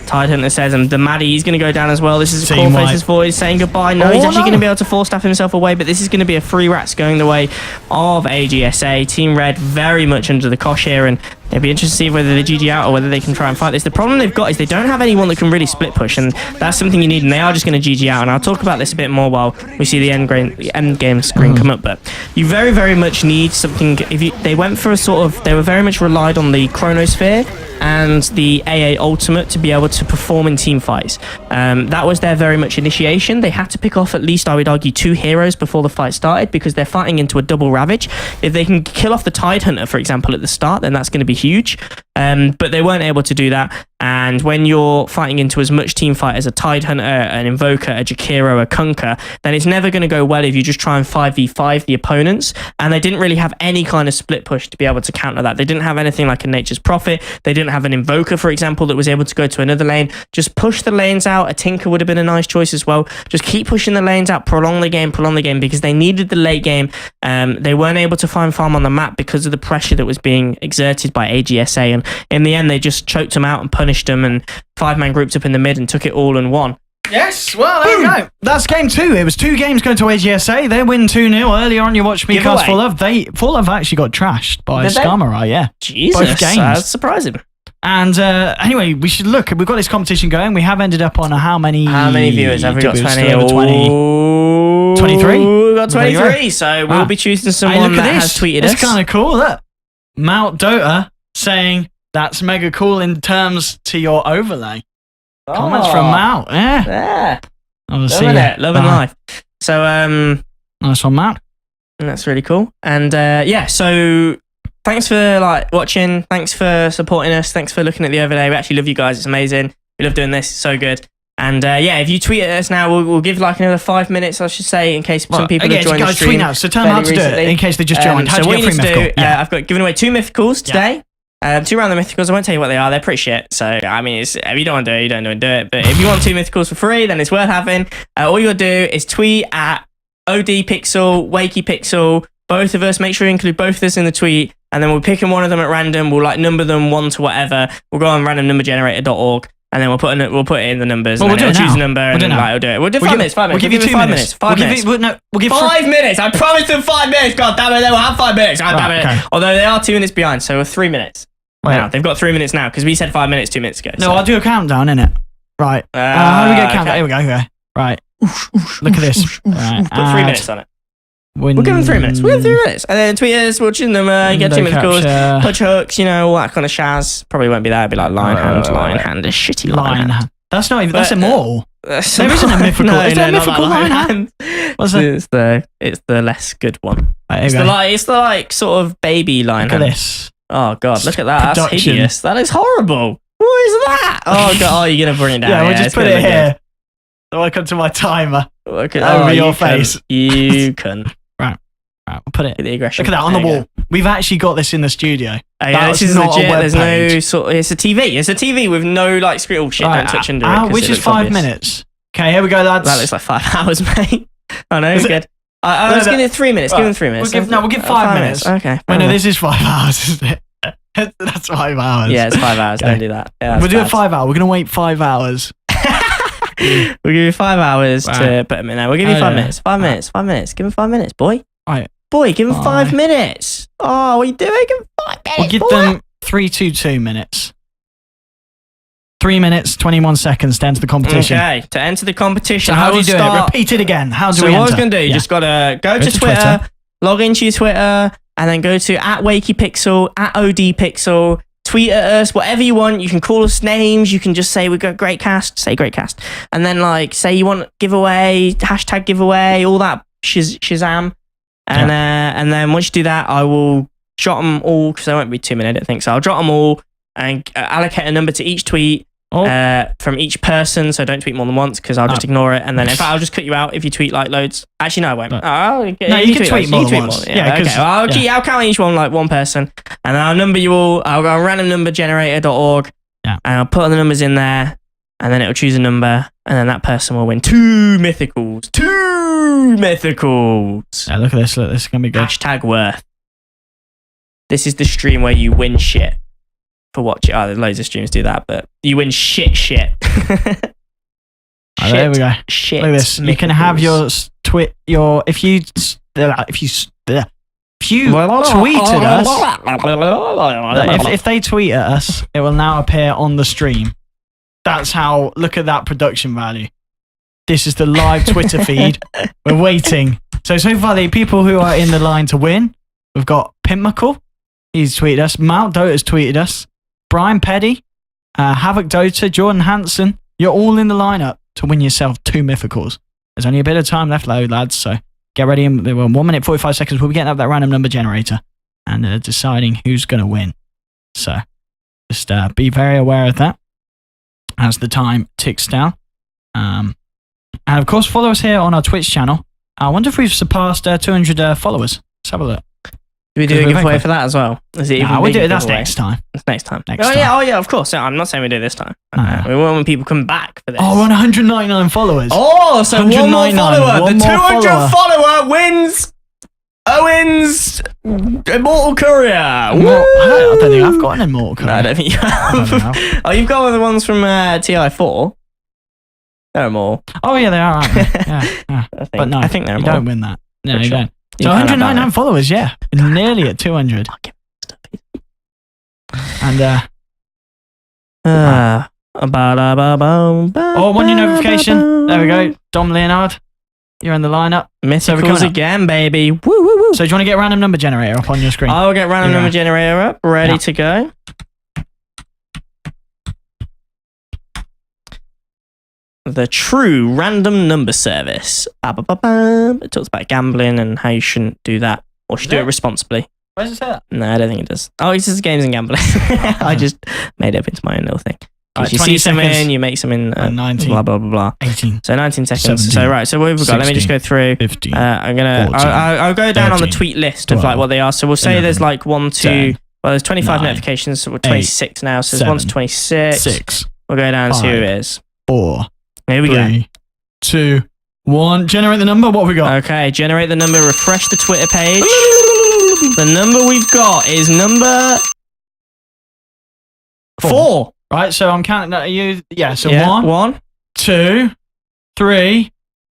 Tidehunter says. And the Maddie, he's going to go down as well. This is Coreface's Void saying goodbye. No, he's actually going to be able to force staff himself away, but this is going to be a free rats going the way of AGSA. Team Red very much under the cosh here, and it'll be interesting to see whether they GG out or whether they can try and fight this. The problem they've got is they don't have anyone that can really split push, and that's something you need, and they are just going to GG out. And I'll talk about this a bit more while we see the end game screen come up. But you very, very much need something. They went for they were very much relied on the Chronosphere and the AA Ultimate to be able to perform in team fights. That was their very much initiation. They had to pick off at least, I would argue, 2 heroes before the fight started because they're fighting into a double Ravage. If they can kill off the Tidehunter, for example, at the start, then that's going to be huge. But they weren't able to do that. And when you're fighting into as much team fight as a Tidehunter, an Invoker, a Jakiro, a Kunkka, then it's never going to go well if you just try and 5v5 the opponents. And they didn't really have any kind of split push to be able to counter that. They didn't have anything like a Nature's Prophet. They didn't have an Invoker, for example, that was able to go to another lane. Just push the lanes out. A Tinker would have been a nice choice as well. Just keep pushing the lanes out, prolong the game, because they needed the late game. They weren't able to find farm on the map because of the pressure that was being exerted by AGSA. And in the end, they just choked them out and punished them, and 5-man grouped up in the mid and took it all and won. Yes, well, there you go. That's game 2. It was 2 games going to AGSA. They win 2-0. Earlier on, you watched me cast Full Love. Full Love actually got trashed by Skarmorai, yeah. Jesus, both games. That's surprising. And anyway, we should look. We've got this competition going. We have ended up on how many viewers have we got? 20. 23? We've got 23, so we'll be choosing someone that has tweeted us. It's kind of cool, look. Mount Dota saying, that's mega cool in terms to your overlay. Comments from Mount, yeah. Obviously, loving life. So, nice one, Mount. That's really cool. And so thanks for watching. Thanks for supporting us. Thanks for looking at the overlay. We actually love you guys. It's amazing. We love doing this. It's so good. And if you tweet at us now, we'll give another 5 minutes, I should say, in case some people have joined the stream. Tweet now, so tell them how to do it in case they just joined. How do you get free mythical? I've got given away 2 mythicals today. 2 random mythicals. I won't tell you what they are. They're pretty shit. So, I mean, if you don't want to do it, you don't do it. But if you want 2 mythicals for free, then it's worth having. All you got to do is tweet at ODPixel, WakeyPixel, both of us. Make sure you include both of us in the tweet. And then we'll pick one of them at random. We'll number them 1 to whatever. We'll go on randomnumbergenerator.org. And then we'll put it in the numbers. Well, and we'll choose a number and we'll do it. We'll do 5 minutes. 5 minutes. We'll give you 5 minutes. 5 minutes. We'll give 5 minutes. I promised them 5 minutes. God damn it, they will have 5 minutes. God damn it. Okay. Although they are 2 minutes behind, so we're 3 minutes. Now they've got 3 minutes now because we said 5 minutes 2 minutes ago. No, I'll do a countdown, innit? Right. How do we get a countdown? Here we go. Okay. Right. Look at this. Right. Put 3 minutes on it. We'll give them 3 minutes. We'll give them 3 minutes. And then tweet us, we'll chin them, get 2 minutes calls, touch hooks, all that kind of shaz. Probably won't be that. It'll be like lion hand, a shitty lion hand. That's not even, that's immortal. There isn't a mythical. Is there a mythical lion hand? What's that? It's the less good one. Right, it's the like sort of baby line. Look at this. Oh god, look at that. Production. That's hideous. That is horrible. What is that? Oh god, you're gonna bring it down. Yeah, we'll just put it here. Good. Welcome to my timer. Look at over your face. You can. Right, we'll put it. The aggression. Look at that on the wall. We've actually got this in the studio. This is not legit. a web There's page. no sort. It's a TV. It's a TV with no like screen. Oh shit! Right, Don't touch into it. which is 5 minutes. Okay, here we go, lads. That looks like 5 hours, mate. I know. Good. I was giving it 3 minutes. Give him 3 minutes. We'll give 5 minutes. Okay. Wait, no, this is 5 hours, isn't it? That's 5 hours. Yeah, it's 5 hours. Okay. Don't do that. Yeah, we'll do it 5 hours. We're going to wait 5 hours. We'll give you 5 hours to put him in there. We'll give you 5 minutes. 5 minutes. 5 minutes. Give him 5 minutes, boy. Right. Boy, give him 5 minutes. Oh, what are you doing? Give him 5 minutes. We'll give them 3-2 minutes. 3 minutes, 21 seconds to enter the competition. Okay, to enter the competition. So how do you do it? Repeat it again. How do we enter? So what I was going to do, you just got to go to Twitter, log into your Twitter, and then go to @WakeyPixel, @ODPixel, tweet at us, whatever you want. You can call us names. You can just say we've got great cast, say great cast. And then like say you want giveaway, hashtag giveaway, all that shazam. And then once you do that, I will jot them all, because they won't be 2 minutes, I don't think. So I'll jot them all and allocate a number to each tweet. From each person, so don't tweet more than once because I'll just ignore it, and then in fact I'll just cut you out if you tweet like loads. Actually, no, I won't. No, you can tweet more than once. Yeah, okay. Well, I'll count each one like one person, and then I'll number you all. I'll go on randomnumbergenerator.org, and I'll put the numbers in there, and then it'll choose a number, and then that person will win 2 mythicals. 2 mythicals. Yeah, look at this. Look, this is gonna be good. Hashtag worth. This is the stream where you win shit. For watching, there's loads of streams do that, but you win shit. There we go. Shit. Look at this. You can have your if you tweeted us. If they tweet at us, it will now appear on the stream. That's how. Look at that production value. This is the live Twitter feed. We're waiting. So far, the people who are in the line to win, we've got Pimmicle. He's tweeted us. Mount Dota's tweeted us. Brian Peddy, Havoc Dota, Jordan Hansen, you're all in the lineup to win yourself 2 mythicals. There's only a bit of time left, though, lads, so get ready. In 1 minute, 45 seconds, we'll be getting up that random number generator and deciding who's going to win. So just be very aware of that as the time ticks down. And of course, follow us here on our Twitch channel. I wonder if we've surpassed 200 followers. Let's have a look. Do we do a giveaway for that as well? Is it even we'll do it. That's next time. That's next time. Time. Yeah, of course. I'm not saying we do it this time. We want when people come back for this. Oh, we're on 199 followers. Oh, so one more follower. The 200 follower wins Owen's Immortal Courier. I don't think I've got an Immortal Courier. No, I don't think you have. Oh, you've got one of the ones from TI4. They're more. Oh, yeah, they are, aren't they? Yeah. But no, I think they're you more. don't win that. No, you don't. So 199 followers, yeah. Nearly at 200. And, one new notification. There we go. Dom Leonard, you're in the lineup. Mythicals again, baby. Woo, woo, woo. So do you want to get random number generator up on your screen? I'll get random number generator up, ready to go. The true random number service. It talks about gambling and how you shouldn't do that, or should do it responsibly. Where does it say that? No, I don't think it does. Oh, it says games and gambling. I just made it up into my own little thing. Right, you see something, you make something, 19, blah, blah, blah, blah. 18. So 19 seconds. 17, so, right, so what have we got? 16, Let me just go through. 15, I'll go down 13, on the tweet list 12, of like what they are. So we'll say 11, there's like 1, 2, 10, well, there's 25 9, notifications, so we're 26 now. So there's 1 to 26. 6. We'll go down and see who 5, it is. 4. Here we 3, 2, 1. Generate the number. What have we got? Okay, generate the number. Refresh the Twitter page. The number we've got is number 4. Right, so I'm counting that. So 1, 2, 3,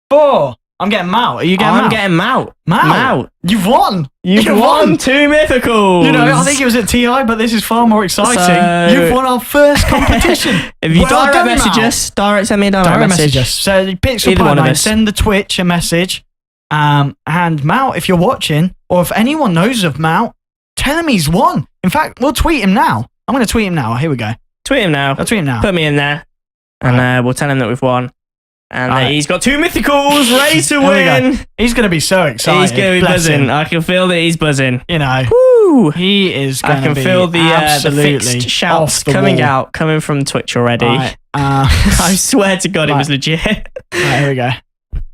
4. I'm getting Mount. Are you getting Mount? I'm getting Mount. Mount. You've won. You've won 2 mythicals. You know, I think it was at TI, but this is far more exciting. So, you've won our first competition. If you direct message us, send me a direct message. Us. So PixelPipeline, send the Twitch a message. And Mount, if you're watching, or if anyone knows of Mount, tell him he's won. In fact, we'll tweet him now. I'm going to tweet him now. Here we go. Tweet him now. I'll tweet him now. Put me in there, and we'll tell him that we've won. And he's got 2 mythicals ready to win. He's going to be so excited. He's going to be buzzing. I can feel that he's buzzing. You know, Woo. He is going to be I can feel the fixed shouts coming from Twitch already. Right, I swear to God, it was legit. Right, here we go.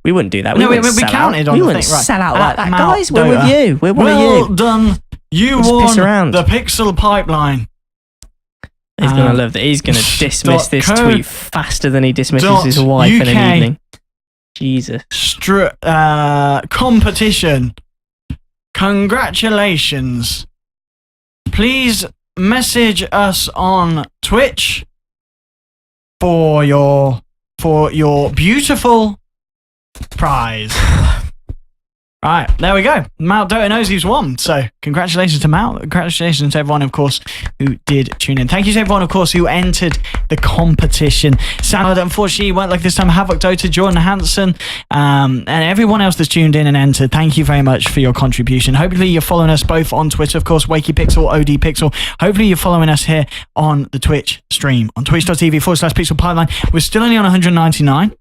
We wouldn't do that. We counted on we the wouldn't thing. Right. sell out like that. Mount Guys, we're Dota. with you. We're one of you. Well done. You won the Pixel Pipeline. He's going to love that. He's going to dismiss this tweet faster than he dismisses his wife in an evening. Jesus. Competition. Congratulations. Please message us on Twitch for your beautiful prize. Right, there we go. Mount Dota knows he's won. So, congratulations to Mount. Congratulations to everyone, of course, who did tune in. Thank you to everyone, of course, who entered the competition. Salad, unfortunately, went like this time. Havoc Dota, Jordan Hansen, and everyone else that's tuned in and entered. Thank you very much for your contribution. Hopefully, you're following us both on Twitter, of course, WakeyPixel, OD Pixel. Hopefully, you're following us here on the Twitch stream on twitch.tv/PixelPipeline. We're still only on 199.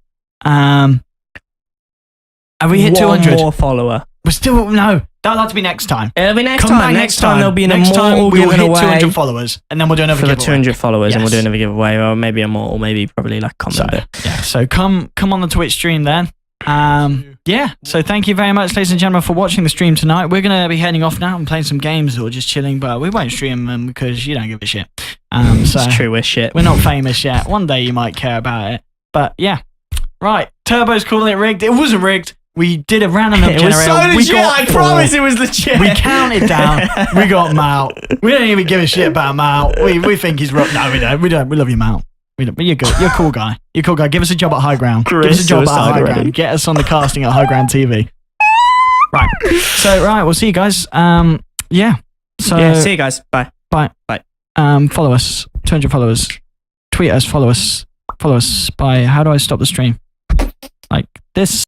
Have we hit 200? One more follower. We're still, no, that'll have to be next time. It'll be next time. Next time there'll be an immortal we'll hit giveaway 200 followers, and then we'll do another giveaway. For the 200 followers, and we'll do another giveaway, or maybe a more, or maybe probably like comment. So come on the Twitch stream then. So thank you very much, ladies and gentlemen, for watching the stream tonight. We're going to be heading off now and playing some games or just chilling, but we won't stream them because you don't give a shit. It's true, we're shit. We're not famous yet. One day you might care about it. But yeah. Right. Turbo's calling it rigged. It wasn't rigged. We did a random generator. It was so legit. I promise it was legit. We counted down. We got Mal. We don't even give a shit about Mal. We think he's rough. No, we don't. We don't. We love you, Mal. But you're good. You're a cool guy. You're a cool guy. Give us a job at High Ground. Give us a job at High Ground. Get us on the casting at High Ground TV. Right. So we'll see you guys. So see you guys. Bye. Bye. Follow us. 200 followers. Tweet us. Follow us. Follow us by. How do I stop the stream? Like this.